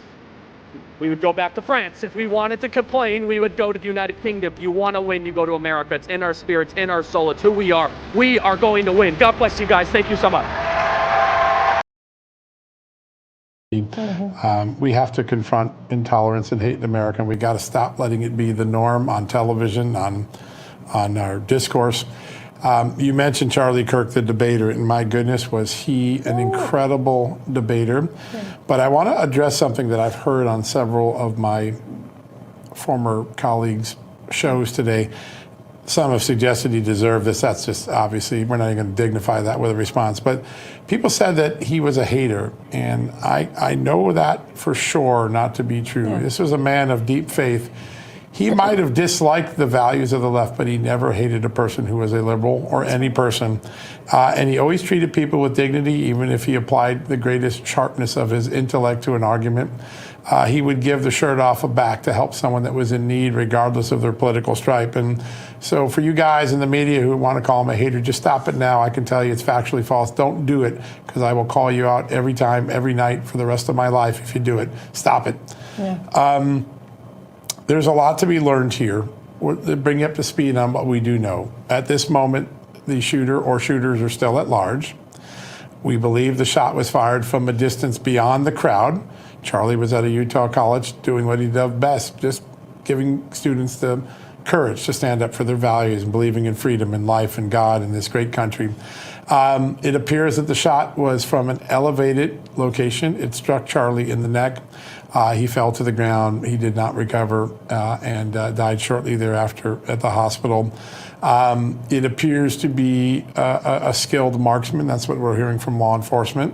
we would go back to France. If we wanted to complain, we would go to the United Kingdom. If you want to win, you go to America. It's in our spirits, in our soul. It's who we are. We are going to win. God bless you guys. Thank you so much." We have to confront intolerance and hate in America, and we got to stop letting it be the norm on television, on our discourse. You mentioned Charlie Kirk, the debater, and my goodness, was he an incredible debater. But I want to address something that I've heard on several of my former colleagues' shows today. Some have suggested he deserved this. That's just, obviously, we're not even going to dignify that with a response. But people said that he was a hater, and I know that for sure not to be true. Yeah. This was a man of deep faith. He might have disliked the values of the left, but he never hated a person who was a liberal or any person. And he always treated people with dignity, even if he applied the greatest sharpness of his intellect to an argument. He would give the shirt off a back to help someone that was in need, regardless of their political stripe. And so for you guys in the media who want to call him a hater, just stop it now. I can tell you it's factually false. Don't do it, because I will call you out every time, every night for the rest of my life if you do it. Stop it. Yeah. There's a lot to be learned here. We're bring you up to speed on what we do know. At this moment, the shooter or shooters are still at large. We believe the shot was fired from a distance beyond the crowd. Charlie was at a Utah college doing what he does best, just giving students the courage to stand up for their values and believing in freedom and life and God in this great country. It appears that the shot was from an elevated location. It struck Charlie in the neck. He fell to the ground. He did not recover and died shortly thereafter at the hospital. It appears to be a skilled marksman. That's what we're hearing from law enforcement.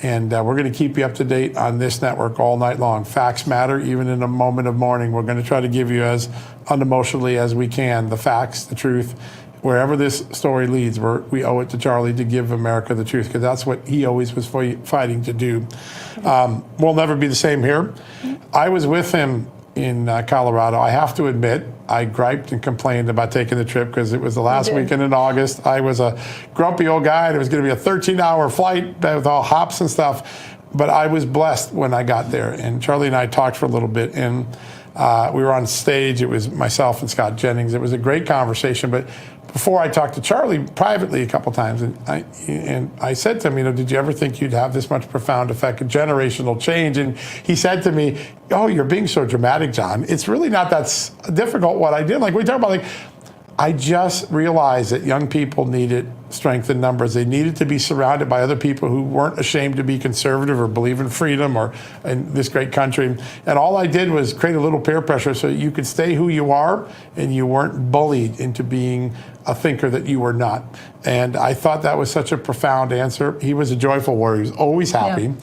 And we're going to keep you up to date on this network all night long. Facts matter, even in a moment of mourning. We're going to try to give you as unemotionally as we can the facts, the truth. Wherever this story leads, we owe it to Charlie to give America the truth, because that's what he always was fighting to do. We'll never be the same here. I was with him in Colorado. I have to admit, I griped and complained about taking the trip because it was the last weekend in August. I was a grumpy old guy, and it was going to be a 13-hour flight with all hops and stuff. But I was blessed when I got there. And Charlie and I talked for a little bit, and we were on stage. It was myself and Scott Jennings. It was a great conversation. But before, I talked to Charlie privately a couple times, and I said to him, did you ever think you'd have this much profound effect, a generational change? And he said to me, "Oh, you're being so dramatic, John. It's really not that difficult what I did." Like, we talk about, I just realized that young people needed strength in numbers. They needed to be surrounded by other people who weren't ashamed to be conservative or believe in freedom or in this great country. And all I did was create a little peer pressure so you could stay who you are and you weren't bullied into being a thinker that you were not. And I thought that was such a profound answer. He was a joyful warrior. He was always happy. Yeah.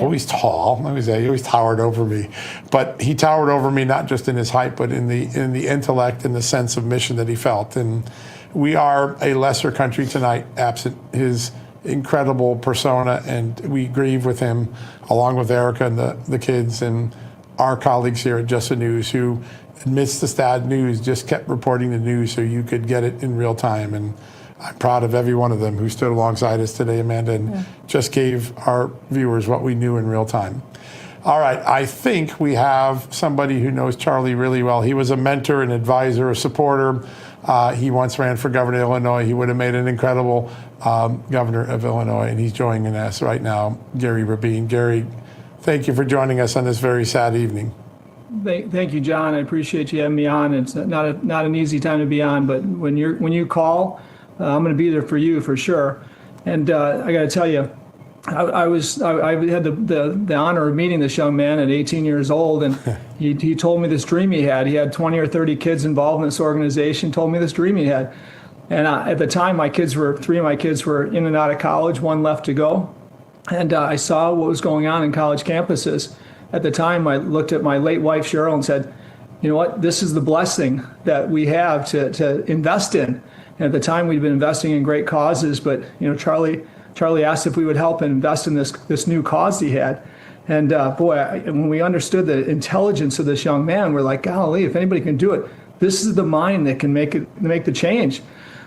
Always tall. Let me say, he always towered over me. But he towered over me not just in his height, but in the intellect and the sense of mission that he felt. And we are a lesser country tonight, absent his incredible persona, and we grieve with him, along with Erica and the kids and our colleagues here at Just the News, who, amidst the sad news, just kept reporting the news so you could get it in real time. And I'm proud of every one of them who stood alongside us today, Amanda, and just gave our viewers what we knew in real time. All right, I think we have somebody who knows Charlie really well. He was a mentor, an advisor, a supporter. He once ran for governor of Illinois. He would have made an incredible governor of Illinois, and he's joining us right now, Gary Rabin. Gary, thank you for joining us on this very sad evening. Thank you, John. I appreciate you having me on. It's not an easy time to be on, but when you call, I'm going to be there for you for sure. And I got to tell you, I had the honor of meeting this young man at 18 years old, and he told me this dream he had. He had 20 or 30 kids involved in this organization. Told me this dream he had, and at the time, three of my kids were in and out of college. One left to go, and I saw what was going on in college campuses. At the time, I looked at my late wife, Cheryl, and said, you know what, this is the blessing that we have to invest in. And at the time, we'd been investing in great causes, but Charlie asked if we would help and invest in this new cause he had. And when we understood the intelligence of this young man, we're like, golly, if anybody can do it, this is the mind that can make the change.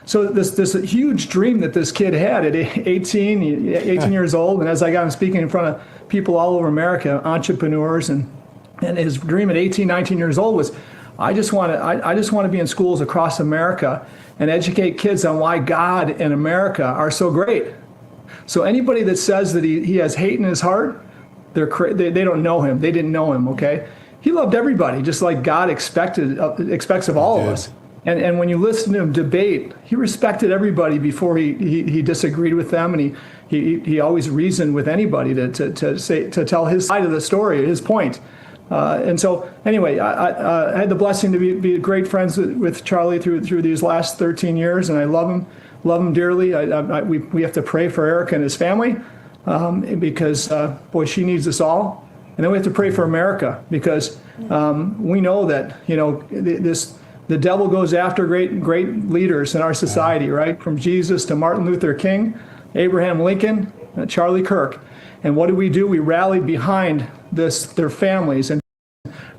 So this huge dream that this kid had at 18 years old, and as I got him speaking in front of people all over America, entrepreneurs, and his dream at 18, 19 years old was, I just want to be in schools across America and educate kids on why God and America are so great. So anybody that says that he has hate in his heart, they don't know him. They didn't know him. Okay, he loved everybody, just like God expects of all of us. And when you listen to him debate, he respected everybody before he disagreed with them, and he always reasoned with anybody to tell his side of the story, his point. And so anyway, I had the blessing to be great friends with Charlie through these last 13 years, and I love him dearly. We have to pray for Eric and his family because boy, she needs us all. And then we have to pray for America because we know that the devil goes after great leaders in our society, right? From Jesus to Martin Luther King, Abraham Lincoln, Charlie Kirk. And what do? We rallied behind their families and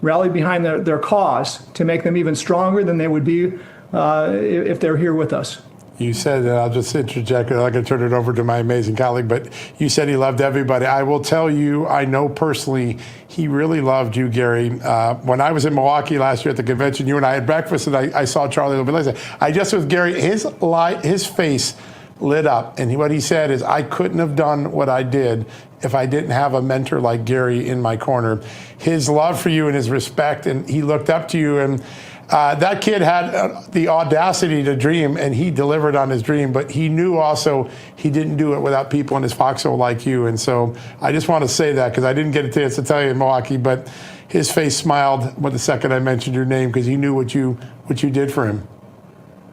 rallied behind their cause to make them even stronger than they would be if they're here with us. You said, I'll just interject, and I can turn it over to my amazing colleague, but you said he loved everybody. I will tell you, I know personally, he really loved you, Gary. When I was in Milwaukee last year at the convention, you and I had breakfast, and I saw Charlie a little bit later. I just was Gary, his face lit up, and what he said is, I couldn't have done what I did if I didn't have a mentor like Gary in my corner. His love for you and his respect, and he looked up to you, and that kid had the audacity to dream, and he delivered on his dream, but he knew also he didn't do it without people in his foxhole like you. And so I just want to say that because I didn't get a chance to tell you in Milwaukee, but his face smiled the second I mentioned your name because he knew what you did for him.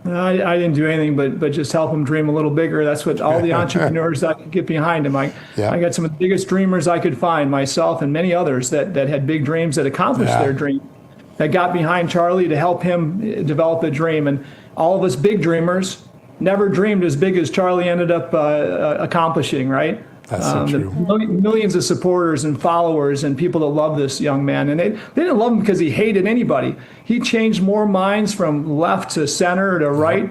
I didn't do anything but just help him dream a little bigger. That's what all the entrepreneurs that could get behind him. I got some of the biggest dreamers I could find, myself and many others that had big dreams that accomplished their dream, that got behind Charlie to help him develop a dream. And all of us big dreamers never dreamed as big as Charlie ended up accomplishing, right? That's so true. Millions of supporters and followers and people that love this young man. And they didn't love him because he hated anybody. He changed more minds from left to center to right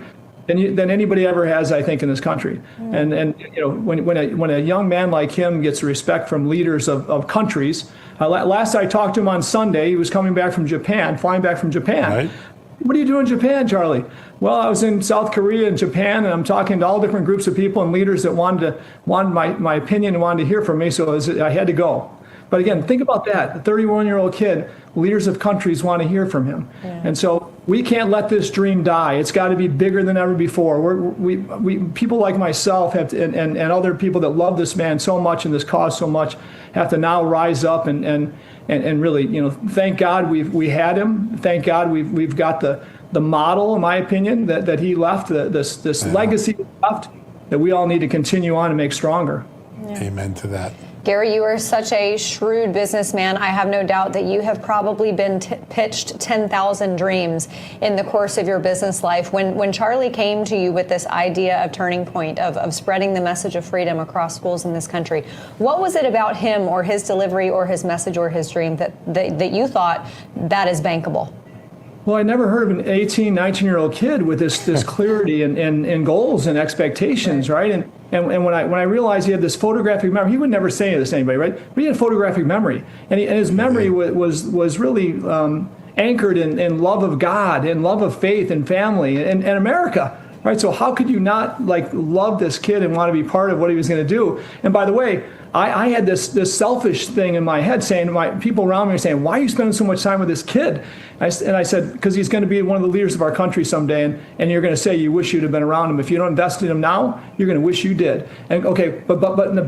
than anybody ever has, I think, in this country. And when a young man like him gets respect from leaders of countries. Last I talked to him on Sunday, he was coming back from Japan, flying back from Japan. Right. What do you do in Japan, Charlie? Well, I was in South Korea and Japan, and I'm talking to all different groups of people and leaders that wanted my opinion and wanted to hear from me, so I had to go. But again, think about that. A 31-year-old kid, leaders of countries want to hear from him. Yeah. And so we can't let this dream die. It's got to be bigger than ever before. We people like myself have to, and other people that love this man so much and this cause so much have to now rise up and really, thank God we had him. Thank God we've got the model, in my opinion, that he left, this legacy he left that we all need to continue on and make stronger. Yeah. Amen to that. Gary, you are such a shrewd businessman. I have no doubt that you have probably been pitched 10,000 dreams in the course of your business life. When Charlie came to you with this idea of Turning Point, of spreading the message of freedom across schools in this country, what was it about him or his delivery or his message or his dream that you thought that is bankable? Well, I never heard of an 18, 19-year-old kid with this clarity and goals and expectations, right? And when I realized he had this photographic memory, he would never say this to anybody, right? But he had photographic memory, and his memory was really anchored in love of God and love of faith and family and America. Right, so how could you not love this kid and want to be part of what he was going to do? And by the way, I had this selfish thing in my head saying to my people around me were saying, why are you spending so much time with this kid? And I said, because he's going to be one of the leaders of our country someday, and you're going to say you wish you'd have been around him. If you don't invest in him now, you're going to wish you did. And okay, but in the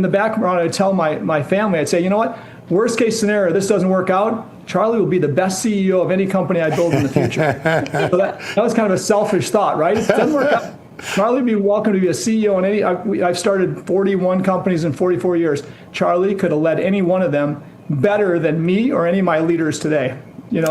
background, I'd tell my family, I'd say, you know what? Worst case scenario, this doesn't work out. Charlie will be the best CEO of any company I build in the future. So that was kind of a selfish thought, right? It doesn't work out. Charlie would be welcome to be a CEO in any. I've started 41 companies in 44 years. Charlie could have led any one of them better than me or any of my leaders today.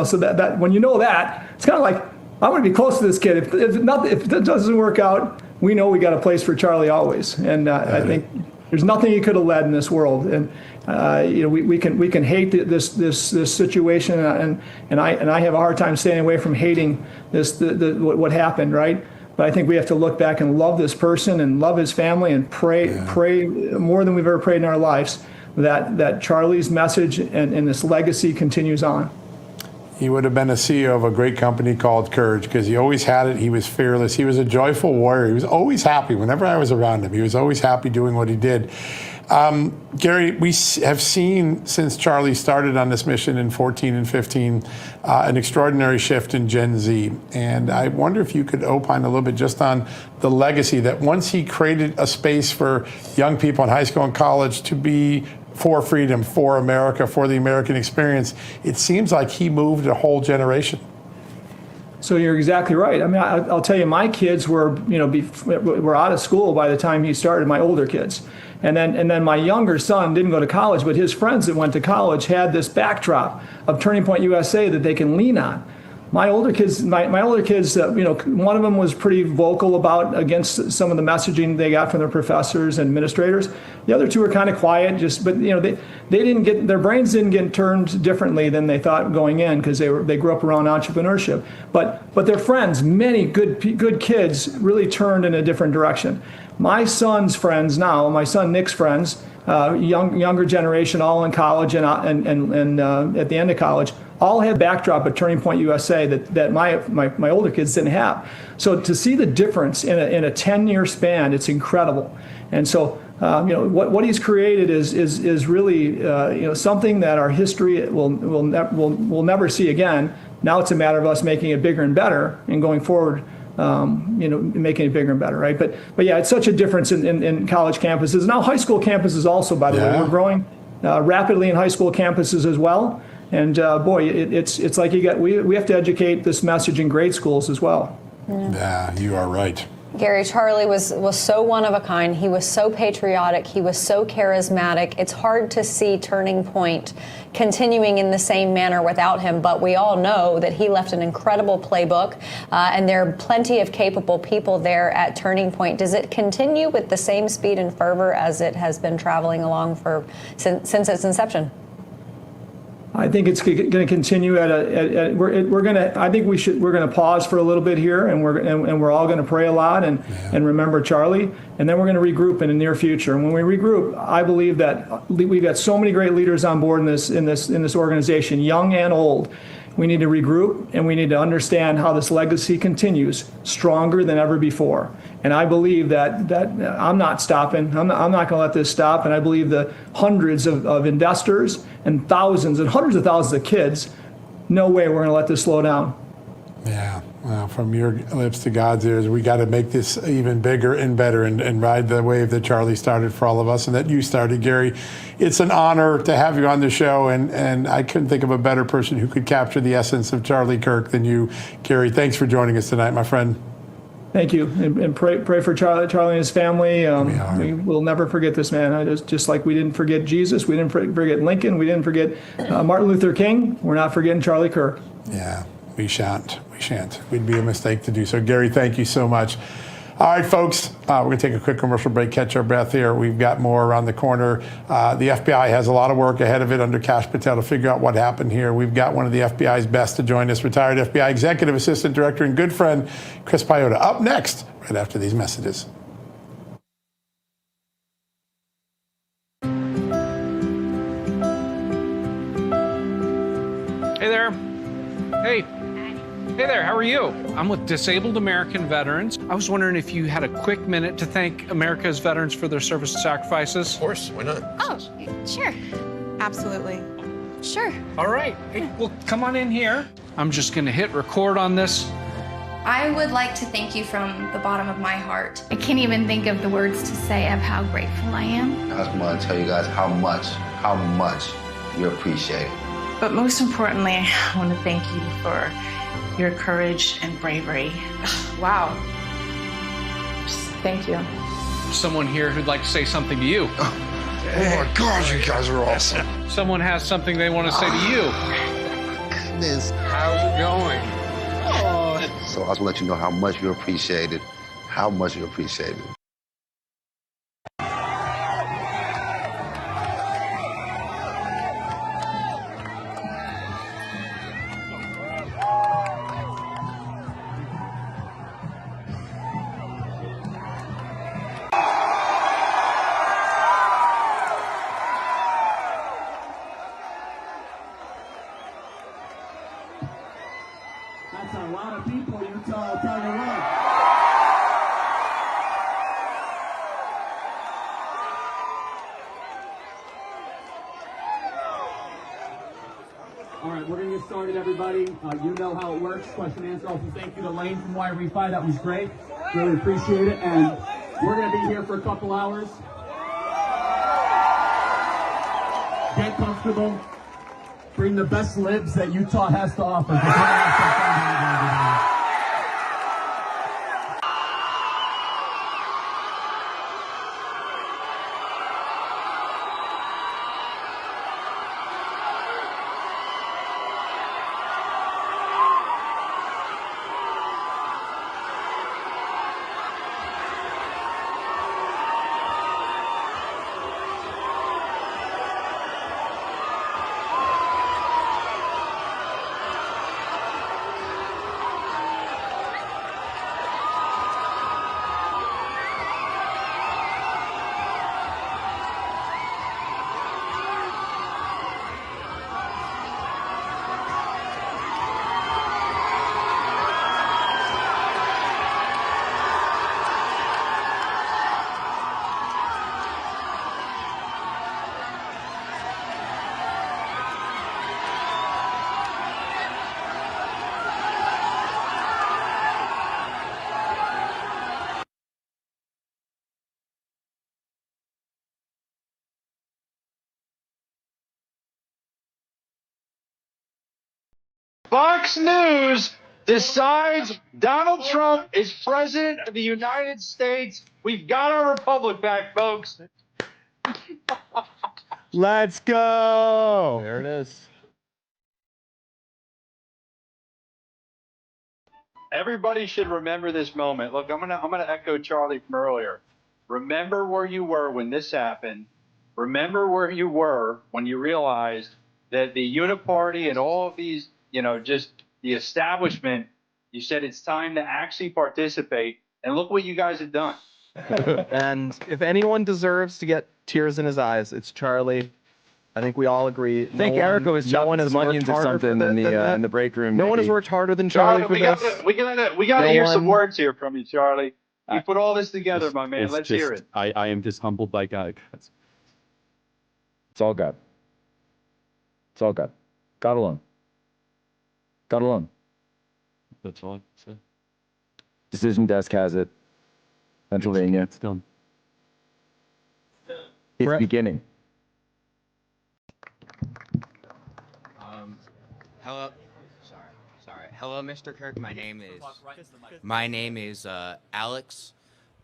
So that when you know that, it's kind of like, I'm going to be close to this kid. If it doesn't work out, we know we got a place for Charlie always. And I think there's nothing he could have led in this world. And we can hate this situation, and I have a hard time staying away from hating what happened, right? But I think we have to look back and love this person and love his family and pray more than we've ever prayed in our lives that Charlie's message and this legacy continues on. He would have been a CEO of a great company called Kirk because he always had it. He was fearless. He was a joyful warrior. He was always happy. Whenever I was around him, he was always happy doing what he did. Gary, we have seen since Charlie started on this mission in 14 and 15 an extraordinary shift in Gen Z. And I wonder if you could opine a little bit just on the legacy that once he created a space for young people in high school and college to be for freedom, for America, for the American experience, it seems like he moved a whole generation. So you're exactly right. I mean, I'll tell you, my kids were out of school by the time he started, my older kids. And then my younger son didn't go to college, but his friends that went to college had this backdrop of Turning Point USA that they can lean on. My older kids, one of them was pretty vocal against some of the messaging they got from their professors and administrators. The other two were kind of quiet, their brains didn't get turned differently than they thought going in because they grew up around entrepreneurship. But their friends, many good kids, really turned in a different direction. My son's friends now, my son Nick's friends, younger generation, all in college and at the end of college, all had backdrop at Turning Point USA that my older kids didn't have. So to see the difference in a 10-year span, it's incredible. And so what he's created is really something that our history will never see again. Now it's a matter of us making it bigger and better and going forward. Making it bigger and better, right? But yeah, it's such a difference in college campuses. Now high school campuses also, by the way, we're growing rapidly in high school campuses as well. And it's like we have to educate this message in grade schools as well. Yeah, you are right. Gary, Charlie was so one of a kind. He was so patriotic. He was so charismatic. It's hard to see Turning Point continuing in the same manner without him, but we all know that he left an incredible playbook, and there are plenty of capable people there at Turning Point. Does it continue with the same speed and fervor as it has been traveling along since its inception? I think it's going to continue we're going to pause for a little bit here, and we're all going to pray a lot and remember Charlie, and then we're going to regroup in the near future. And when we regroup, I believe that we've got so many great leaders on board in this organization, young and old. We need to regroup, and we need to understand how this legacy continues stronger than ever before. And I believe that I'm not stopping. I'm not going to let this stop. And I believe the hundreds of investors and thousands and hundreds of thousands of kids, no way we're going to let this slow down. Yeah. Well, from your lips to God's ears, we got to make this even bigger and better and ride the wave that Charlie started for all of us and that you started, Gary. It's an honor to have you on the show, and I couldn't think of a better person who could capture the essence of Charlie Kirk than you, Gary. Thanks for joining us tonight, my friend. Thank you, and pray for Charlie and his family. We will never forget this man. Just like we didn't forget Jesus, we didn't forget Lincoln, we didn't forget Martin Luther King. We're not forgetting Charlie Kirk. Yeah, we shan't. We'd be a mistake to do so. Gary, thank you so much. All right, folks, we're going to take a quick commercial break, catch our breath here. We've got more around the corner. The FBI has a lot of work ahead of it under Kash Patel to figure out what happened here. We've got one of the FBI's best to join us, retired FBI Executive Assistant Director and good friend, Chris Paiota. Up next, right after these messages. Hey there. Hey. Hey there, how are you? I'm with Disabled American Veterans. I was wondering if you had a quick minute to thank America's veterans for their service and sacrifices. Of course, why not? Oh, sure. Absolutely. Sure. All right. Hey, well, come on in here. I'm just going to hit record on this. I would like to thank you from the bottom of my heart. I can't even think of the words to say of how grateful I am. I just want to tell you guys how much you appreciate it. But most importantly, I want to thank you for your courage and bravery. Wow. Just thank you. Someone here who'd like to say something to you. Oh my God, you guys are awesome. Someone has something they want to say to you. Goodness. How's it going? So I just want to let you know how much you appreciate it. How much you appreciate it. That's a lot of people, Utah, I'll tell you what. All right, we're going to get started, everybody. You know how it works. Question and answer. Also, thank you to Lane from YRE5. That was great. Really appreciate it. And we're going to be here for a couple hours. Get comfortable. Bring the best libs that Utah has to offer. Fox News decides Donald Trump is president of the United States. We've got our republic back, folks. Let's go. There it is. Everybody should remember this moment. Look, I'm gonna echo Charlie from earlier. Remember where you were when this happened. Remember where you were when you realized that the Uniparty and all of these, just the establishment, you said it's time to actually participate. And look what you guys have done. And if anyone deserves to get tears in his eyes, it's Charlie. I think we all agree. I think Erica was jumping his money into something in the break room. No one has worked harder than Charlie for this. We gotta hear some words here from you, Charlie. You put all this together, my man. Let's hear it. I am just humbled by God. It's all God. It's all God. God alone. God alone. That's all I say. Decision desk has it. Pennsylvania. It's done. It's beginning. Hello. Sorry. Hello, Mr. Kirk. My name is Alex.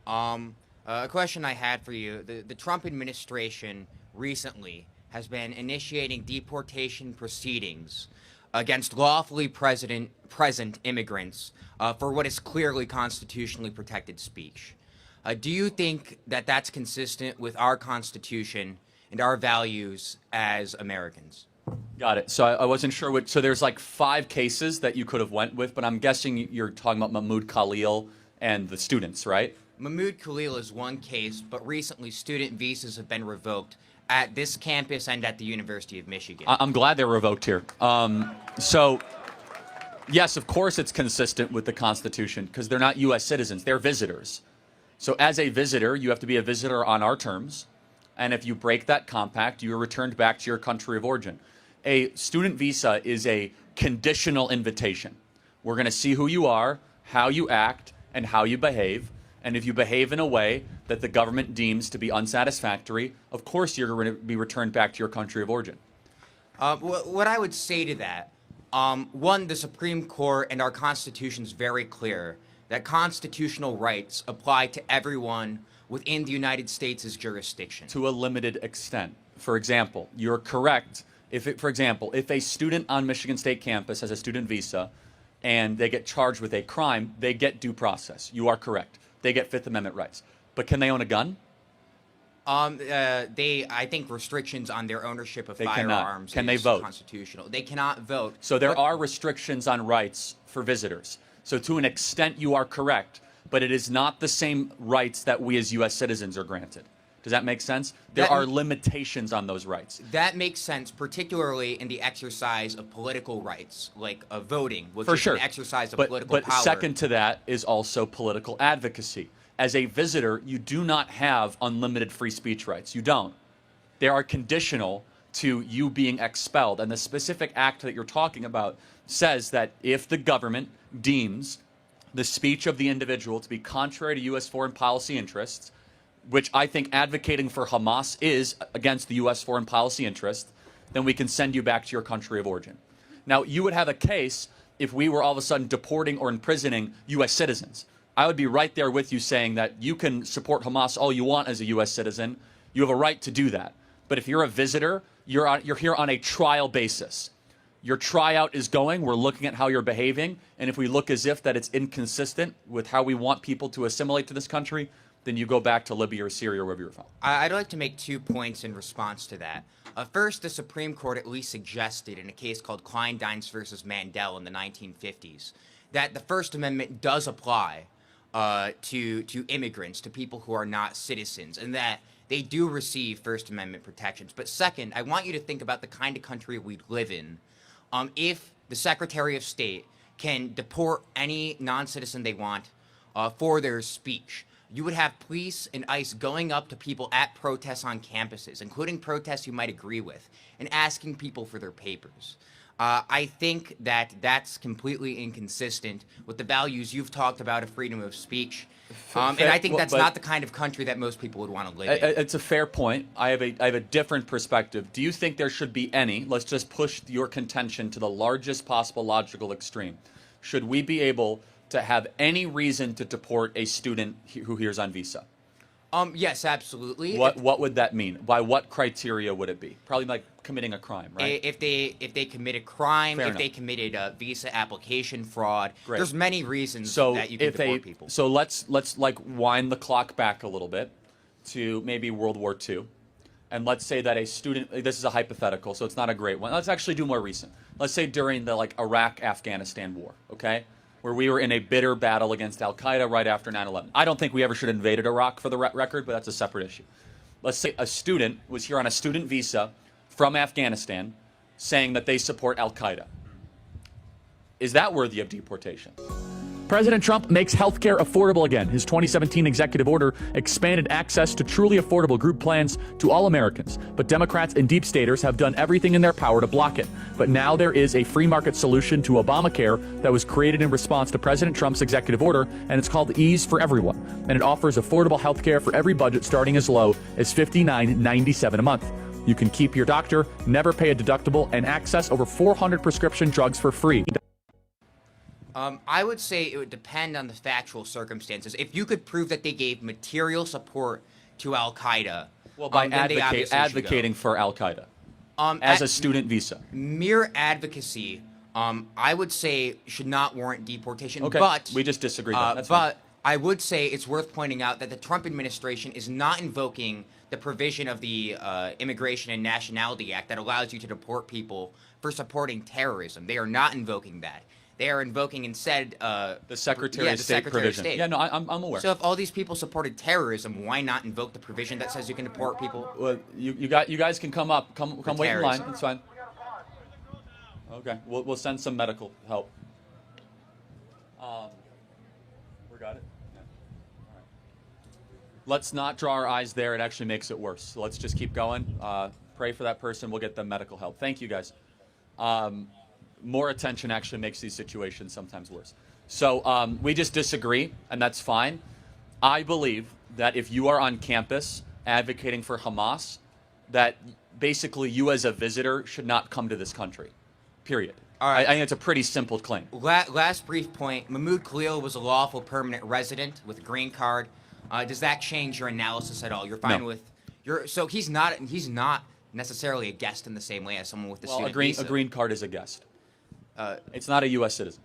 A question I had for you: the Trump administration recently has been initiating deportation proceedings against lawfully present immigrants for what is clearly constitutionally protected speech. Do you think that that's consistent with our Constitution and our values as Americans? Got it. So I wasn't sure what. So there's like 5 cases that you could have went with, but I'm guessing you're talking about Mahmoud Khalil and the students, right? Mahmoud Khalil is one case, but recently student visas have been revoked at this campus and at the University of Michigan. I'm glad they're revoked here. So, yes, of course it's consistent with the Constitution because they're not U.S. citizens. They're visitors. So as a visitor, you have to be a visitor on our terms. And if you break that compact, you are returned back to your country of origin. A student visa is a conditional invitation. We're going to see who you are, how you act, and how you behave. And if you behave in a way that the government deems to be unsatisfactory, of course you're going to be returned back to your country of origin. What I would say to that, one, the Supreme Court and our Constitution is very clear that constitutional rights apply to everyone within the United States' jurisdiction. To a limited extent. For example, you're correct. If a student on Michigan State campus has a student visa and they get charged with a crime, they get due process. You are correct. They get Fifth Amendment rights. But can they own a gun? I think restrictions on their ownership of firearms Can they is vote? Constitutional. They cannot vote. So there are restrictions on rights for visitors. So to an extent, you are correct, but it is not the same rights that we as U.S. citizens are granted. Does that make sense? There are limitations on those rights. That makes sense, particularly in the exercise of political rights, like voting, which For is sure. an exercise of political but power. Second to that is also political advocacy. As a visitor, you do not have unlimited free speech rights. You don't. They are conditional to you being expelled. And the specific act that you're talking about says that if the government deems the speech of the individual to be contrary to U.S. foreign policy interests, which I think advocating for Hamas is against the U.S. foreign policy interest, then we can send you back to your country of origin. Now, you would have a case if we were all of a sudden deporting or imprisoning U.S. citizens. I would be right there with you saying that you can support Hamas all you want as a U.S. citizen. You have a right to do that. But if you're a visitor, you're here on a trial basis. Your tryout is going. We're looking at how you're behaving. And if we look as if that it's inconsistent with how we want people to assimilate to this country, then you go back to Libya or Syria or wherever you're from. I'd like to make 2 points in response to that. First, the Supreme Court at least suggested in a case called Kleindienst versus Mandel in the 1950s that the First Amendment does apply to immigrants, to people who are not citizens, and that they do receive First Amendment protections. But second, I want you to think about the kind of country we live in. If the Secretary of State can deport any non-citizen they want for their speech, you would have police and ICE going up to people at protests on campuses, including protests you might agree with, and asking people for their papers. I think that that's completely inconsistent with the values you've talked about of freedom of speech. And I think that's not the kind of country that most people would want to live in. It's a fair point. I have a different perspective. Do you think there should be any, let's just push your contention to the largest possible logical extreme. Should we be able to have any reason to deport a student who here's on visa? Yes, absolutely. What would that mean? By what criteria would it be? Probably like committing a crime, right? If they commit a crime, Fair if enough. they committed a visa application fraud, Great. there's many reasons So that you can deport people. So let's like wind the clock back a little bit to maybe World War II. And let's say that a student, this is a hypothetical, so it's not a great one. Let's actually do more recent. Let's say during the Iraq-Afghanistan war, okay? Where we were in a bitter battle against Al-Qaeda right after 9/11. I don't think we ever should have invaded Iraq for the record, but that's a separate issue. Let's say a student was here on a student visa from Afghanistan saying that they support Al-Qaeda. Is that worthy of deportation? President Trump makes healthcare affordable again. His 2017 executive order expanded access to truly affordable group plans to all Americans. But Democrats and deep staters have done everything in their power to block it. But now there is a free market solution to Obamacare that was created in response to President Trump's executive order, and it's called Ease for Everyone. And it offers affordable healthcare for every budget starting as low as $59.97 a month. You can keep your doctor, never pay a deductible, and access over 400 prescription drugs for free. I would say it would depend on the factual circumstances. If you could prove that they gave material support to Al-Qaeda, By then they obviously should advocating go. for Al-Qaeda as a student visa. Mere advocacy I would say should not warrant deportation. Okay, but we just disagree. That's fine. but I would say it's worth pointing out that the Trump administration is not invoking the provision of the Immigration and Nationality Act that allows you to deport people for supporting terrorism. They are not invoking that. They are invoking instead the Secretary of State provision. Yeah, no, I'm aware. So if all these people supported terrorism, why not invoke the provision that says you can deport people? Well, you guys can come up, come wait in line. It's fine. Okay, we'll send some medical help. We got it. Yeah. All right. Let's not draw our eyes there. It actually makes it worse. So let's just keep going. Pray for that person. We'll get them medical help. Thank you, guys. More attention actually makes these situations sometimes worse. So we just disagree, and that's fine. I believe that if you are on campus advocating for Hamas, that basically you as a visitor should not come to this country, period. All right. I think it's a pretty simple claim. Last brief point. Mahmoud Khalil was a lawful permanent resident with a green card. Does that change your analysis at all? You're fine with... So he's not necessarily a guest in the same way as someone with a student visa. A green card is a guest. It's not a U.S. citizen.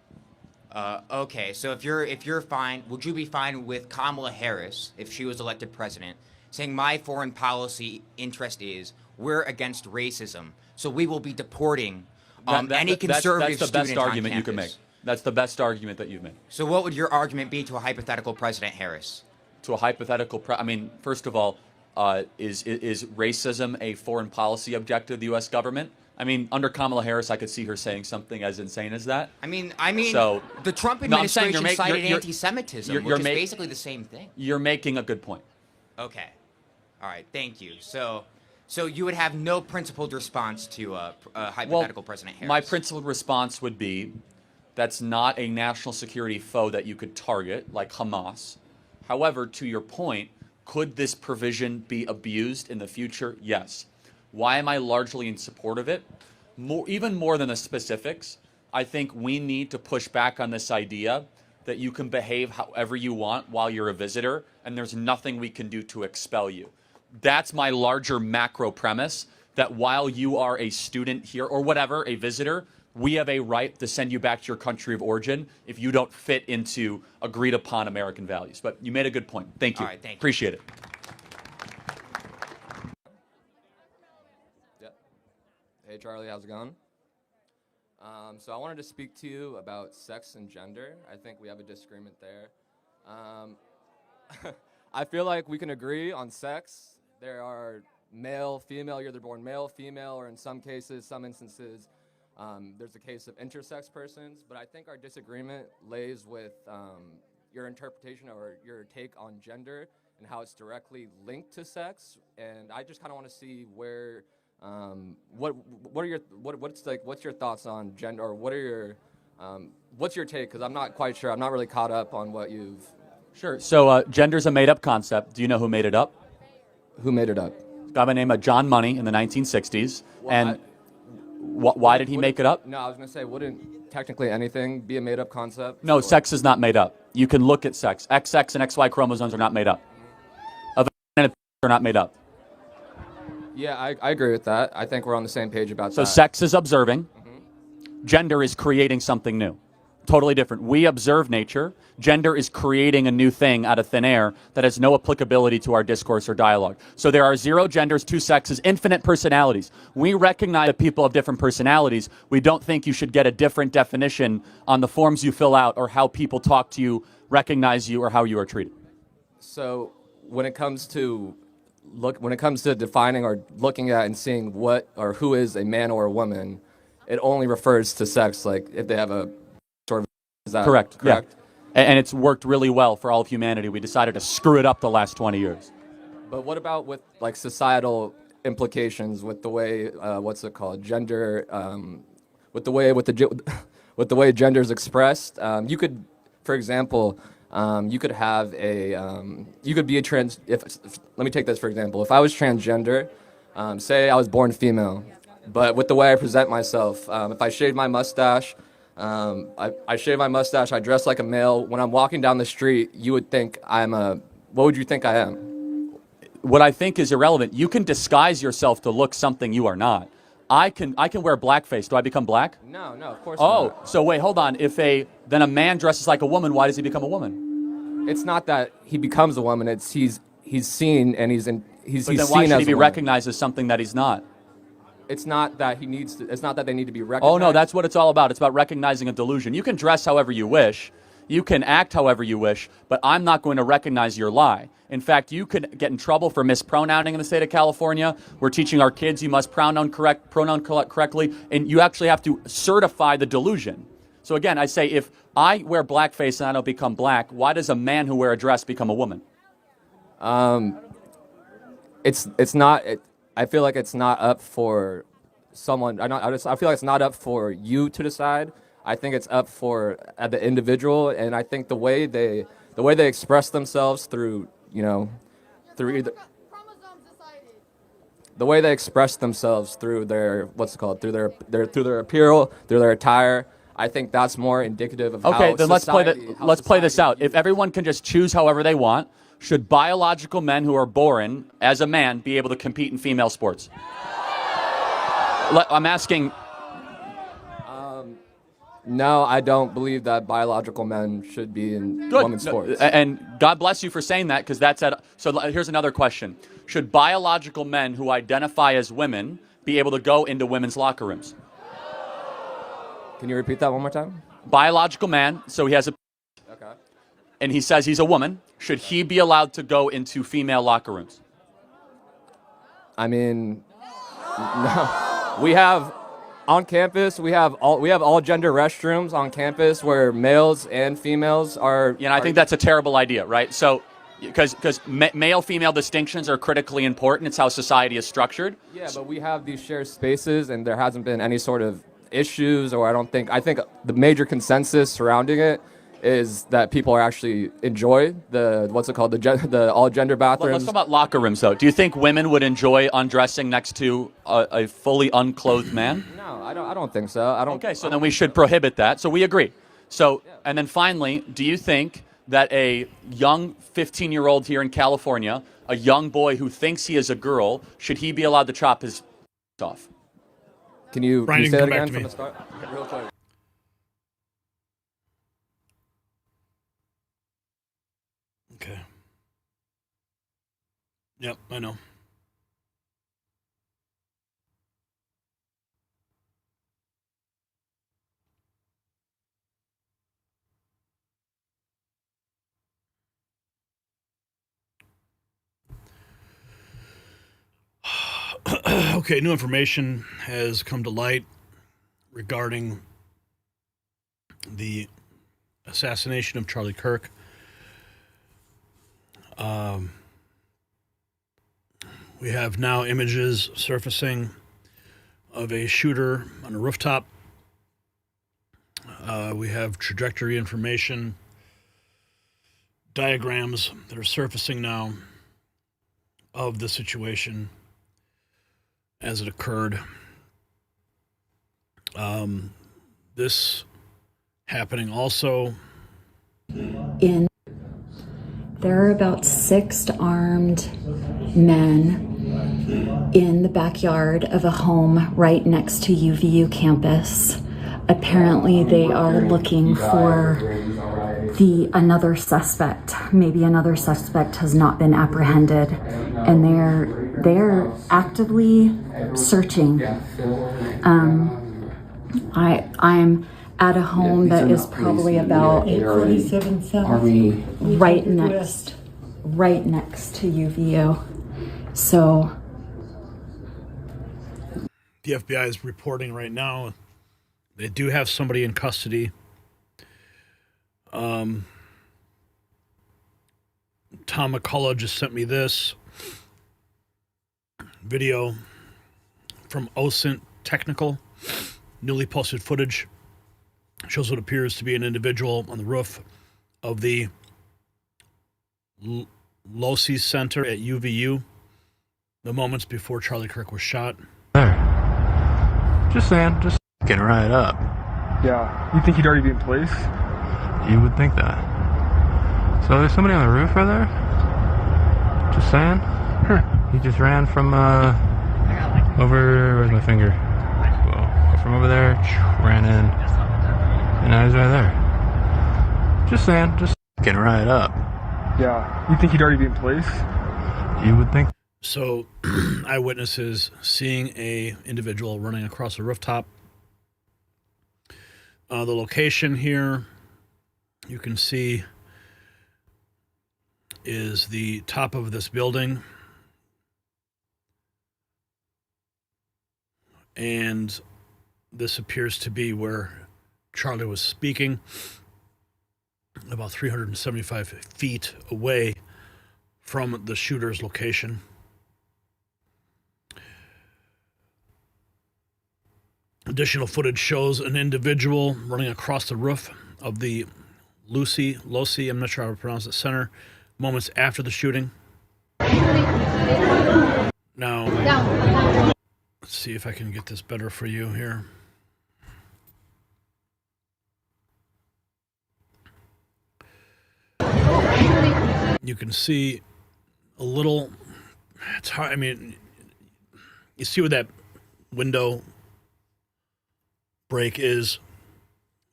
Okay, so if you're fine, would you be fine with Kamala Harris, if she was elected president, saying my foreign policy interest is we're against racism, so we will be deporting any conservative student on campus? That's the best argument you can make. That's the best argument that you've made. So what would your argument be to a hypothetical President Harris? To a hypothetical, I mean, first of all, is racism a foreign policy objective of the U.S. government? I mean, under Kamala Harris, I could see her saying something as insane as that. I mean, so, the Trump administration cited anti-Semitism, which is basically the same thing. You're making a good point. Okay. All right. Thank you. So you would have no principled response to a hypothetical President Harris? My principled response would be that's not a national security foe that you could target, like Hamas. However, to your point, could this provision be abused in the future? Yes. Why am I largely in support of it? Even more than the specifics, I think we need to push back on this idea that you can behave however you want while you're a visitor, and there's nothing we can do to expel you. That's my larger macro premise, that while you are a student here, or whatever, a visitor, we have a right to send you back to your country of origin if you don't fit into agreed upon American values. But you made a good point. Thank you. All right, thank you. Appreciate it. Hey Charlie, how's it going? So I wanted to speak to you about sex and gender. I think we have a disagreement there. I feel like we can agree on sex. There are male, female, you're either born male, female, or in some cases, some instances, there's a case of intersex persons. But I think our disagreement lays with your interpretation or your take on gender and how it's directly linked to sex. And I just kind of want to see where what's your thoughts on gender, or what's your take? Because I'm not quite sure. I'm not really caught up on what you've. Sure. So gender's a made-up concept. Do you know who made it up? Who made it up? A guy by the name of John Money in the 1960s. Well, why did he make it up? No, I was going to say, wouldn't technically anything be a made-up concept? No, sex is not made up. You can look at sex. XX and XY chromosomes are not made up. Are not made up. Yeah, I agree with that. I think we're on the same page about that. So sex is observing. Gender is creating something new. Totally different. We observe nature. Gender is creating a new thing out of thin air that has no applicability to our discourse or dialogue. So there are 0 genders, 2 sexes, infinite personalities. We recognize that people have different personalities. We don't think you should get a different definition on the forms you fill out or how people talk to you, recognize you, or how you are treated. So when it comes to defining or looking at and seeing what or who is a man or a woman, it only refers to sex, like if they have a sort of... Is that correct? Yeah. And it's worked really well for all of humanity. We decided to screw it up the last 20 years. But what about with like societal implications with the way, what's it called, gender, with the way gender is expressed? You could, for example... you could have you could be a let me take this for example. If I was transgender, say I was born female, but with the way I present myself, if I shave my mustache, I shave my mustache, I dress like a male, when I'm walking down the street, you would think what would you think I am? What I think is irrelevant. You can disguise yourself to look something you are not. I can wear blackface. Do I become black? No, of course not. not. Oh, so wait, hold on. Then a man dresses like a woman, why does he become a woman? It's not that he becomes a woman. It's he's seen and he's But seen then why as should he a be woman. recognized as something that he's not? It's not that he needs to. It's not that they need to be recognized. Oh no, that's what it's all about. It's about recognizing a delusion. You can dress however you wish. You can act however you wish, but I'm not going to recognize your lie. In fact, you could get in trouble for mispronouncing in the state of California. We're teaching our kids you must pronoun correctly, and you actually have to certify the delusion. So again, I say if I wear blackface and I don't become black, why does a man who wear a dress become a woman? It's not. I feel like it's not up for someone. I feel like it's not up for you to decide. I think it's up for the individual, and I think the way they express themselves through the way they express themselves through their through their apparel, through their attire. I think that's more indicative of how Okay, then let's play this out. society If everyone can just choose however they want, should biological men who are born as a man be able to compete in female sports? I'm asking. No, I don't believe that biological men should be in women's sports. And God bless you for saying that, because that's at. So here's another question: should biological men who identify as women be able to go into women's locker rooms? Can you repeat that one more time? Biological man, so he has a. Okay. And he says he's a woman. Should he be allowed to go into female locker rooms? I mean, no. We have on campus. We have all gender restrooms on campus where males and females are. I think that's a terrible idea, right? So, because male-female distinctions are critically important. It's how society is structured. Yeah, but we have these shared spaces, and there hasn't been any sort of issues, or I think the major consensus surrounding it is that people actually enjoy the all gender bathrooms. Let's talk about locker rooms, though. Do you think women would enjoy undressing next to a fully unclothed man? No, I don't think so. Okay, so then we should prohibit that. So we agree. So, and then finally, do you think that a young 15-year-old here in California, a young boy who thinks he is a girl, should he be allowed to chop his off? Can you Brian, say that come back again to from me. the start? Real quick. Okay. Yep, I know. Okay, new information has come to light regarding the assassination of Charlie Kirk. We have now images surfacing of a shooter on a rooftop. We have trajectory information, diagrams that are surfacing now of the situation as it occurred. This happening also. There are about 6 armed men in the backyard of a home right next to UVU campus. Apparently they are looking for another suspect. Maybe another suspect has not been apprehended, and they're actively searching. I'm at a home that is probably about right next to UVU. So The FBI is reporting right now they do have somebody in custody. Tom McCullough just sent me this video from OSINT Technical. Newly posted footage shows what appears to be an individual on the roof of the Losi Center at UVU the moments before Charlie Kirk was shot. Just saying, just getting right up. Yeah. You think he'd already be in place? You would think that. So there's somebody on the roof right there? Just saying. He just ran from over, where's my finger? from over there, ran in, and now he's right there. Just saying, just getting right up. Yeah. You think he'd already be in place? You would think. So, eyewitnesses seeing a individual running across a rooftop. The location here, you can see, is the top of this building. And this appears to be where Charlie was speaking, about 375 feet away from the shooter's location. Additional footage shows an individual running across the roof of the Losi, I'm not sure how to pronounce it, center, moments after the shooting. Now, let's see if I can get this better for you here. You can see a little, it's hard, I mean, you see where that window break is.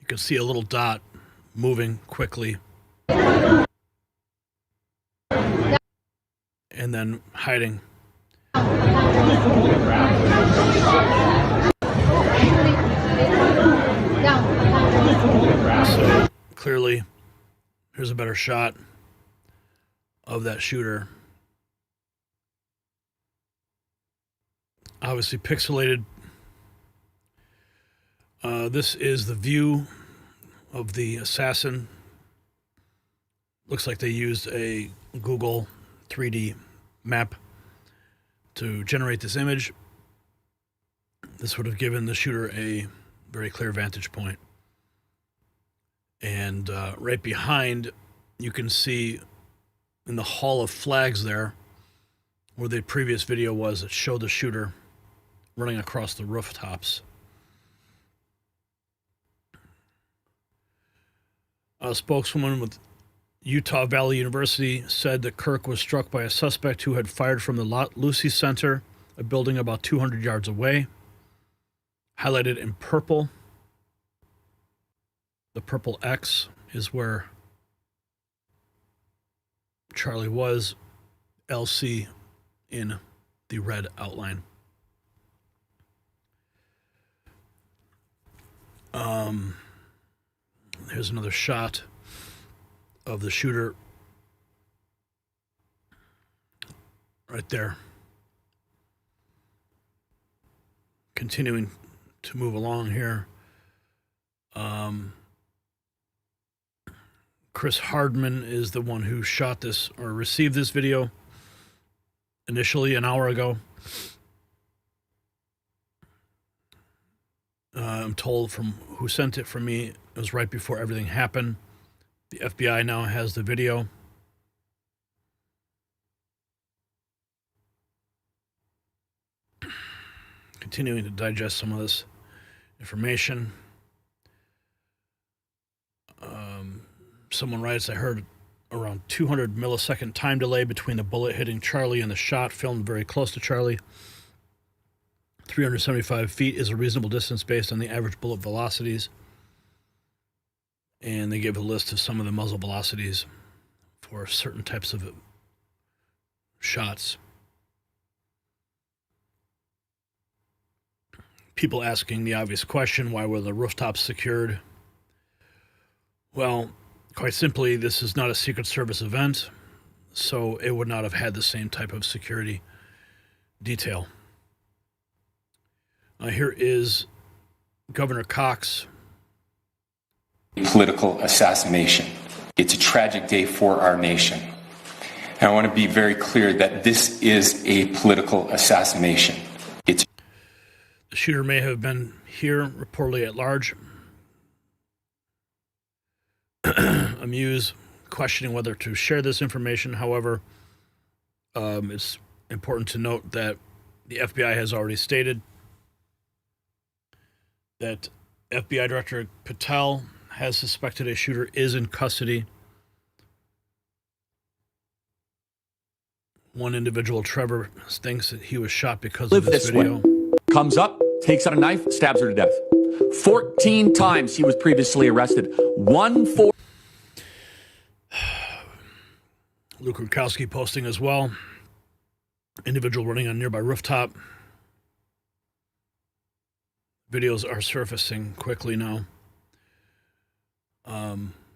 You can see a little dot moving quickly and then hiding. So clearly, here's a better shot of that shooter. Obviously pixelated. This is the view of the assassin. Looks like they used a Google 3D map to generate this image. This would have given the shooter a very clear vantage point. And right behind, you can see in the Hall of Flags there, where the previous video was, it showed the shooter running across the rooftops. A spokeswoman with Utah Valley University said that Kirk was struck by a suspect who had fired from the Lucy Center, a building about 200 yards away. Highlighted in purple, the purple X is where Charlie was, LC in the red outline. Here's another shot of the shooter right there. Continuing to move along here. Chris Hardman is the one who shot this or received this video initially an hour ago. I'm told from who sent it from me, it was right before everything happened. The FBI now has the video. Continuing to digest some of this information. Someone writes, I heard around 200 millisecond time delay between the bullet hitting Charlie and the shot filmed very close to Charlie. 375 feet is a reasonable distance based on the average bullet velocities. And they give a list of some of the muzzle velocities for certain types of shots. People asking the obvious question, why were the rooftops secured? Well, quite simply, this is not a Secret Service event, so it would not have had the same type of security detail. Here is Governor Cox. Political assassination. It's a tragic day for our nation. And I want to be very clear that this is a political assassination. The shooter may have been here, reportedly at large. Amuse, questioning whether to share this information. However, it's important to note that the FBI has already stated that FBI Director Patel has suspected a shooter is in custody. One individual, Trevor, thinks that he was shot because of this video. Comes up takes out a knife, stabs her to death. 14 times he was previously arrested. Luke Rudkowski posting as well. Individual running on nearby rooftop. Videos are surfacing quickly now.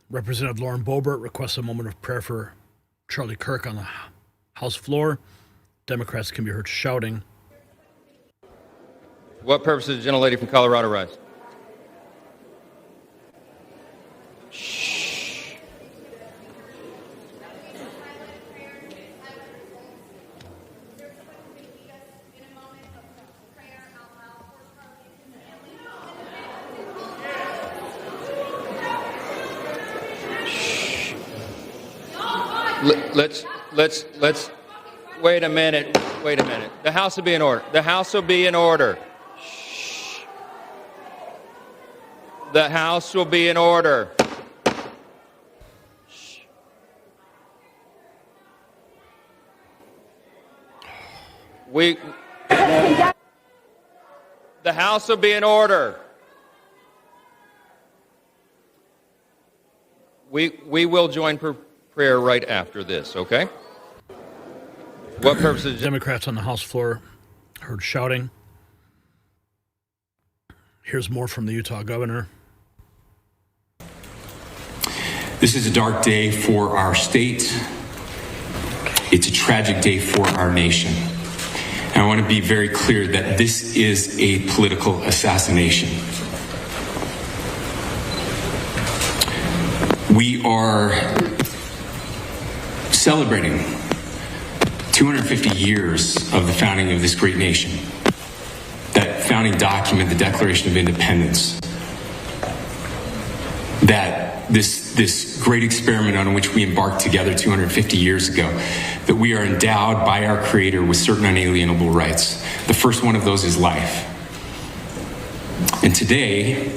Representative Lauren Boebert requests a moment of prayer for Charlie Kirk on the House floor. Democrats can be heard shouting. What purpose did the gentlelady from Colorado rise? Let's wait a minute. The House will be in order. The House will be in order. The House will be in order. The House will be in order. We will join prayer right after this, okay? What purpose is Democrats on the House floor heard shouting. Here's more from the Utah governor. This is a dark day for our state. It's a tragic day for our nation. And I want to be very clear that this is a political assassination. We are celebrating 250 years of the founding of this great nation. That founding document, the Declaration of Independence, that this great experiment on which we embarked together 250 years ago, that we are endowed by our Creator with certain unalienable rights. The first one of those is life. And today,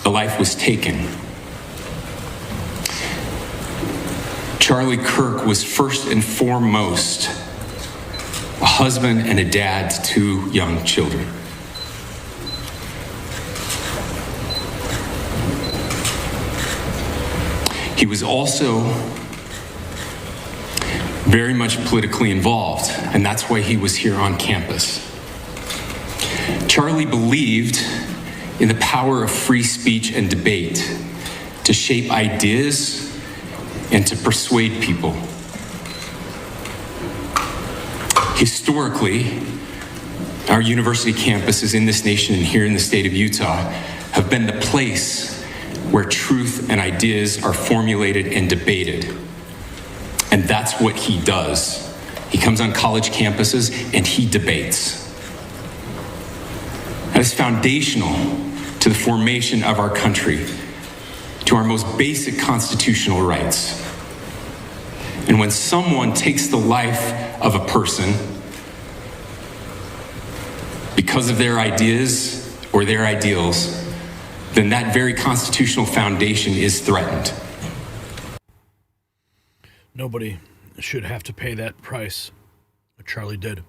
a life was taken. Charlie Kirk was first and foremost a husband and a dad to two young children. He was also very much politically involved, and that's why he was here on campus. Charlie believed in the power of free speech and debate to shape ideas and to persuade people. Historically, our university campuses in this nation and here in the state of Utah have been the place where truth and ideas are formulated and debated. And that's what he does. He comes on college campuses and he debates. That is foundational to the formation of our country, to our most basic constitutional rights. And when someone takes the life of a person because of their ideas or their ideals, then that very constitutional foundation is threatened. Nobody should have to pay that price, but Charlie did.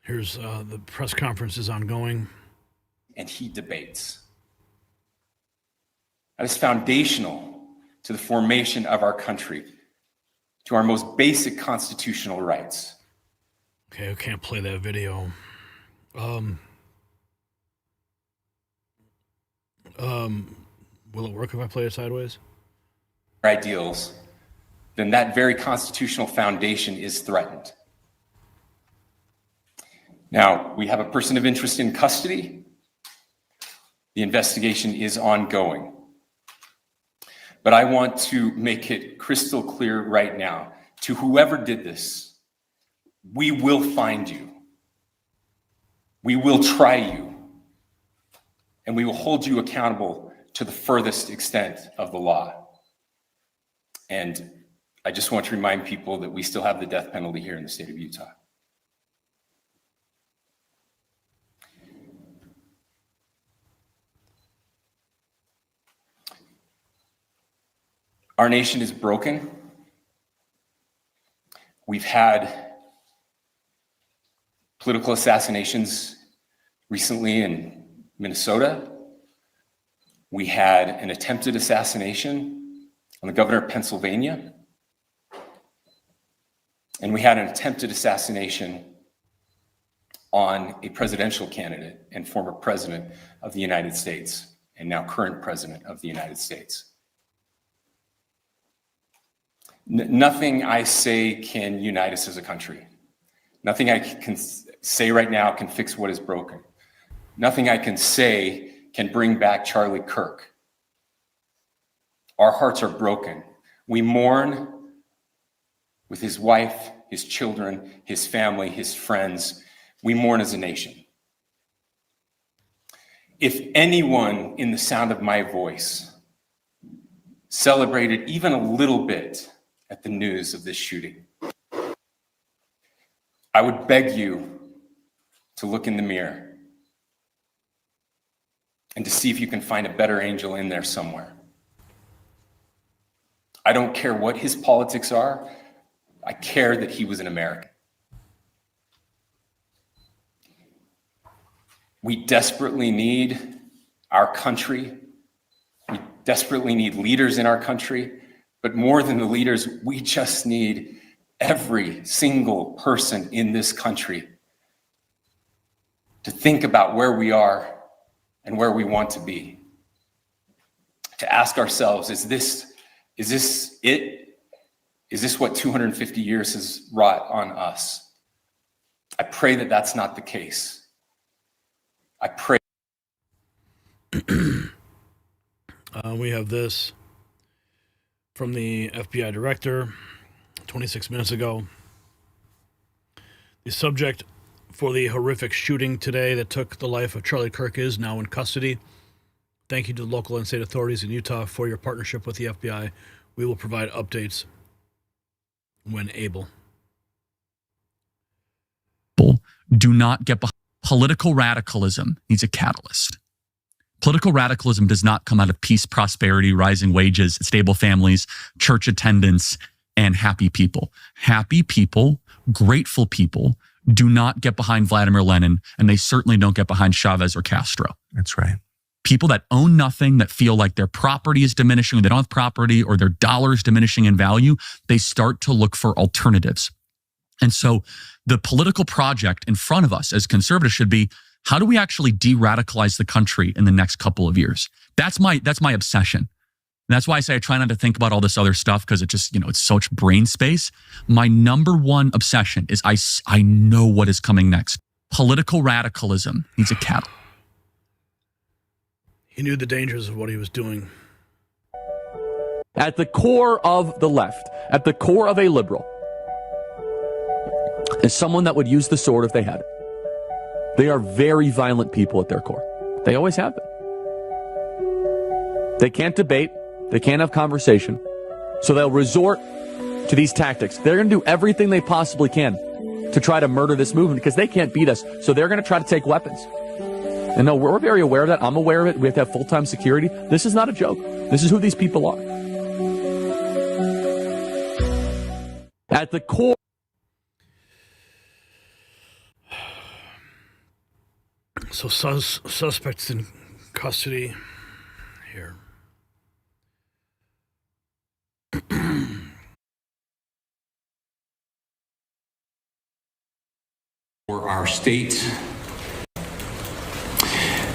Here's the press conference is ongoing. And he debates. That is foundational to the formation of our country, to our most basic constitutional rights. Okay, I can't play that video. Will it work if I play it sideways? Ideals, then that very constitutional foundation is threatened. Now, we have a person of interest in custody. The investigation is ongoing. But I want to make it crystal clear right now to whoever did this, we will find you. We will try you. And we will hold you accountable to the furthest extent of the law. And I just want to remind people that we still have the death penalty here in the state of Utah. Our nation is broken. We've had political assassinations recently in Minnesota. We had an attempted assassination on the governor of Pennsylvania. And we had an attempted assassination on a presidential candidate and former president of the United States, and now current president of the United States. Nothing I say can unite us as a country. Nothing I can say right now can fix what is broken. Nothing I can say can bring back Charlie Kirk. Our hearts are broken. We mourn with his wife, his children, his family, his friends. We mourn as a nation. If anyone in the sound of my voice celebrated even a little bit at the news of this shooting, I would beg you to look in the mirror and to see if you can find a better angel in there somewhere. I don't care what his politics are. I care that he was an American. We desperately need our country. We desperately need leaders in our country. But more than the leaders, we just need every single person in this country to think about where we are and where we want to be. To ask ourselves, is this it? Is this what 250 years has wrought on us? I pray that that's not the case. I pray. We have this from the FBI director 26 minutes ago. The subject for the horrific shooting today that took the life of Charlie Kirk is now in custody. Thank you to the local and state authorities in Utah for your partnership with the FBI. We will provide updates when able. Do not get behind. Political radicalism needs a catalyst. Political radicalism does not come out of peace, prosperity, rising wages, stable families, church attendance, and happy people. Happy people, grateful people do not get behind Vladimir Lenin, and they certainly don't get behind Chavez or Castro. That's right. People that own nothing, that feel like their property is diminishing, they don't have property, or their dollar is diminishing in value, they start to look for alternatives. And so the political project in front of us as conservatives should be, how do we actually de-radicalize the country in the next couple of years? That's my obsession. And that's why I say I try not to think about all this other stuff, because it just, it's so much brain space. My number one obsession is I know what is coming next. Political radicalism needs a catalyst. He knew the dangers of what he was doing. At the core of the left, at the core of a liberal, is someone that would use the sword if they had it. They are very violent people at their core. They always have been. They can't debate. They can't have conversation. So they'll resort to these tactics. They're going to do everything they possibly can to try to murder this movement, because they can't beat us. So they're going to try to take weapons. And no, we're very aware of that. I'm aware of it. We have to have full-time security. This is not a joke. This is who these people are. At the core. So suspects in custody here. For our state.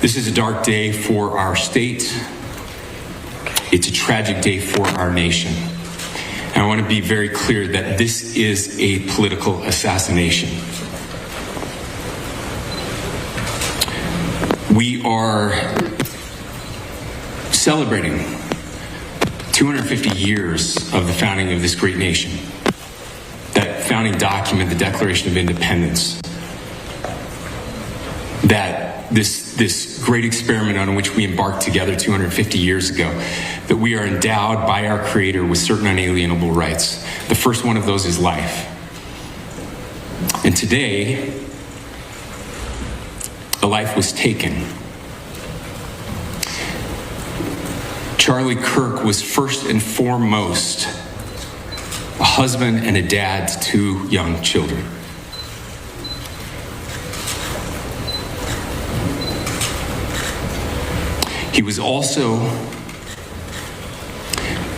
This is a dark day for our state. It's a tragic day for our nation. And I want to be very clear that this is a political assassination. We are celebrating 250 years of the founding of this great nation. That founding document, the Declaration of Independence, that this great experiment on which we embarked together 250 years ago, that we are endowed by our Creator with certain unalienable rights. The first one of those is life. And today, a life was taken. Charlie Kirk was first and foremost a husband and a dad to 2 young children. He was also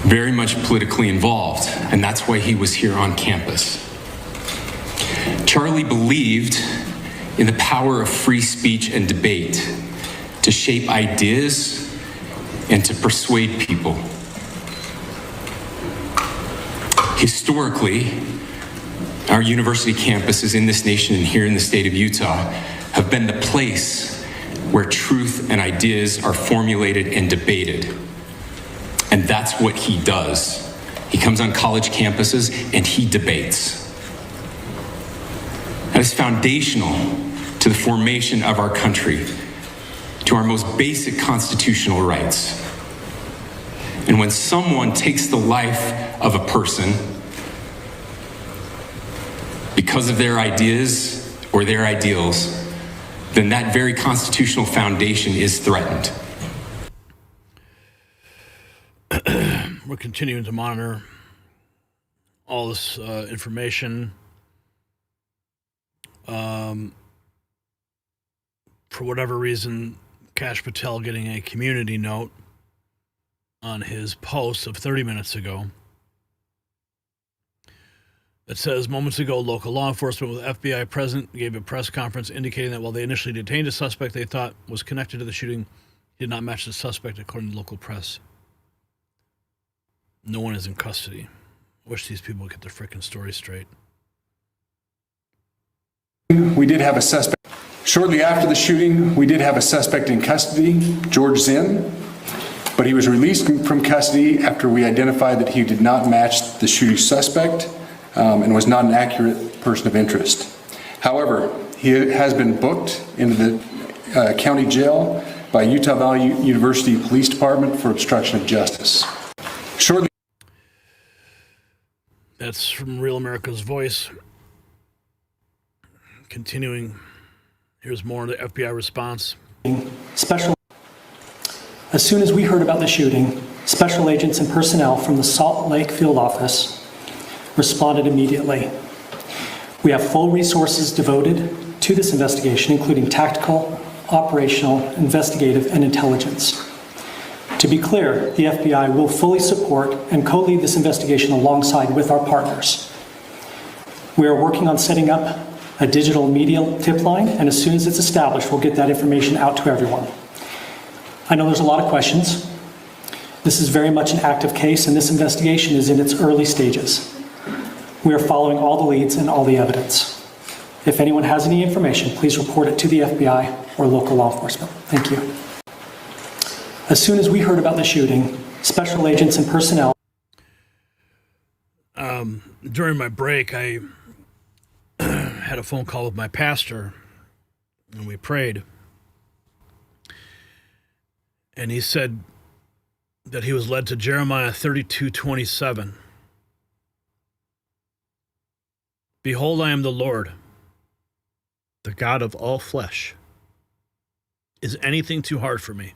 very much politically involved, and that's why he was here on campus. Charlie believed in the power of free speech and debate to shape ideas and to persuade people. Historically, our university campuses in this nation and here in the state of Utah have been the place where truth and ideas are formulated and debated. And that's what he does. He comes on college campuses and he debates. That is foundational to the formation of our country, to our most basic constitutional rights. And when someone takes the life of a person because of their ideas or their ideals, then that very constitutional foundation is threatened. We're continuing to monitor all this information. For whatever reason, Kash Patel getting a community note on his post of 30 minutes ago that says, moments ago, local law enforcement with FBI present gave a press conference indicating that while they initially detained a suspect they thought was connected to the shooting, he did not match the suspect according to local press. No one is in custody. I wish these people would get their frickin' story straight. We did have a suspect. Shortly after the shooting, we did have a suspect in custody, George Zinn, but he was released from custody after we identified that he did not match the shooting suspect and was not an accurate person of interest. However, he has been booked into the county jail by Utah Valley University Police Department for obstruction of justice. Shortly. That's from Real America's Voice. Continuing, here's more of the FBI response. As soon as we heard about the shooting, special agents and personnel from the Salt Lake field office responded immediately. We have full resources devoted to this investigation, including tactical, operational, investigative, and intelligence. To be clear, the FBI will fully support and co-lead this investigation alongside with our partners. We are working on setting up a digital media tip line, and as soon as it's established, we'll get that information out to everyone. I know there's a lot of questions. This is very much an active case, and this investigation is in its early stages. We are following all the leads and all the evidence. If anyone has any information, please report it to the FBI or local law enforcement. Thank you. As soon as we heard about the shooting, special agents and personnel. During my break, I had a phone call with my pastor, and we prayed. And he said that he was led to Jeremiah 32:27. Behold, I am the Lord, the God of all flesh. Is anything too hard for me?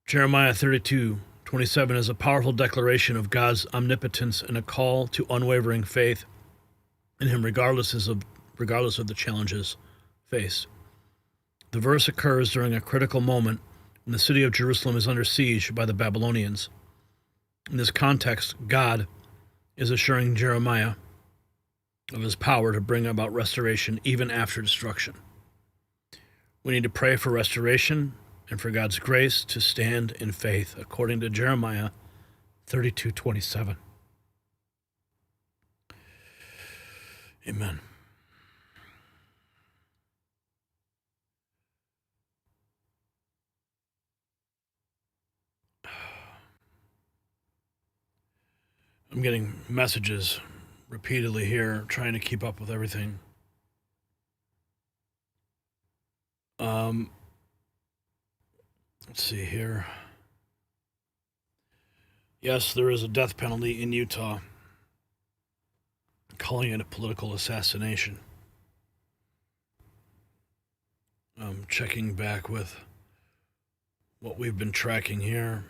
Jeremiah 32:27 is a powerful declaration of God's omnipotence and a call to unwavering faith in him regardless of the challenges faced. The verse occurs during a critical moment when the city of Jerusalem is under siege by the Babylonians. In this context, God is assuring Jeremiah of his power to bring about restoration even after destruction. We need to pray for restoration and for God's grace to stand in faith, according to Jeremiah 32:27. Amen. I'm getting messages repeatedly here, trying to keep up with everything. Let's see here. Yes, there is a death penalty in Utah, calling it a political assassination. I'm checking back with what we've been tracking here.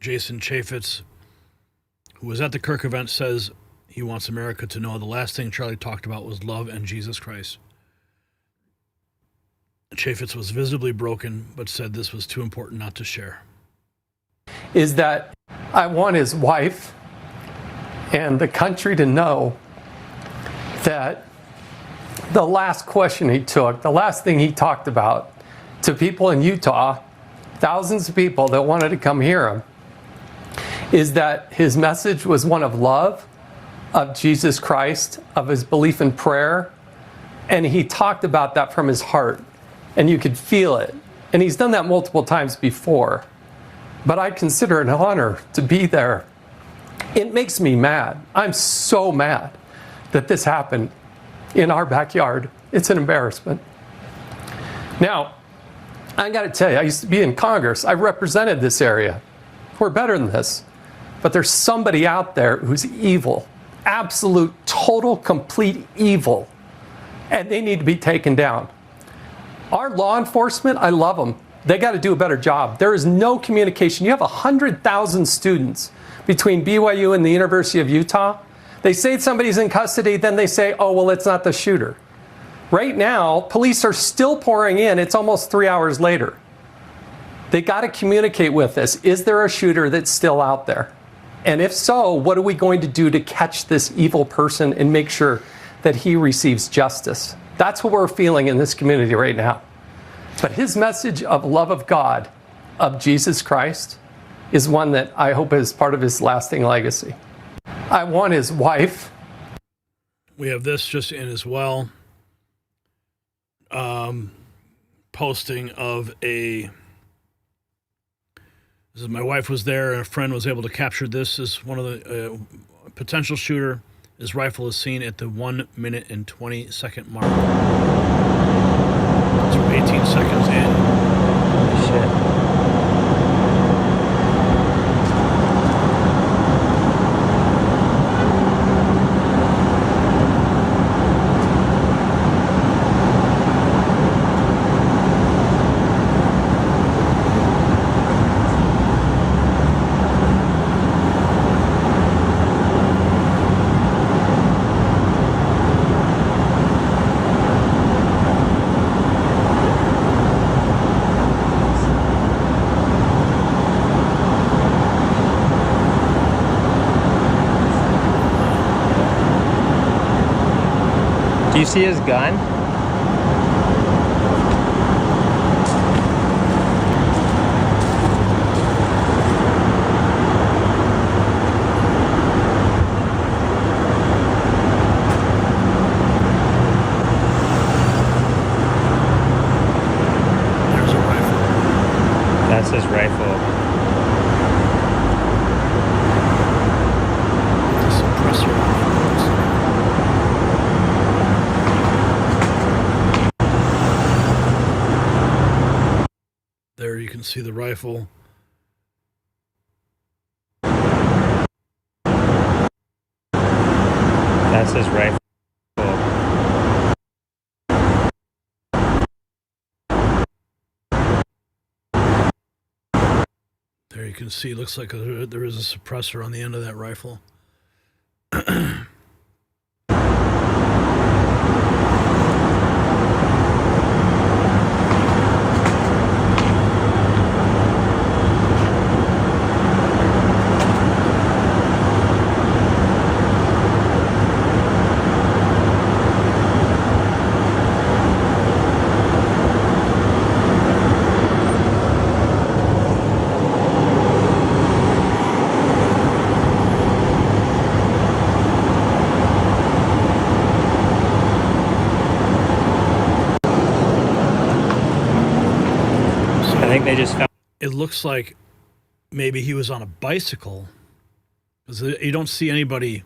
Jason Chaffetz, who was at the Kirk event, says he wants America to know the last thing Charlie talked about was love and Jesus Christ. Chaffetz was visibly broken, but said this was too important not to share. Is that I want his wife and the country to know that the last question he took, the last thing he talked about to people in Utah, thousands of people that wanted to come hear him, is that his message was one of love, of Jesus Christ, of his belief in prayer, and he talked about that from his heart, and you could feel it. And he's done that multiple times before, but I consider it an honor to be there. It makes me mad. I'm so mad that this happened in our backyard. It's an embarrassment. Now, I got to tell you, I used to be in Congress. I represented this area. We're better than this. But there's somebody out there who's evil, absolute, total, complete evil, and they need to be taken down. Our law enforcement, I love them. They got to do a better job. There is no communication. You have 100,000 students between BYU and the University of Utah. They say somebody's in custody, then they say, oh, well, it's not the shooter. Right now, police are still pouring in. It's almost 3 hours later. They got to communicate with us. Is there a shooter that's still out there? And if so, what are we going to do to catch this evil person and make sure that he receives justice? That's what we're feeling in this community right now. But his message of love of God, of Jesus Christ, is one that I hope is part of his lasting legacy. I want his wife. We have this just in as well. Posting of this is my wife was there and a friend was able to capture this as one of the potential shooter. His rifle is seen at the 1 minute and 20 second mark. So 18 seconds in. Shit. Do you see his gun? There's a rifle. That's his rifle. The suppressor. There you can see the rifle. That's his rifle. There you can see, looks like there is a suppressor on the end of that rifle. I think they just found. It looks like maybe he was on a bicycle, because you don't see anybody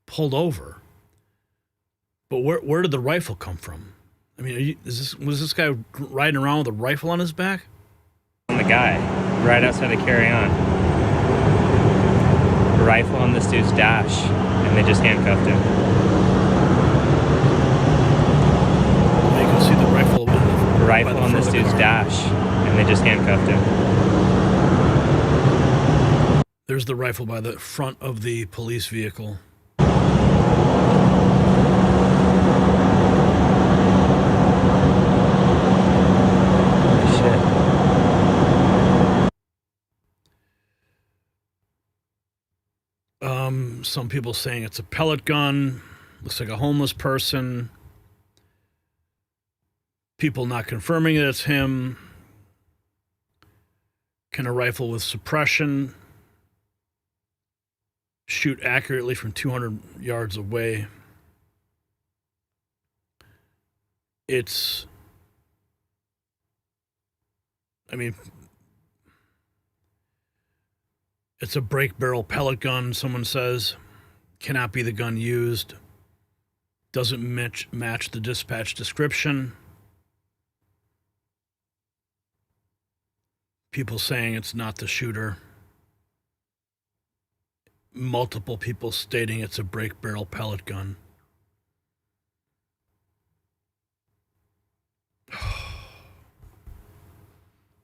pulled over. But where did the rifle come from? I mean, was this guy riding around with a rifle on his back? The guy right outside of Carry On. A rifle on this dude's dash, and they just handcuffed him. You can see the rifle. A rifle on this dude's dash, and and they just handcuffed him. There's the rifle by the front of the police vehicle. Some people saying it's a pellet gun. Looks like a homeless person. People not confirming that it's him. Can a rifle with suppression shoot accurately from 200 yards away? It's a break barrel pellet gun, someone says. Cannot be the gun used. Doesn't match the dispatch description. People saying it's not the shooter. Multiple people stating it's a break barrel pellet gun.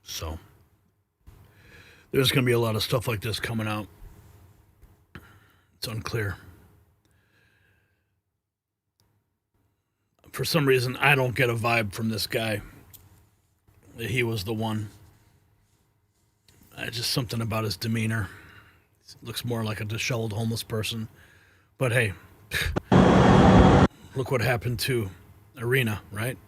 So, there's going to be a lot of stuff like this coming out. It's unclear. For some reason, I don't get a vibe from this guy that he was the one. Just something about his demeanor. Looks more like a disheveled homeless person. But hey, look what happened to Arena, right?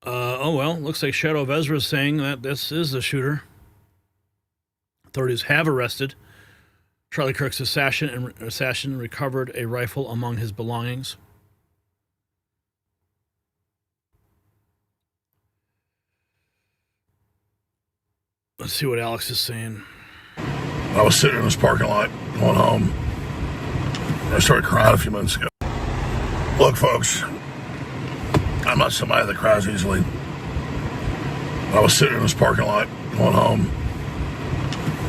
Oh well, looks like Shadow of Ezra is saying that this is the shooter. Authorities have arrested Charlie Kirk's assassin recovered a rifle among his belongings. Let's see what Alex is saying. I was sitting in this parking lot going home. I started crying a few minutes ago. Look, folks, I'm not somebody that cries easily. I was sitting in this parking lot going home.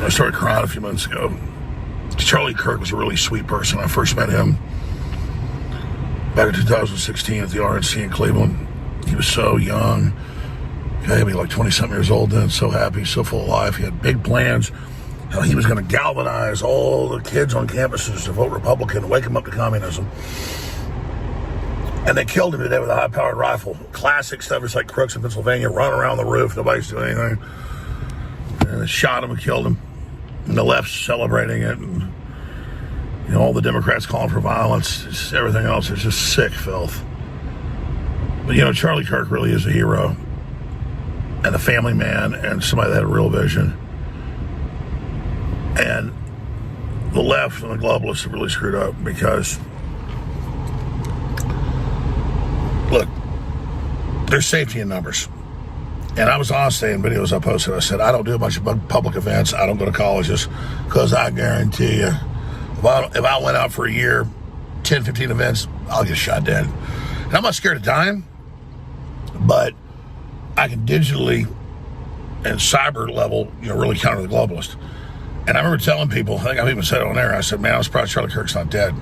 I started crying a few minutes ago. Charlie Kirk was a really sweet person. I first met him back in 2016 at the RNC in Cleveland. He was so young. He had to be like 20-something years old then, so happy, so full of life. He had big plans. He was going to galvanize all the kids on campuses to vote Republican, wake them up to communism. And they killed him today with a high-powered rifle. Classic stuff, just like crooks in Pennsylvania, running around the roof, nobody's doing anything. And they shot him and killed him. And the left's celebrating it. And, you know, all the Democrats calling for violence. It's everything else is just sick filth. But, you know, Charlie Kirk really is a hero. And a family man and somebody that had a real vision. And the left and the globalists have really screwed up because, look, there's safety in numbers. And I was honest in videos I posted. I said, I don't do a bunch of public events. I don't go to colleges because I guarantee you, if I went out for a year, 10, 15 events, I'll get shot dead. And I'm not scared of dying, but I can digitally and cyber level, you know, really counter the globalist. And I remember telling people, I think I've even said it on air, I said, man, I was surprised Charlie Kirk's not dead.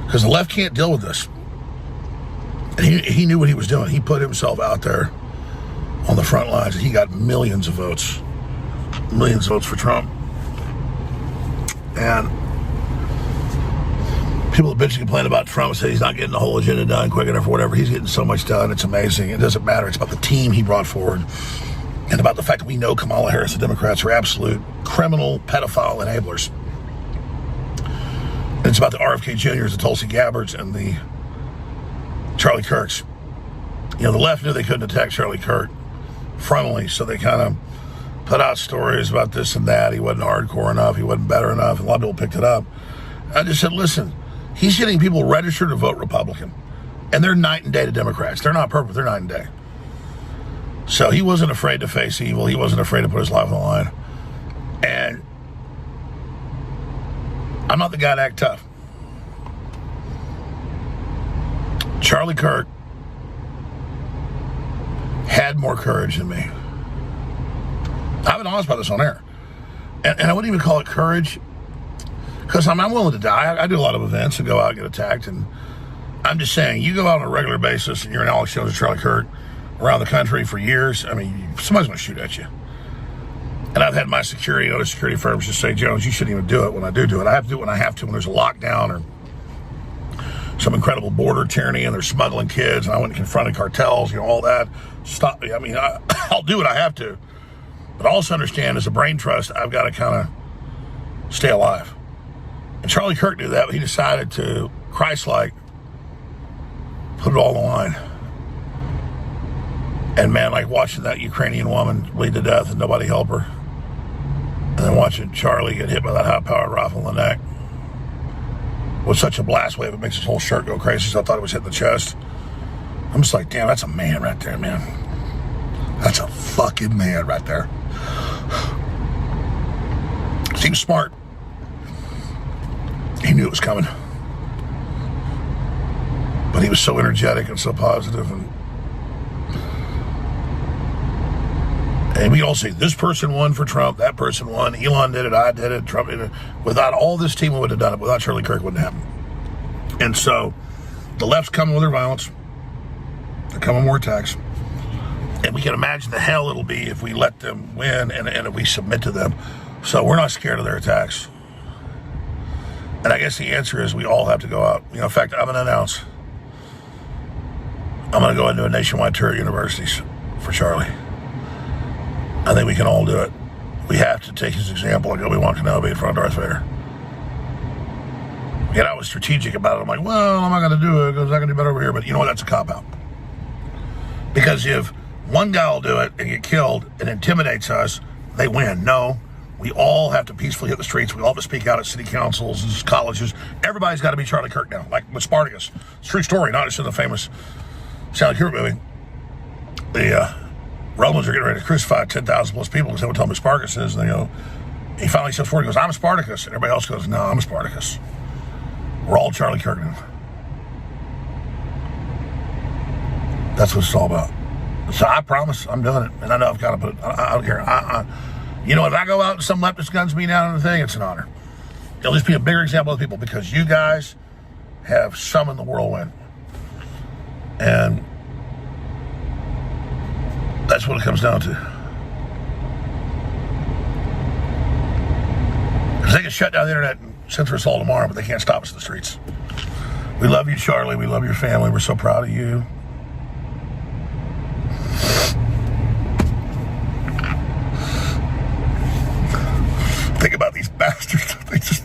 Because the left can't deal with this. And he knew what he was doing. He put himself out there on the front lines. He got millions of votes. Millions of votes for Trump. And people that bitch and complain about Trump say he's not getting the whole agenda done quick enough or whatever. He's getting so much done. It's amazing. It doesn't matter. It's about the team he brought forward. And about the fact that we know Kamala Harris, the Democrats, are absolute criminal, pedophile enablers. And it's about the RFK Juniors, the Tulsi Gabbards, and the Charlie Kirks. You know, the left knew they couldn't attack Charlie Kirk frontally, so they kind of put out stories about this and that. He wasn't hardcore enough. He wasn't better enough. And a lot of people picked it up. I just said, listen, he's getting people registered to vote Republican. And they're night and day to Democrats. They're not purple. They're night and day. So he wasn't afraid to face evil. He wasn't afraid to put his life on the line. And I'm not the guy to act tough. Charlie Kirk had more courage than me. I've been honest about this on air. And I wouldn't even call it courage because I'm willing to die. I do a lot of events and go out and get attacked. And I'm just saying, you go out on a regular basis and you're an Alex Jones or Charlie Kirk around the country for years, I mean, somebody's going to shoot at you. And I've had my security and other security firms just say, Jones, you shouldn't even do it when I do it. I have to do it when I have to, when there's a lockdown or some incredible border tyranny and they're smuggling kids and I went and confronted cartels, all that. Stop me. I mean, I'll do what I have to. But also understand, as a brain trust, I've got to kind of stay alive. And Charlie Kirk knew that, but he decided to, Christ-like, put it all on the line. And man, like watching that Ukrainian woman bleed to death and nobody help her. And then watching Charlie get hit by that high-powered rifle in the neck was such a blast wave, it makes his whole shirt go crazy. So I thought it was hitting the chest. I'm just like, damn, that's a man right there, man. That's a fucking man right there. Seems smart. He knew it was coming. But he was so energetic and so positive. And we all say, this person won for Trump, that person won, Elon did it, I did it, Trump did it. Without all this team, we would have done it. Without Charlie Kirk, it wouldn't happen. And so the left's coming with their violence. They're coming with more attacks. And we can imagine the hell it'll be if we let them win and if we submit to them. So we're not scared of their attacks. And I guess the answer is we all have to go out. In fact, I'm going to announce I'm going to go into a nationwide tour at universities for Charlie. I think we can all do it. We have to take his example like Obi-Wan Kenobi in front of Darth Vader. And I was strategic about it. I'm like, well, I'm not going to do it because I'm not going to do better over here. But you know what? That's a cop-out. Because if one guy will do it and get killed and intimidates us, they win. No, we all have to peacefully hit the streets. We all have to speak out at city councils, colleges. Everybody's got to be Charlie Kirk now, like with Spartacus. It's a true story, not just in the famous Charlie Kirk movie. The Romans are getting ready to crucify 10,000 plus people because they would tell him who Spartacus is. And they go, he finally steps forward and goes, I'm Spartacus. And everybody else goes, no, I'm Spartacus. We're all Charlie Kirk now. That's what it's all about. So I promise I'm doing it. And I know I've got to put it, I don't care. If I go out and some leftist guns me down on the thing, it's an honor. It'll just be a bigger example of people because you guys have summoned the whirlwind. And that's what it comes down to. Because they can shut down the internet and censor us all tomorrow, but they can't stop us in the streets. We love you, Charlie. We love your family. We're so proud of you. Think about these bastards.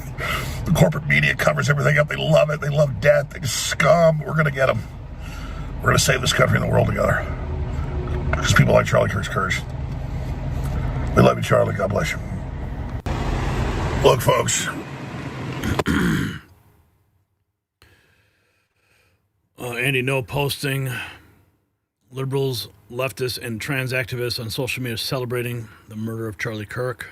The corporate media covers everything up. They love it. They love death. They just scum. We're going to get them. We're going to save this country and the world together. Because people like Charlie Kirk's courage. We love you, Charlie. God bless you. Look, folks. Andy No posting liberals, leftists, and trans activists on social media celebrating the murder of Charlie Kirk.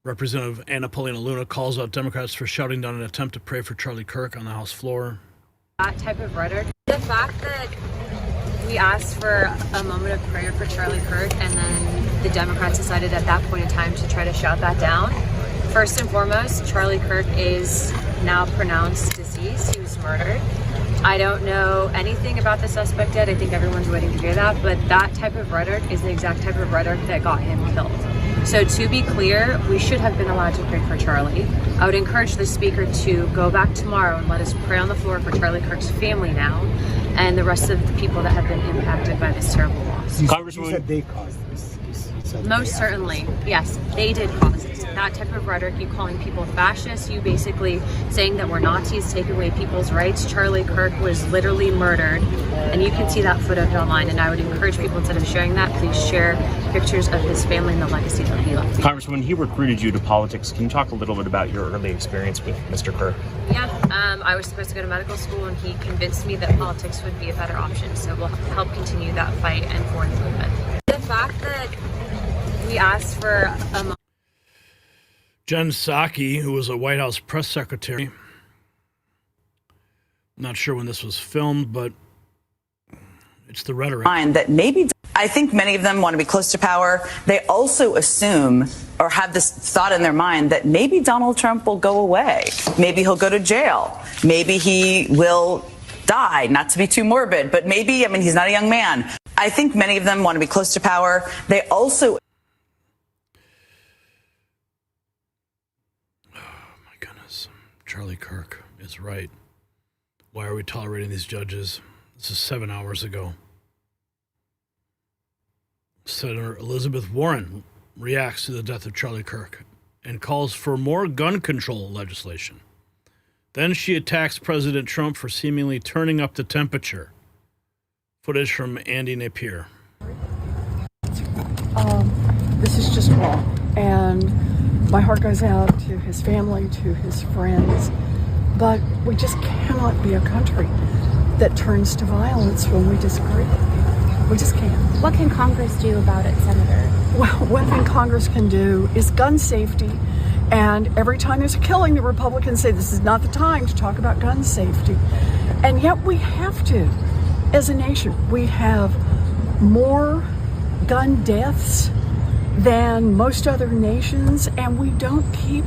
Representative Anna Paulina Luna calls out Democrats for shouting down an attempt to pray for Charlie Kirk on the House floor. That type of rhetoric. The fact that we asked for a moment of prayer for Charlie Kirk and then the Democrats decided at that point in time to try to shout that down. First and foremost, Charlie Kirk is now pronounced deceased. He was murdered. I don't know anything about the suspect yet. I think everyone's waiting to hear that, but that type of rhetoric is the exact type of rhetoric that got him killed. So to be clear, we should have been allowed to pray for Charlie. I would encourage the speaker to go back tomorrow and let us pray on the floor for Charlie Kirk's family now and the rest of the people that have been impacted by this terrible loss. Congresswoman, you said they caused this. Most certainly, yes, they did cause it. That type of rhetoric, you calling people fascists, you basically saying that we're Nazis, taking away people's rights. Charlie Kirk was literally murdered, and you can see that footage online. And I would encourage people, instead of sharing that, please share pictures of his family and the legacy that he left. Congresswoman, he recruited you to politics. Can you talk a little bit about your early experience with Mr. Kirk? Yeah, I was supposed to go to medical school, and he convinced me that politics would be a better option. So we'll help continue that fight and for the movement. The fact that we asked for a Jen Psaki, who was a White House press secretary, I'm not sure when this was filmed, but it's the rhetoric. That maybe, I think many of them want to be close to power. They also assume or have this thought in their mind that maybe Donald Trump will go away. Maybe he'll go to jail. Maybe he will die, not to be too morbid, but maybe, I mean, he's not a young man. I think many of them want to be close to power. They also... Charlie Kirk is right. Why are we tolerating these judges? This is 7 hours ago. Senator Elizabeth Warren reacts to the death of Charlie Kirk and calls for more gun control legislation. Then she attacks President Trump for seemingly turning up the temperature. Footage from Andy Napier. This is just wrong. And my heart goes out to his family, to his friends, but we just cannot be a country that turns to violence when we disagree. We just can't. What can Congress do about it, Senator? Well, one thing Congress can do is gun safety, and every time there's a killing, the Republicans say this is not the time to talk about gun safety. And yet we have to. As a nation, we have more gun deaths than most other nations, and we don't keep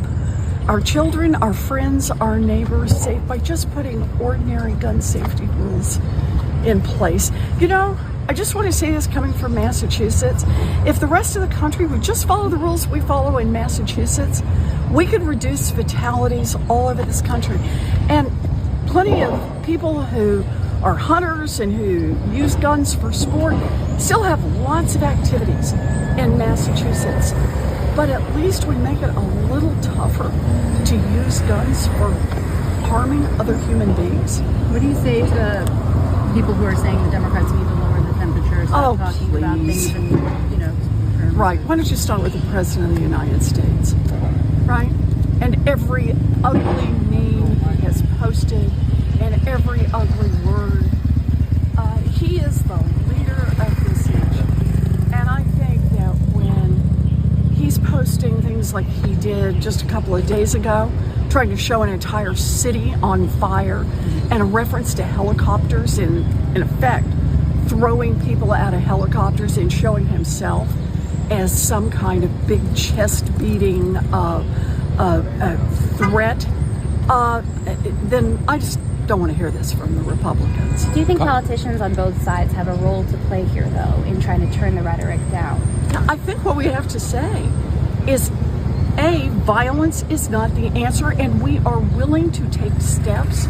our children, our friends, our neighbors safe by just putting ordinary gun safety rules in place. You know, I just want to say this coming from Massachusetts. If the rest of the country would just follow the rules we follow in Massachusetts, we could reduce fatalities all over this country. And plenty of people who are hunters and who use guns for sport still have lots of activities in Massachusetts. But at least we make it a little tougher to use guns for harming other human beings. What do you say to people who are saying the Democrats need to lower the temperature, stop talking about things and, you know... Right. Why don't you start with the President of the United States, right? And every ugly meme he has posted and every ugly word. He is the leader of this nation. And I think that when he's posting things like he did just a couple of days ago, trying to show an entire city on fire, and a reference to helicopters, in effect, throwing people out of helicopters and showing himself as some kind of big chest-beating threat, then I just don't want to hear this from the Republicans. Do you think politicians on both sides have a role to play here, though, in trying to turn the rhetoric down? I think what we have to say is, A, violence is not the answer, and we are willing to take steps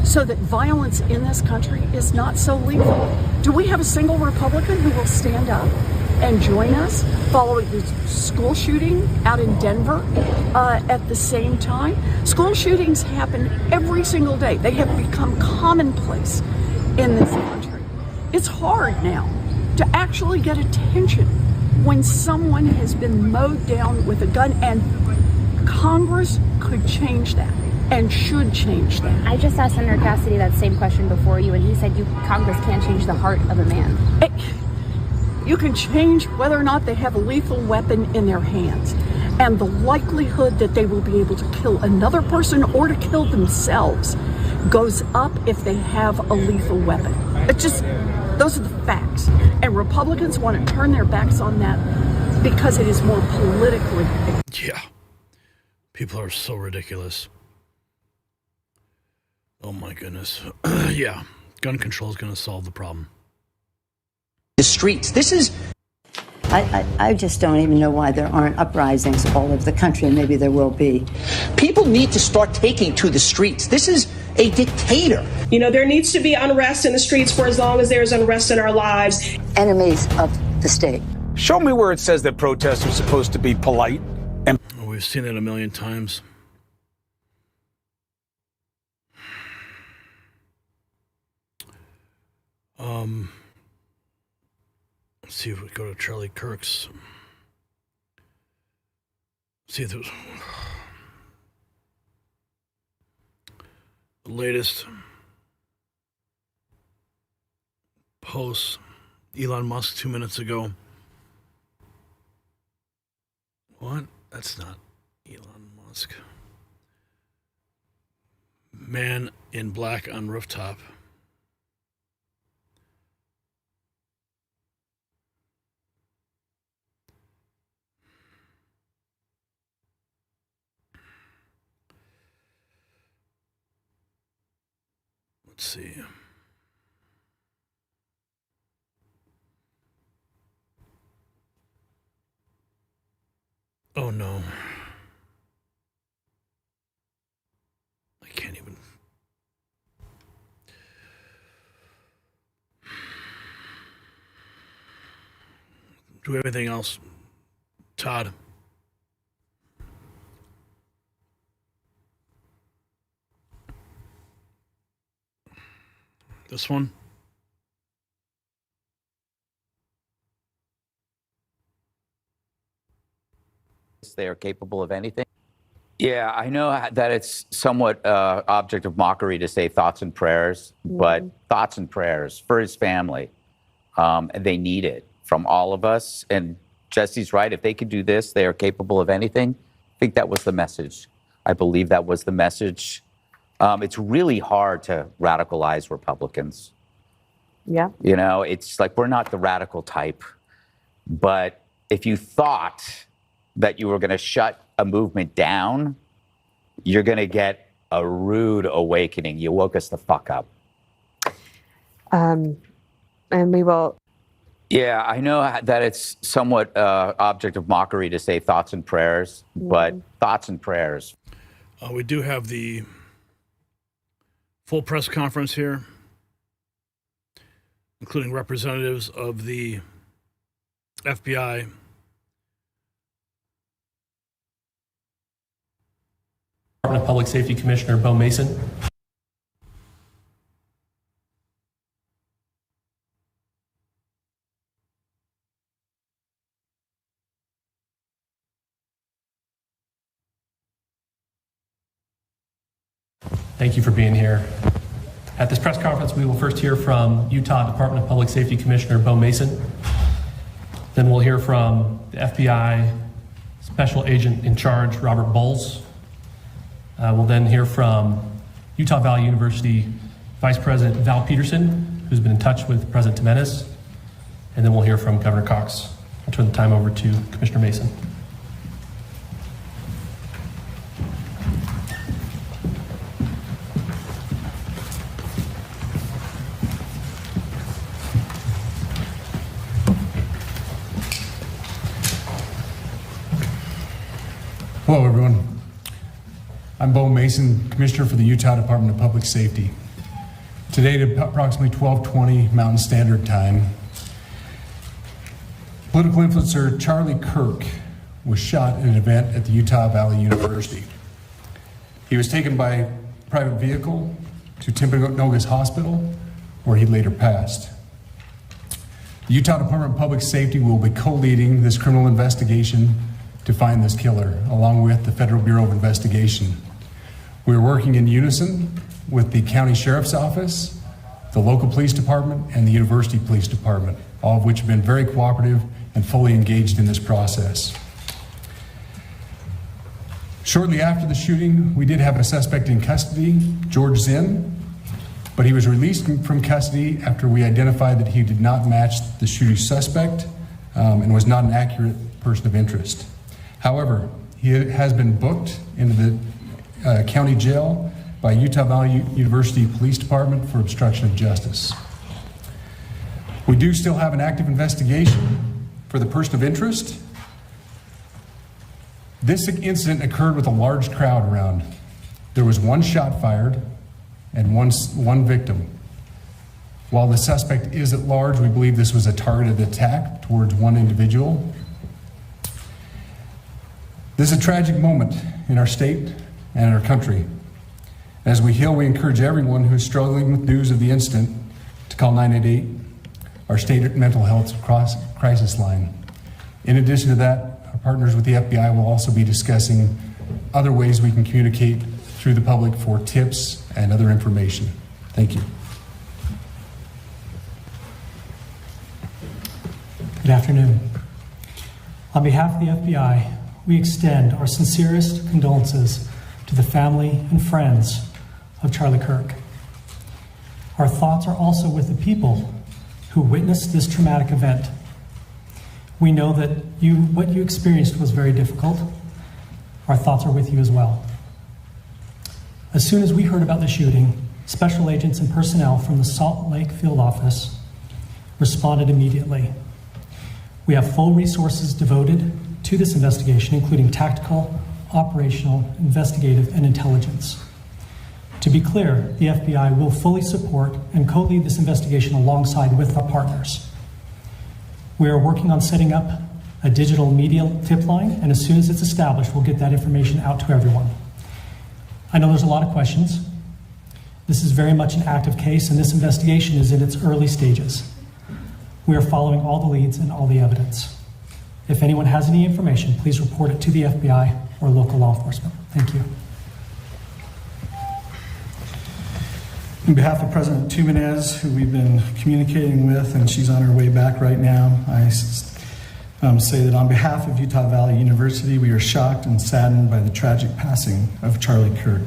so that violence in this country is not so lethal. Do we have a single Republican who will stand up and join us following the school shooting out in Denver at the same time? School shootings happen every single day. They have become commonplace in this country. It's hard now to actually get attention when someone has been mowed down with a gun, and Congress could change that and should change that. I just asked Senator Cassidy that same question before you, and he said Congress can't change the heart of a man. You can change whether or not they have a lethal weapon in their hands, and the likelihood that they will be able to kill another person or to kill themselves goes up if they have a lethal weapon. Those are the facts. And Republicans want to turn their backs on that because it is more politically. Yeah. People are so ridiculous. Oh my goodness. Yeah. Gun control is going to solve the problem. The streets. This is... I just don't even know why there aren't uprisings all over the country, and maybe there will be. People need to start taking to the streets. This is a dictator. You know, there needs to be unrest in the streets for as long as there's unrest in our lives. Enemies of the state. Show me where it says that protests are supposed to be polite. And we've seen it a million times. Let's see if we go to Charlie Kirk's. See if there's the latest post. Elon Musk 2 minutes ago. What? That's not Elon Musk. Man in black on rooftop. Let's see. Oh no. I can't even. Do we have anything else? Todd? This one? They are capable of anything. Yeah, I know that it's somewhat object of mockery to say thoughts and prayers, but thoughts and prayers for his family. They need it from all of us. And Jesse's right. If they could do this, they are capable of anything. I think that was the message. I believe that was the message. It's really hard to radicalize Republicans. Yeah. You know, it's like we're not the radical type. But if you thought that you were going to shut a movement down, you're going to get a rude awakening. You woke us the fuck up. And we will. Yeah, I know that it's somewhat object of mockery to say thoughts and prayers, but thoughts and prayers. We do have the full press conference here, including representatives of the FBI, Department of Public Safety Commissioner Bo Mason. Thank you for being here. At this press conference, we will first hear from Utah Department of Public Safety Commissioner Bo Mason. Then we'll hear from the FBI Special Agent in Charge, Robert Bowles. We'll then hear from Utah Valley University Vice President Val Peterson, who's been in touch with President Jimenez. And then we'll hear from Governor Cox. I'll turn the time over to Commissioner Mason. Hello, everyone. I'm Bo Mason, Commissioner for the Utah Department of Public Safety. Today at approximately 12:20 Mountain Standard Time, political influencer Charlie Kirk was shot at an event at the Utah Valley University. He was taken by private vehicle to Timpanogos Hospital, where he later passed. The Utah Department of Public Safety will be co-leading this criminal investigation to find this killer, along with the Federal Bureau of Investigation. We're working in unison with the County Sheriff's Office, the local police department, and the University Police Department, all of which have been very cooperative and fully engaged in this process. Shortly after the shooting, we did have a suspect in custody, George Zinn, but he was released from custody after we identified that he did not match the shooting suspect and was not an accurate person of interest. However, he has been booked into the county jail by Utah Valley University Police Department for obstruction of justice. We do still have an active investigation for the person of interest. This incident occurred with a large crowd around. There was one shot fired and one victim. While the suspect is at large, we believe this was a targeted attack towards one individual. This is a tragic moment in our state and in our country. As we heal, we encourage everyone who is struggling with news of the incident to call 988, our state mental health crisis line. In addition to that, our partners with the FBI will also be discussing other ways we can communicate through the public for tips and other information. Thank you. Good afternoon. On behalf of the FBI, we extend our sincerest condolences to the family and friends of Charlie Kirk. Our thoughts are also with the people who witnessed this traumatic event. We know that what you experienced was very difficult. Our thoughts are with you as well. As soon as we heard about the shooting, special agents and personnel from the Salt Lake Field Office responded immediately. We have full resources devoted to this investigation, including tactical, operational, investigative, and intelligence. To be clear, the FBI will fully support and co-lead this investigation alongside with our partners. We are working on setting up a digital media tip line, and as soon as it's established, we'll get that information out to everyone. I know there's a lot of questions. This is very much an active case, and this investigation is in its early stages. We are following all the leads and all the evidence. If anyone has any information, please report it to the FBI or local law enforcement. Thank you. On behalf of President Tumenez, who we've been communicating with, and she's on her way back right now, I say that on behalf of Utah Valley University, we are shocked and saddened by the tragic passing of Charlie Kirk.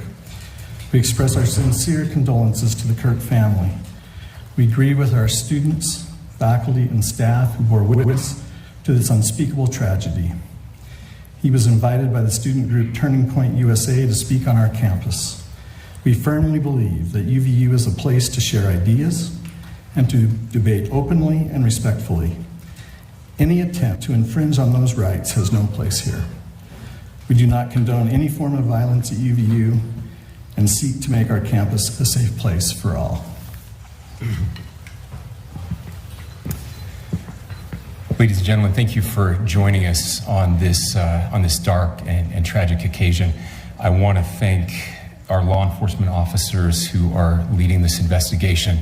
We express our sincere condolences to the Kirk family. We grieve with our students, faculty, and staff who bore witness to this unspeakable tragedy. He was invited by the student group Turning Point USA to speak on our campus. We firmly believe that UVU is a place to share ideas and to debate openly and respectfully. Any attempt to infringe on those rights has no place here. We do not condone any form of violence at UVU and seek to make our campus a safe place for all. Ladies and gentlemen, thank you for joining us on this dark and tragic occasion. I want to thank our law enforcement officers who are leading this investigation,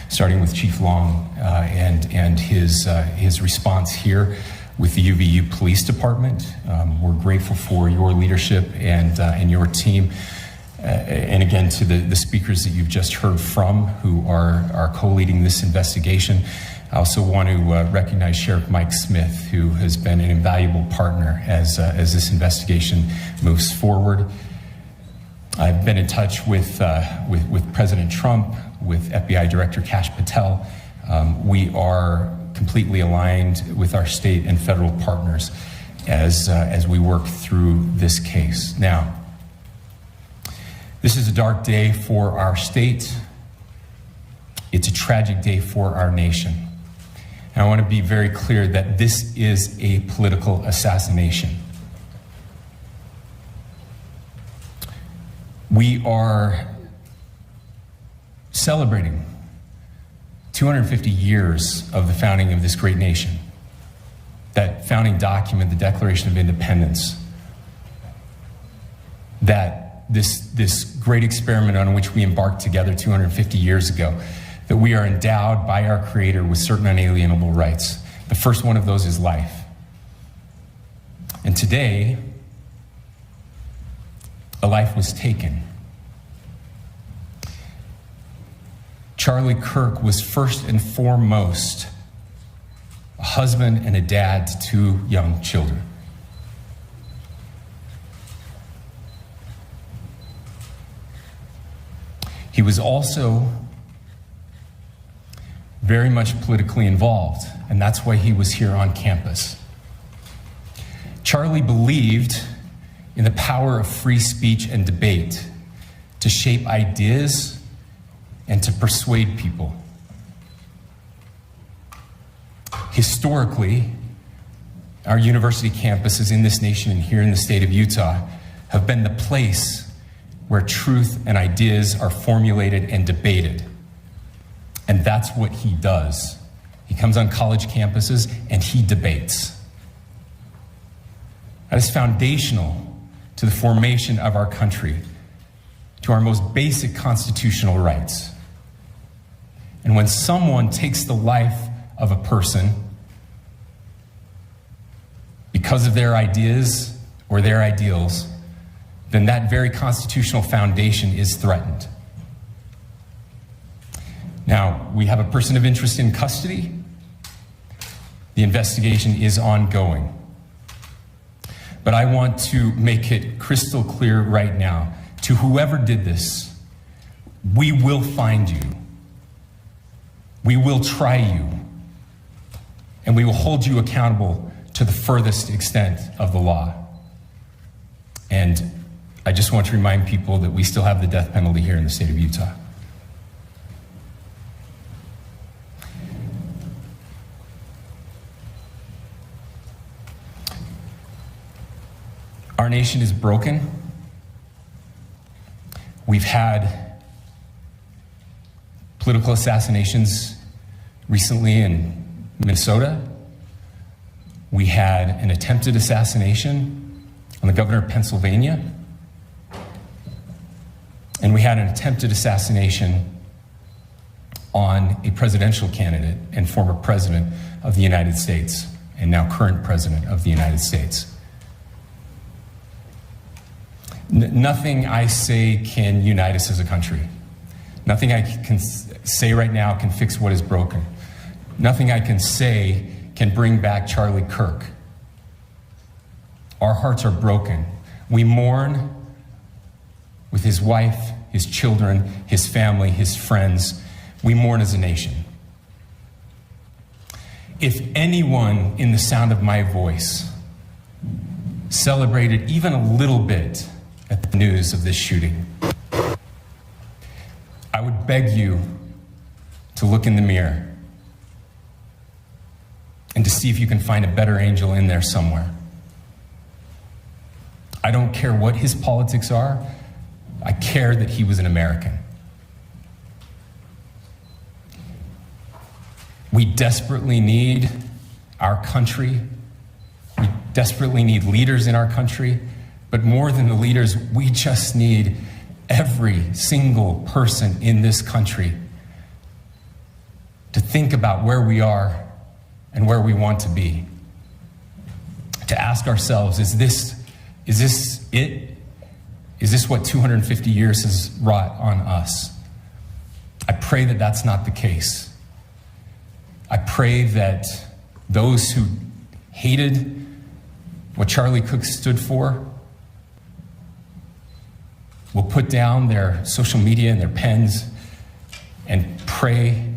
starting with Chief Long and his response here with the UVU Police Department. We're grateful for your leadership and your team. And again, to the speakers that you've just heard from who are co-leading this investigation. I also want to recognize Sheriff Mike Smith, who has been an invaluable partner as this investigation moves forward. I've been in touch with President Trump, with FBI Director Kash Patel. We are completely aligned with our state and federal partners as we work through this case. Now, this is a dark day for our state. It's a tragic day for our nation. And I want to be very clear that this is a political assassination. We are celebrating 250 years of the founding of this great nation. That founding document, the Declaration of Independence, that this great experiment on which we embarked together 250 years ago, that we are endowed by our Creator with certain unalienable rights. The first one of those is life. And today, a life was taken. Charlie Kirk was first and foremost a husband and a dad to two young children. He was also very much politically involved, and that's why he was here on campus. Charlie believed in the power of free speech and debate to shape ideas and to persuade people. Historically, our university campuses in this nation and here in the state of Utah have been the place where truth and ideas are formulated and debated. And that's what he does. He comes on college campuses and he debates. That is foundational to the formation of our country, to our most basic constitutional rights. And when someone takes the life of a person because of their ideas or their ideals, then that very constitutional foundation is threatened. Now, we have a person of interest in custody. The investigation is ongoing. But I want to make it crystal clear right now, to whoever did this, we will find you. We will try you. And we will hold you accountable to the furthest extent of the law. And I just want to remind people that we still have the death penalty here in the state of Utah. Our nation is broken. We've had political assassinations recently in Minnesota. We had an attempted assassination on the governor of Pennsylvania. And we had an attempted assassination on a presidential candidate and former president of the United States, and now current president of the United States. Nothing I say can unite us as a country. Nothing I can say right now can fix what is broken. Nothing I can say can bring back Charlie Kirk. Our hearts are broken. We mourn with his wife, his children, his family, his friends. We mourn as a nation. If anyone in the sound of my voice celebrated even a little bit at the news of this shooting, I would beg you to look in the mirror and to see if you can find a better angel in there somewhere. I don't care what his politics are. I care that he was an American. We desperately need our country. We desperately need leaders in our country. But more than the leaders, we just need every single person in this country to think about where we are and where we want to be. To ask ourselves, is this it? Is this what 250 years has wrought on us? I pray that that's not the case. I pray that those who hated what Charlie Kirk stood for will put down their social media and their pens and pray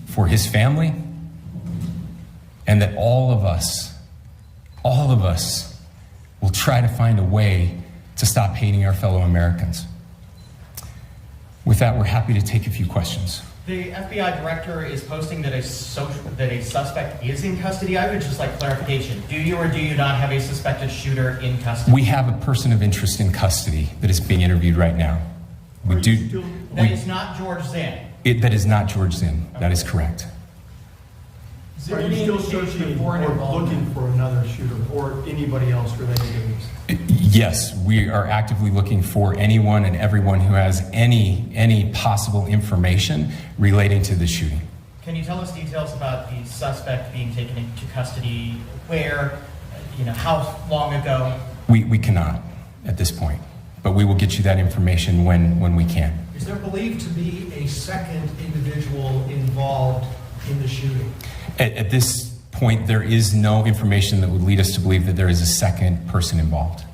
for his family, and that all of us will try to find a way to stop hating our fellow Americans. With that, we're happy to take a few questions. The FBI director is posting that a suspect is in custody. I would just like clarification. Do you or do you not have a suspected shooter in custody? We have a person of interest in custody that is being interviewed right now. That is not George Zinn. That is not George Zinn. That is correct. Are you still searching or looking for another shooter or anybody else related to this? Yes, we are actively looking for anyone and everyone who has any possible information relating to the shooting. Can you tell us details about the suspect being taken into custody? Where? How long ago? We cannot at this point, but we will get you that information when we can. Is there believed to be a second individual involved in the shooting? At this point, there is no information that would lead us to believe that there is a second person involved.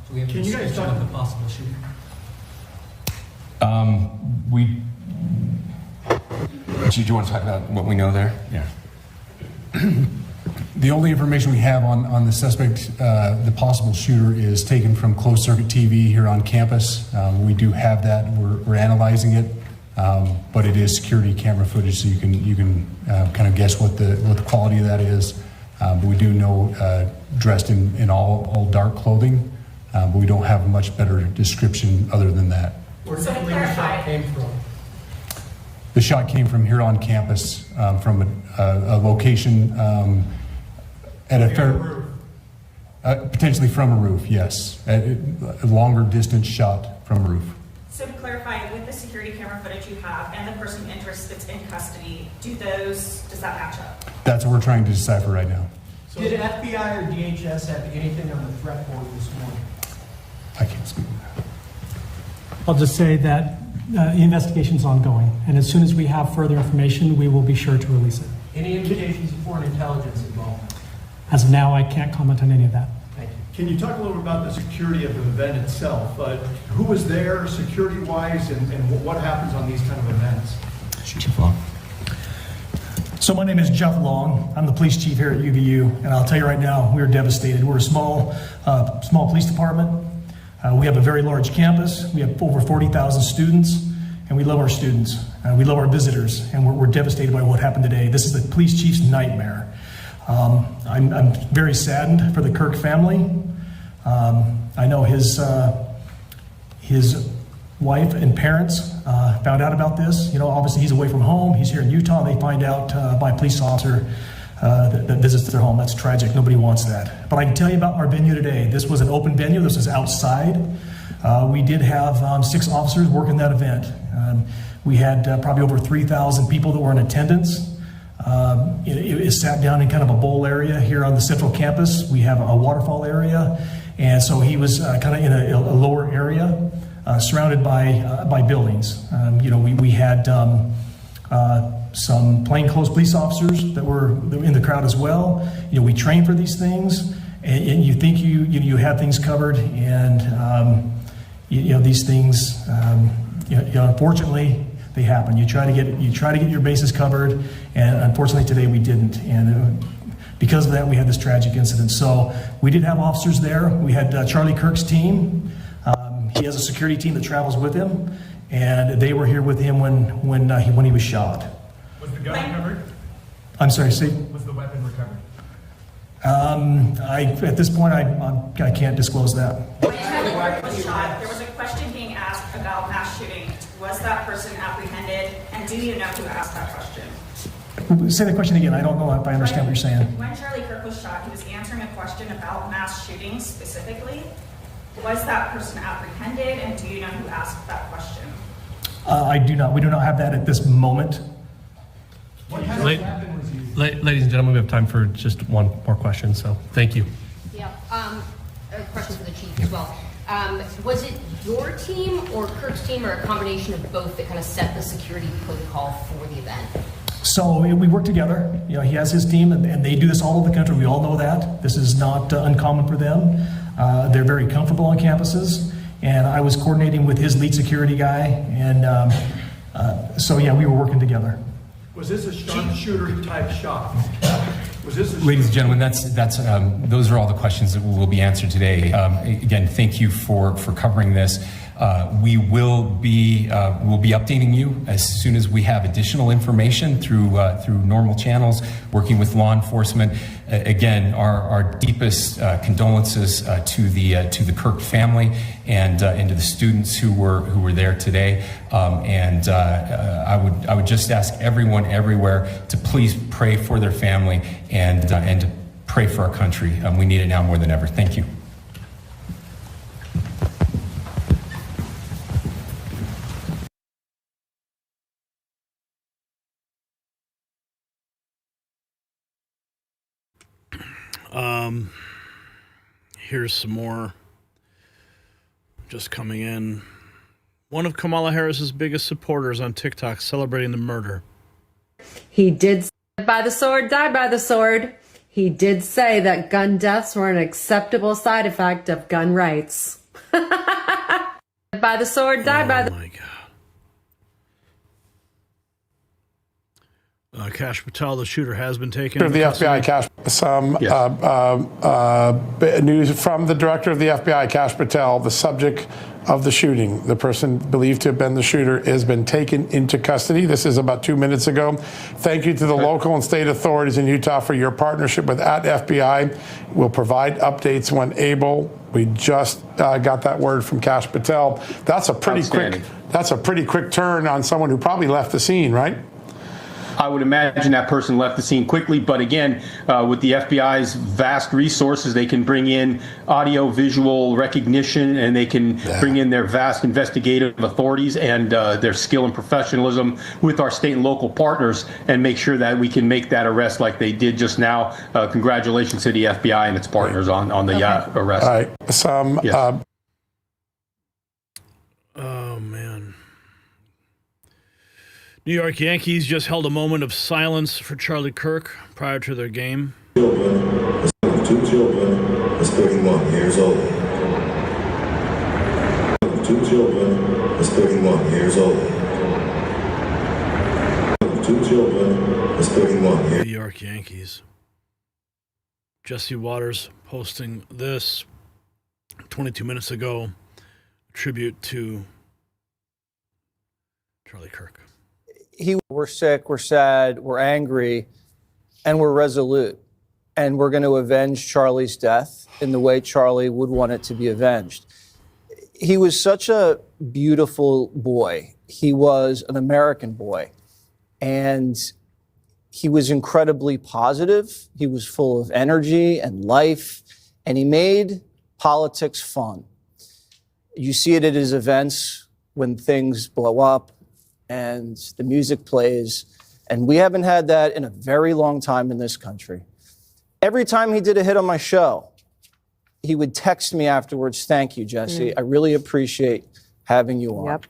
Can you guys talk about the possible shooting? Do you want to talk about what we know there? Yeah. The only information we have on the suspect, the possible shooter, is taken from closed circuit TV here on campus. We do have that. We're analyzing it, but it is security camera footage, so you can kind of guess what the quality of that is. But we do know dressed in all dark clothing, but we don't have a much better description other than that. Where do you believe the shot came from? The shot came from here on campus, from a location at a fair, potentially from a roof. Yes, a longer distance shot from a roof. So to clarify, with the security camera footage you have and the person of interest that's in custody, does that match up? That's what we're trying to decipher right now. So did FBI or DHS have anything on the threat board this morning? I can't speak to that. I'll just say that the investigation is ongoing, and as soon as we have further information, we will be sure to release it. Any indications of foreign intelligence involvement? As of now, I can't comment on any of that. Thank you. Can you talk a little bit about the security of the event itself? Who was there security-wise, and what happens on these kind of events? Chief Long. So my name is Jeff Long. I'm the police chief here at UVU, and I'll tell you right now, we are devastated. We're a small police department. We have a very large campus. We have over 40,000 students, and we love our students. We love our visitors, and we're devastated by what happened today. This is the police chief's nightmare. I'm very saddened for the Kirk family. I know his wife and parents found out about this. You know, obviously he's away from home. He's here in Utah. They find out by a police officer that visits their home. That's tragic. Nobody wants that. But I can tell you about our venue today. This was an open venue. This was outside. We did have 6 officers working that event. We had probably over 3,000 people that were in attendance. It sat down in kind of a bowl area here on the central campus. We have a waterfall area. And so he was kind of in a lower area, surrounded by buildings. We had some plainclothes police officers that were in the crowd as well. We train for these things, and you think you have things covered, and these things, unfortunately, they happen. You try to get your bases covered, and unfortunately today we didn't. And because of that, we had this tragic incident. So we did have officers there. We had Charlie Kirk's team. He has a security team that travels with him, and they were here with him when he was shot. Was the gun recovered? I'm sorry, see? Was the weapon recovered? At this point, I can't disclose that. When Charlie Kirk was shot, there was a question being asked about mass shooting. Was that person apprehended, and do you know who asked that question? Say the question again. I don't know if I understand what you're saying. When Charlie Kirk was shot, he was answering a question about mass shootings specifically. Was that person apprehended, and do you know who asked that question? I do not. We do not have that at this moment. Ladies and gentlemen, we have time for just one more question, so thank you. Yeah, a question for the chief as well. Was it your team or Kirk's team, or a combination of both, that kind of set the security protocol for the event? So we work together. He has his team, and they do this all over the country. We all know that. This is not uncommon for them. They're very comfortable on campuses, and I was coordinating with his lead security guy, and so yeah, we were working together. Was this a sharpshooter type shot? Was this a Ladies and gentlemen, that's those are all the questions that will be answered today. Again, thank you for covering this. We will be updating you as soon as we have additional information through normal channels, working with law enforcement. Again, our deepest condolences to the Kirk family and to the students who were there today. I would just ask everyone everywhere to please pray for their family and to pray for our country. We need it now more than ever. Thank you. Here's some more just coming in. One of Kamala Harris's biggest supporters on TikTok celebrating the murder. He did say, by the sword, die by the sword. He did say that gun deaths were an acceptable side effect of gun rights. By the sword, die by the... Oh my God. Kash Patel, the shooter, has been taken. The FBI, Kash. Some news from the director of the FBI, Kash Patel, the subject of the shooting. The person believed to have been the shooter has been taken into custody. This is about 2 minutes ago. Thank you to the local and state authorities in Utah for your partnership with @FBI. We'll provide updates when able. We just got that word from Kash Patel. That's a pretty quick turn on someone who probably left the scene, right? I would imagine that person left the scene quickly, but again, with the FBI's vast resources, they can bring in audio, visual recognition, and they can bring in their vast investigative authorities and their skill and professionalism with our state and local partners and make sure that we can make that arrest like they did just now. Congratulations to the FBI and its partners on the arrest. All right. Oh, man. New York Yankees just held a moment of silence for Charlie Kirk prior to their game. Two children is 31 years old. 2 children is 31 years old. 2 children is 31 years. New York Yankees. Jesse Waters posting this 22 minutes ago. Tribute to Charlie Kirk. We're sick, we're sad, we're angry, and we're resolute. and we're going to avenge Charlie's death in the way Charlie would want it to be avenged. He was such a beautiful boy. He was an American boy, and he was incredibly positive. He was full of energy and life, and he made politics fun. You see it at his events when things blow up and the music plays, and we haven't had that in a very long time in this country. Every time he did a hit on my show, he would text me afterwards, "Thank you, Jesse. I really appreciate having you on." Yep.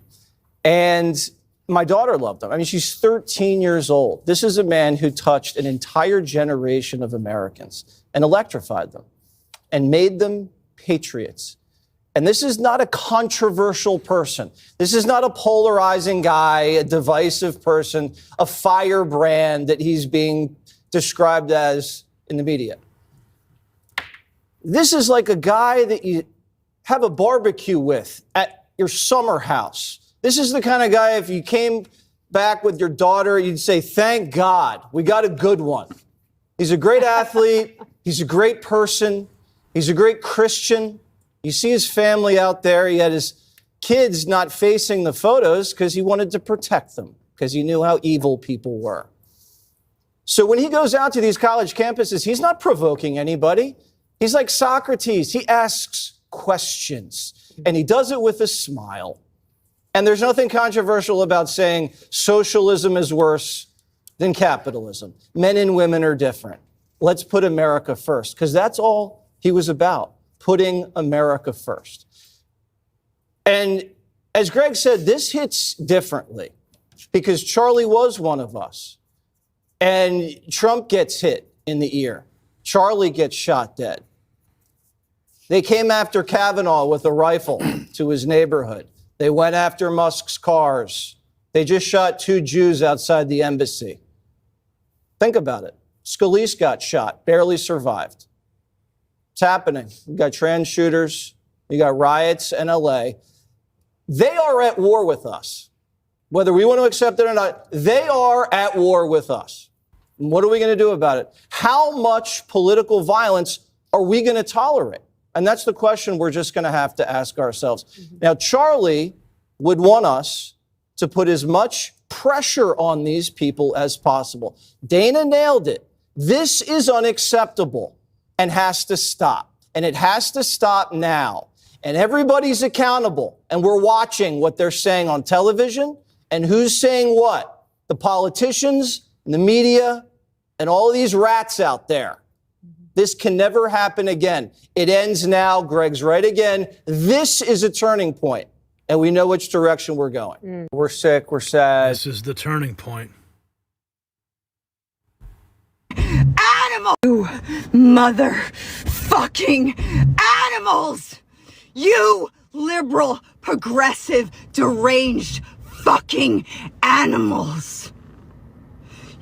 And my daughter loved him. I mean, she's 13 years old. This is a man who touched an entire generation of Americans and electrified them and made them patriots. And this is not a controversial person. This is not a polarizing guy, a divisive person, a firebrand that he's being described as in the media. This is like a guy that you have a barbecue with at your summer house. This is the kind of guy, if you came back with your daughter, you'd say, "Thank God, we got a good one." He's a great athlete. He's a great person. He's a great Christian. You see his family out there. He had his kids not facing the photos because he wanted to protect them, because he knew how evil people were. So when he goes out to these college campuses, he's not provoking anybody. He's like Socrates. He asks questions, and he does it with a smile. And there's nothing controversial about saying socialism is worse than capitalism. Men and women are different. Let's put America first, because that's all he was about, putting America first. And as Greg said, this hits differently because Charlie was one of us. And Trump gets hit in the ear. Charlie gets shot dead. They came after Kavanaugh with a rifle to his neighborhood. They went after Musk's cars. They just shot 2 Jews outside the embassy. Think about it. Scalise got shot, barely survived. It's happening. You got trans shooters. You got riots in LA. They are at war with us. Whether we want to accept it or not, they are at war with us. And what are we going to do about it? How much political violence are we going to tolerate? And that's the question we're just going to have to ask ourselves. Now, Charlie would want us to put as much pressure on these people as possible. Dana nailed it. This is unacceptable and has to stop. And it has to stop now. And everybody's accountable. And we're watching what they're saying on television and who's saying what. The politicians, the media, and all of these rats out there. This can never happen again. It ends now. Greg's right again. This is a turning point, and we know which direction we're going. We're sick. We're sad. This is the turning point. Animal! You motherfucking animals! You liberal, progressive, deranged fucking animals!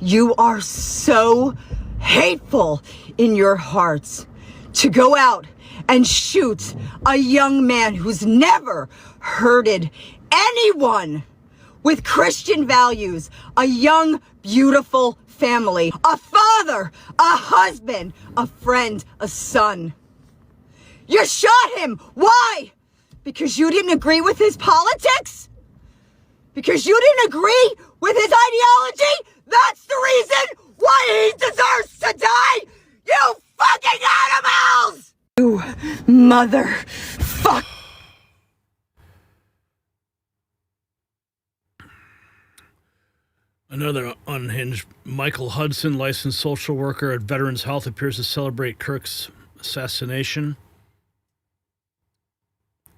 You are so hateful in your hearts to go out and shoot a young man who's never hurted anyone with Christian values, a young, beautiful family, a father, a husband, a friend, a son. You shot him. Why? Because you didn't agree with his politics? Because you didn't agree with his ideology? That's the reason why he deserves to die! You fucking animals! You motherfucker! Another unhinged Michael Hudson, licensed social worker at Veterans Health, appears to celebrate Kirk's assassination.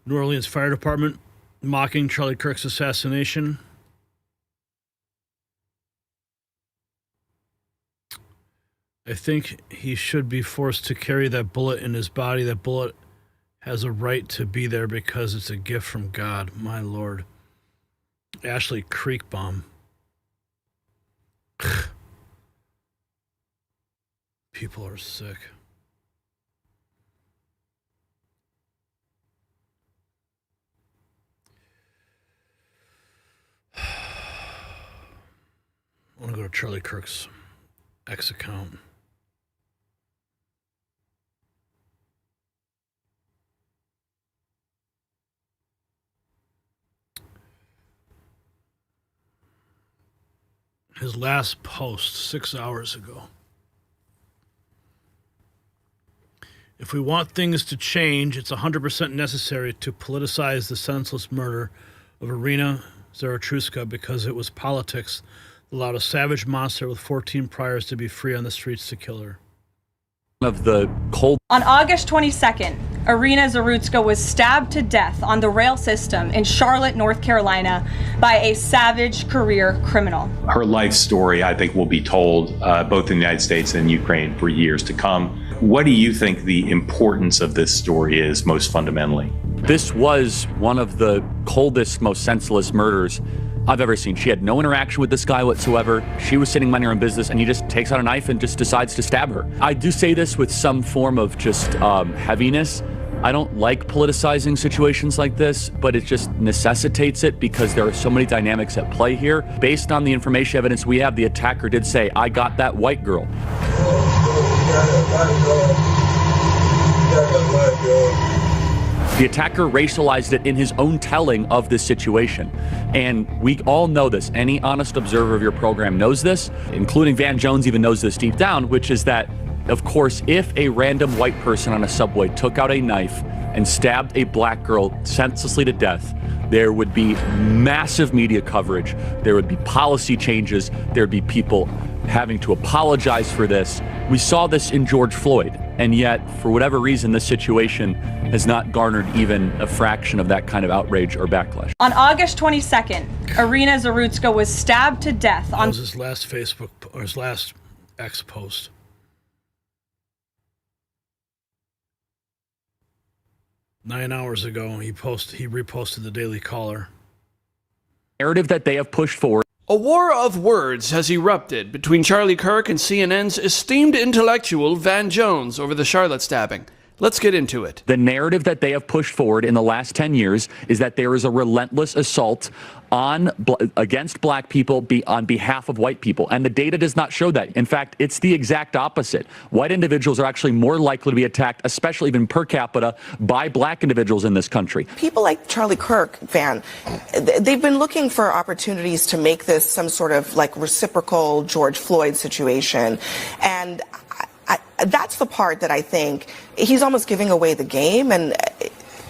New Orleans Fire Department mocking Charlie Kirk's assassination. I think he should be forced to carry that bullet in his body. That bullet has a right to be there because it's a gift from God, my Lord. Ashley Creekbaum. People are sick. I want to go to Charlie Kirk's X account. His last post 6 hours ago. If we want things to change, it's 100% necessary to politicize the senseless murder of Irina Zaratruska because it was politics that allowed a savage monster with 14 priors to be free on the streets to kill her. Of the cold. On August 22nd, Irina Zarutska was stabbed to death on the rail system in Charlotte, North Carolina by a savage career criminal. Her life story, I think, will be told both in the United States and Ukraine for years to come. What do you think the importance of this story is most fundamentally? This was one of the coldest, most senseless murders I've ever seen. She had no interaction with this guy whatsoever. She was sitting minding her own business, and he just takes out a knife and just decides to stab her. I do say this with some form of just heaviness. I don't like politicizing situations like this, but it just necessitates it because there are so many dynamics at play here. Based on the information evidence we have, the attacker did say, "I got that white girl." The attacker racialized it in his own telling of this situation. And we all know this. Any honest observer of your program knows this, including Van Jones even knows this deep down, which is that, of course, if a random white person on a subway took out a knife and stabbed a black girl senselessly to death, there would be massive media coverage. There would be policy changes. There would be people having to apologize for this. We saw this in George Floyd, and yet, for whatever reason, this situation has not garnered even a fraction of that kind of outrage or backlash. On August 22nd, Irina Zarutska was stabbed to death on... That was his last Facebook, or his last X post. Nine hours ago, he reposted the Daily Caller. Narrative that they have pushed forward. A war of words has erupted between Charlie Kirk and CNN's esteemed intellectual Van Jones over the Charlotte stabbing. Let's get into it. The narrative that they have pushed forward in the last 10 years is that there is a relentless assault against black people on behalf of white people. And the data does not show that. In fact, it's the exact opposite. White individuals are actually more likely to be attacked, especially even per capita, by black individuals in this country. People like Charlie Kirk, Van, they've been looking for opportunities to make this some sort of like reciprocal George Floyd situation. And that's the part that I think he's almost giving away the game. And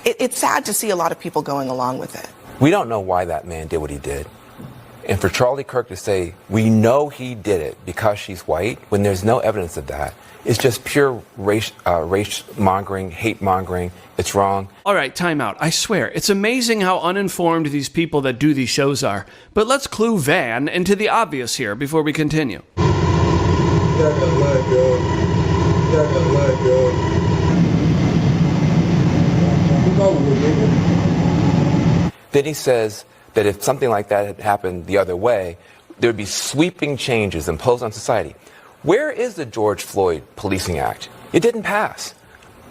it's sad to see a lot of people going along with it. We don't know why that man did what he did. And for Charlie Kirk to say, we know he did it because she's white, when there's no evidence of that, it's just pure race mongering, hate mongering. It's wrong. All right, time out. I swear, it's amazing how uninformed these people that do these shows are. But let's clue Van into the obvious here before we continue. Then he says that if something like that had happened the other way, there would be sweeping changes imposed on society. Where is the George Floyd Policing Act? It didn't pass.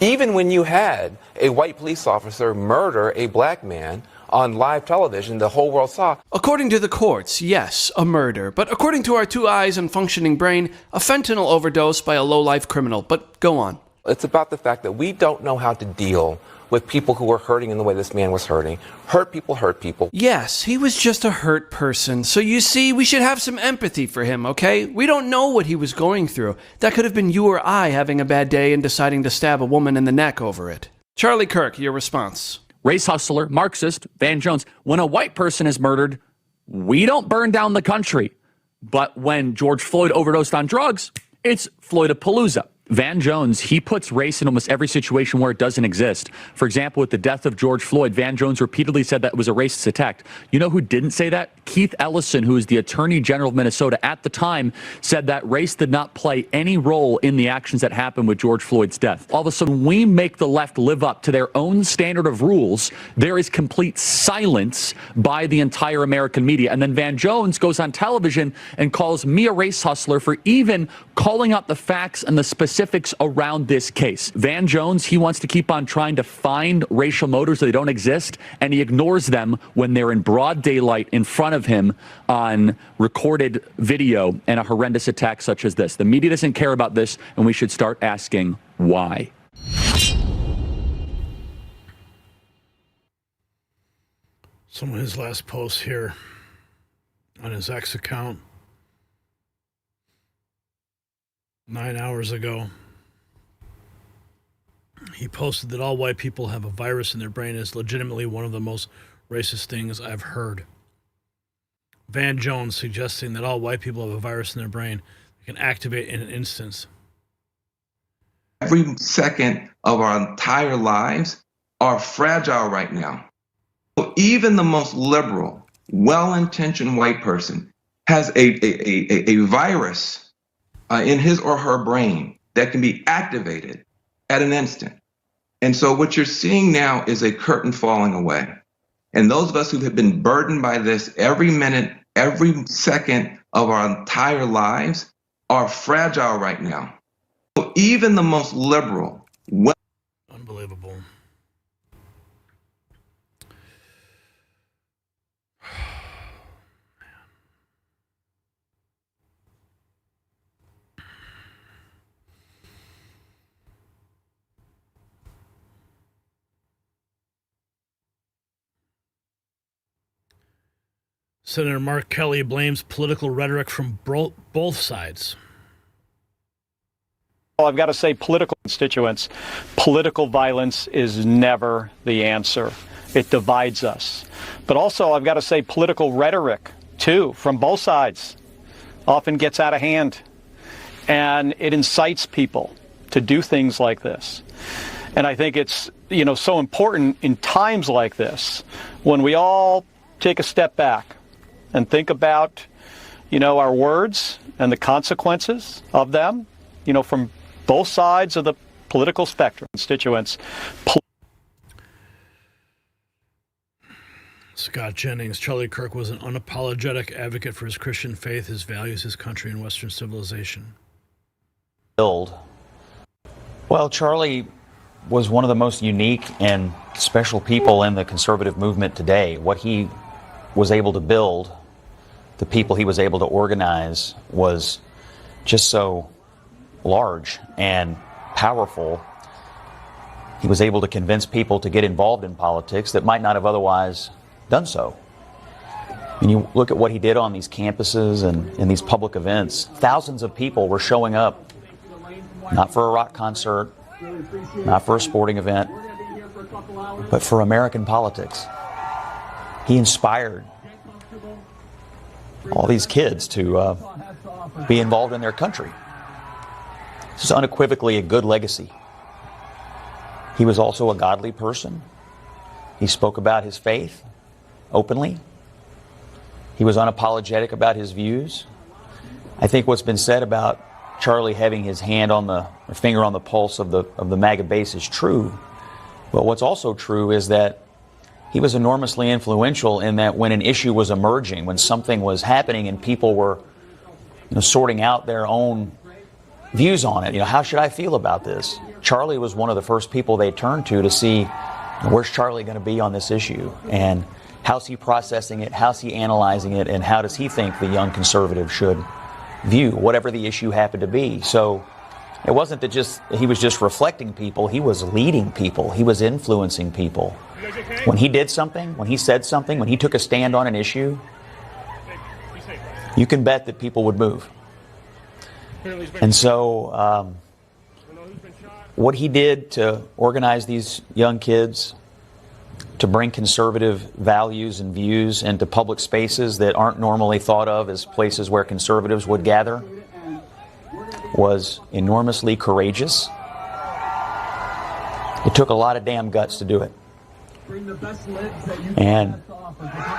Even when you had a white police officer murder a black man on live television, the whole world saw. According to the courts, yes, a murder. But according to our two eyes and functioning brain, a fentanyl overdose by a low-life criminal. But go on. It's about the fact that we don't know how to deal with people who are hurting in the way this man was hurting. Hurt people hurt people. Yes, he was just a hurt person. So you see, we should have some empathy for him, okay? We don't know what he was going through. That could have been you or I having a bad day and deciding to stab a woman in the neck over it. Charlie Kirk, your response. Race hustler, Marxist, Van Jones. When a white person is murdered, we don't burn down the country. But when George Floyd overdosed on drugs, it's Floydapalooza. Van Jones, he puts race in almost every situation where it doesn't exist. For example, with the death of George Floyd, Van Jones repeatedly said that it was a racist attack. You know who didn't say that? Keith Ellison, who is the Attorney General of Minnesota at the time, said that race did not play any role in the actions that happened with George Floyd's death. All of a sudden, we make the left live up to their own standard of rules. There is complete silence by the entire American media. And then Van Jones goes on television and calls me a race hustler for even calling out the facts and the specifics around this case. Van Jones, he wants to keep on trying to find racial motives that they don't exist, and he ignores them when they're in broad daylight in front of him on recorded video and a horrendous attack such as this. The media doesn't care about this, and we should start asking why. Some of his last posts here on his X account. 9 hours ago. He posted that all white people have a virus in their brain is legitimately one of the most racist things I've heard. Van Jones suggesting that all white people have a virus in their brain that can activate in an instant. Every second of our entire lives are fragile right now. So even the most liberal, well-intentioned white person has a virus in his or her brain that can be activated at an instant. And so what you're seeing now is a curtain falling away. And those of us who have been burdened by this every minute, every second of our entire lives are fragile right now. So even the most liberal, unbelievable. Senator Mark Kelly blames political rhetoric from both sides. Well, I've got to say, political constituents, political violence is never the answer. It divides us. But also, I've got to say, political rhetoric, too, from both sides, often gets out of hand. And it incites people to do things like this. And I think it's, so important in times like this, when we all take a step back and think about, our words and the consequences of them, from both sides of the political spectrum, constituents. Scott Jennings, Charlie Kirk was an unapologetic advocate for his Christian faith, his values, his country, and Western civilization. Well, Charlie was one of the most unique and special people in the conservative movement today. What he was able to build, the people he was able to organize, was just so large and powerful. He was able to convince people to get involved in politics that might not have otherwise done so. And you look at what he did on these campuses and in these public events, thousands of people were showing up, not for a rock concert, not for a sporting event, but for American politics. He inspired all these kids to be involved in their country. This is unequivocally a good legacy. He was also a godly person. He spoke about his faith openly. He was unapologetic about his views. I think what's been said about Charlie having his finger on the pulse of the MAGA base is true. But what's also true is that he was enormously influential in that when an issue was emerging, when something was happening and people were sorting out their own views on it, how should I feel about this? Charlie was one of the first people they turned to see where's Charlie going to be on this issue, and how's he processing it, how's he analyzing it, and how does he think the young conservative should view whatever the issue happened to be. So it wasn't that he was just reflecting people, he was leading people, he was influencing people. When he did something, when he said something, when he took a stand on an issue, you can bet that people would move. And so what he did to organize these young kids, to bring conservative values and views into public spaces that aren't normally thought of as places where conservatives would gather, was enormously courageous. It took a lot of damn guts to do it. And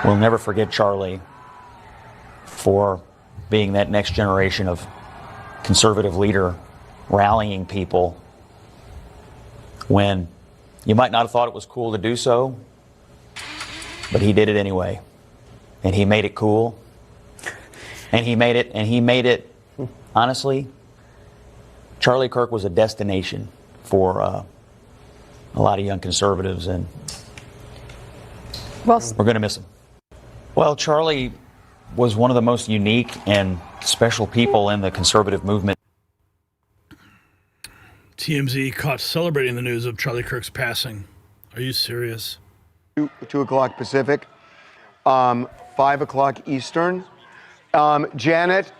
we'll never forget Charlie for being that next generation of conservative leader, rallying people when you might not have thought it was cool to do so, but he did it anyway. And he made it cool. And he made it, honestly, Charlie Kirk was a destination for a lot of young conservatives, and we're going to miss him. Well, Charlie was one of the most unique and special people in the conservative movement. TMZ caught celebrating the news of Charlie Kirk's passing. Are you serious? 2 o'clock Pacific, 5 o'clock Eastern. Janet,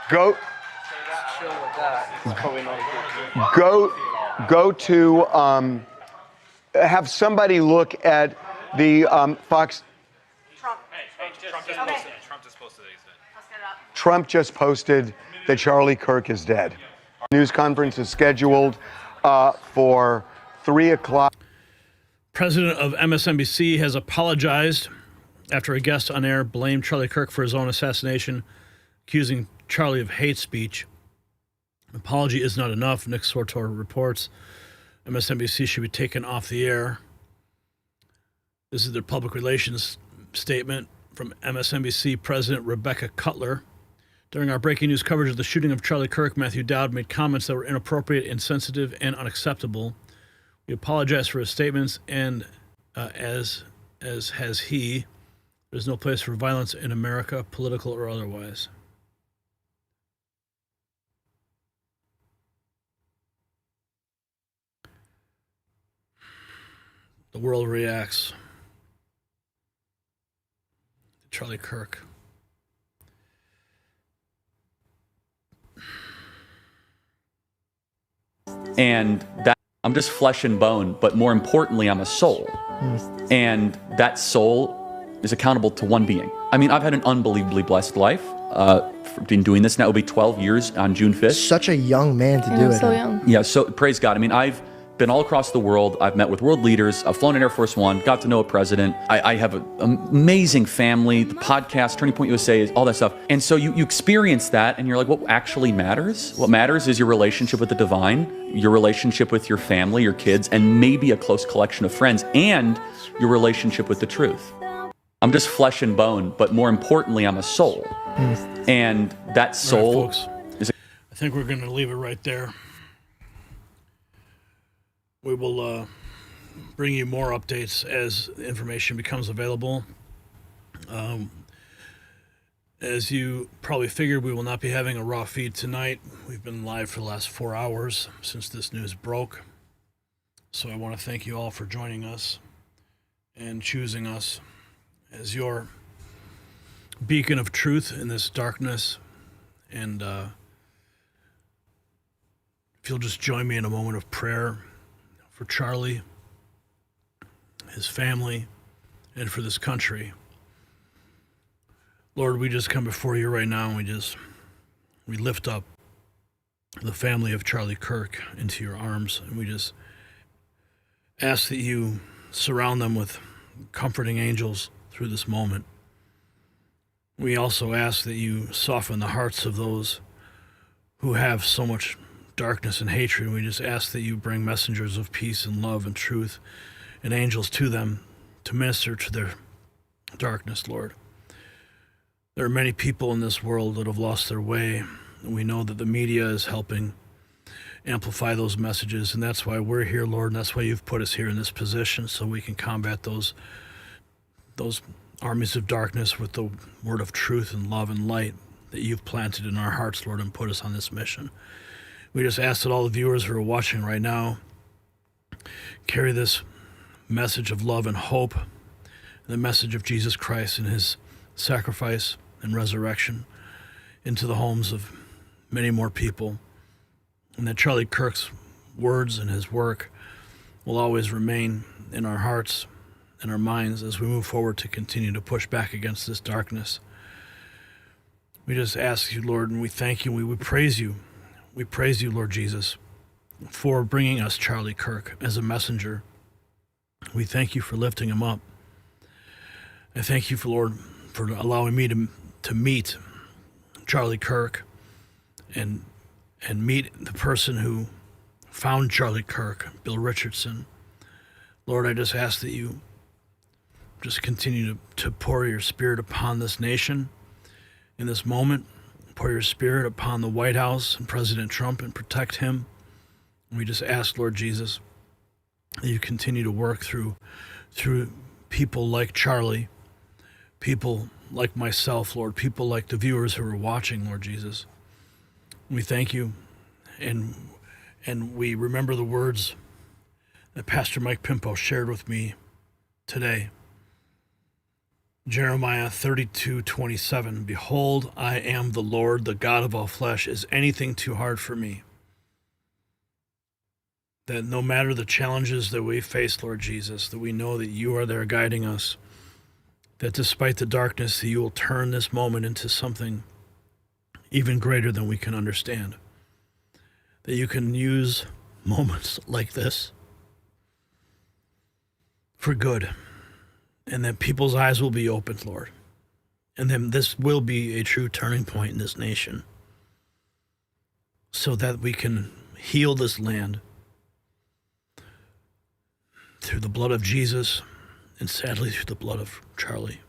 go. Go to have somebody look at the Fox. Trump just posted that Charlie Kirk is dead. News conference is scheduled for 3 o'clock. President of MSNBC has apologized after a guest on air blamed Charlie Kirk for his own assassination, accusing Charlie of hate speech. An apology is not enough, Nick Sortor reports. MSNBC should be taken off the air. This is their public relations statement from MSNBC President Rebecca Cutler. During our breaking news coverage of the shooting of Charlie Kirk, Matthew Dowd made comments that were inappropriate, insensitive, and unacceptable. We apologize for his statements, and as has he. There's no place for violence in America, political or otherwise. The world reacts to Charlie Kirk. And that I'm just flesh and bone, but more importantly, I'm a soul. And that soul is accountable to one being. I mean, I've had an unbelievably blessed life. Been doing this now, it'll be 12 years on June 5th. Such a young man to do it. So young. Yeah, so praise God. I mean, I've been all across the world. I've met with world leaders. I've flown in Air Force One, got to know a president. I have an amazing family, the podcast, Turning Point USA, all that stuff. And so you experience that and you're like, what actually matters? What matters is your relationship with the divine, your relationship with your family, your kids, and maybe a close collection of friends, and your relationship with the truth. I'm just flesh and bone, but more importantly, I'm a soul. And that soul... Right, folks. I think we're going to leave it right there. We will bring you more updates as information becomes available. As you probably figured, we will not be having a raw feed tonight. We've been live for the last 4 hours since this news broke. So I want to thank you all for joining us and choosing us as your beacon of truth in this darkness. And if you'll just join me in a moment of prayer for Charlie, his family, and for this country. Lord, we just come before you right now and we lift up the family of Charlie Kirk into your arms, and we just ask that you surround them with comforting angels through this moment. We also ask that you soften the hearts of those who have so much darkness and hatred, and we just ask that you bring messengers of peace and love and truth and angels to them to minister to their darkness, Lord. There are many people in this world that have lost their way, and we know that the media is helping amplify those messages, and that's why we're here, Lord, and that's why you've put us here in this position, so we can combat those armies of darkness with the word of truth and love and light that you've planted in our hearts, Lord, and put us on this mission. We just ask that all the viewers who are watching right now carry this message of love and hope, the message of Jesus Christ and his sacrifice and resurrection into the homes of many more people, and that Charlie Kirk's words and his work will always remain in our hearts and our minds as we move forward to continue to push back against this darkness. We just ask you, Lord, and we thank you, we praise you. We praise you, Lord Jesus, for bringing us Charlie Kirk as a messenger. We thank you for lifting him up. I thank you, Lord, for allowing me to meet Charlie Kirk and meet the person who found Charlie Kirk, Bill Richardson. Lord, I just ask that you just continue to pour your spirit upon this nation in this moment. Pour your spirit upon the White House and President Trump and protect him. And we just ask, Lord Jesus, that you continue to work through people like Charlie, people like myself, Lord, people like the viewers who are watching, Lord Jesus. We thank you, and we remember the words that Pastor Mike Pimpo shared with me today. Jeremiah 32:27, behold, I am the Lord, the God of all flesh. Is anything too hard for me? that no matter the challenges that we face, Lord Jesus, that we know that you are there guiding us, that despite the darkness, that you will turn this moment into something even greater than we can understand, that you can use moments like this for good, and that people's eyes will be opened, Lord, and then this will be a true turning point in this nation so that we can heal this land through the blood of Jesus and sadly through the blood of Charlie.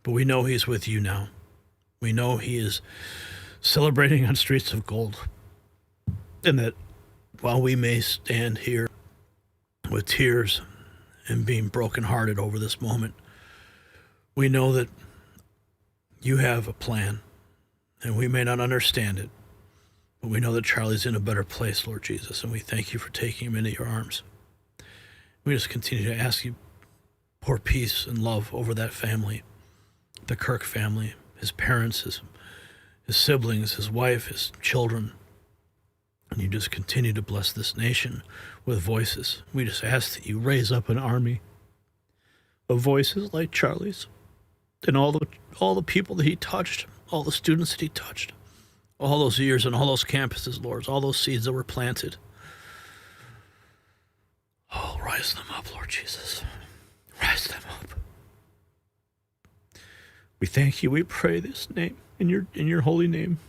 But we know he's with you now. We know he is celebrating on streets of gold, and that while we may stand here with tears and being brokenhearted over this moment, we know that you have a plan, and we may not understand it, but we know that Charlie's in a better place, Lord Jesus, and we thank you for taking him into your arms. We just continue to ask you pour peace and love over that family, the Kirk family, his parents, his siblings, his wife, his children. And you just continue to bless this nation with voices. We just ask that you raise up an army of voices like Charlie's, and all the people that he touched, all the students that he touched, all those years and all those campuses, Lord, all those seeds that were planted. Oh, rise them up, Lord Jesus. Rise them up. We thank you. We pray this name in your holy name,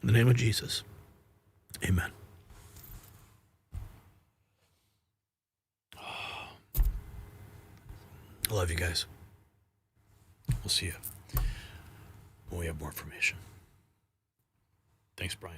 in the name of Jesus. Amen. I love you guys. We'll see you when we have more information. Thanks, Brian.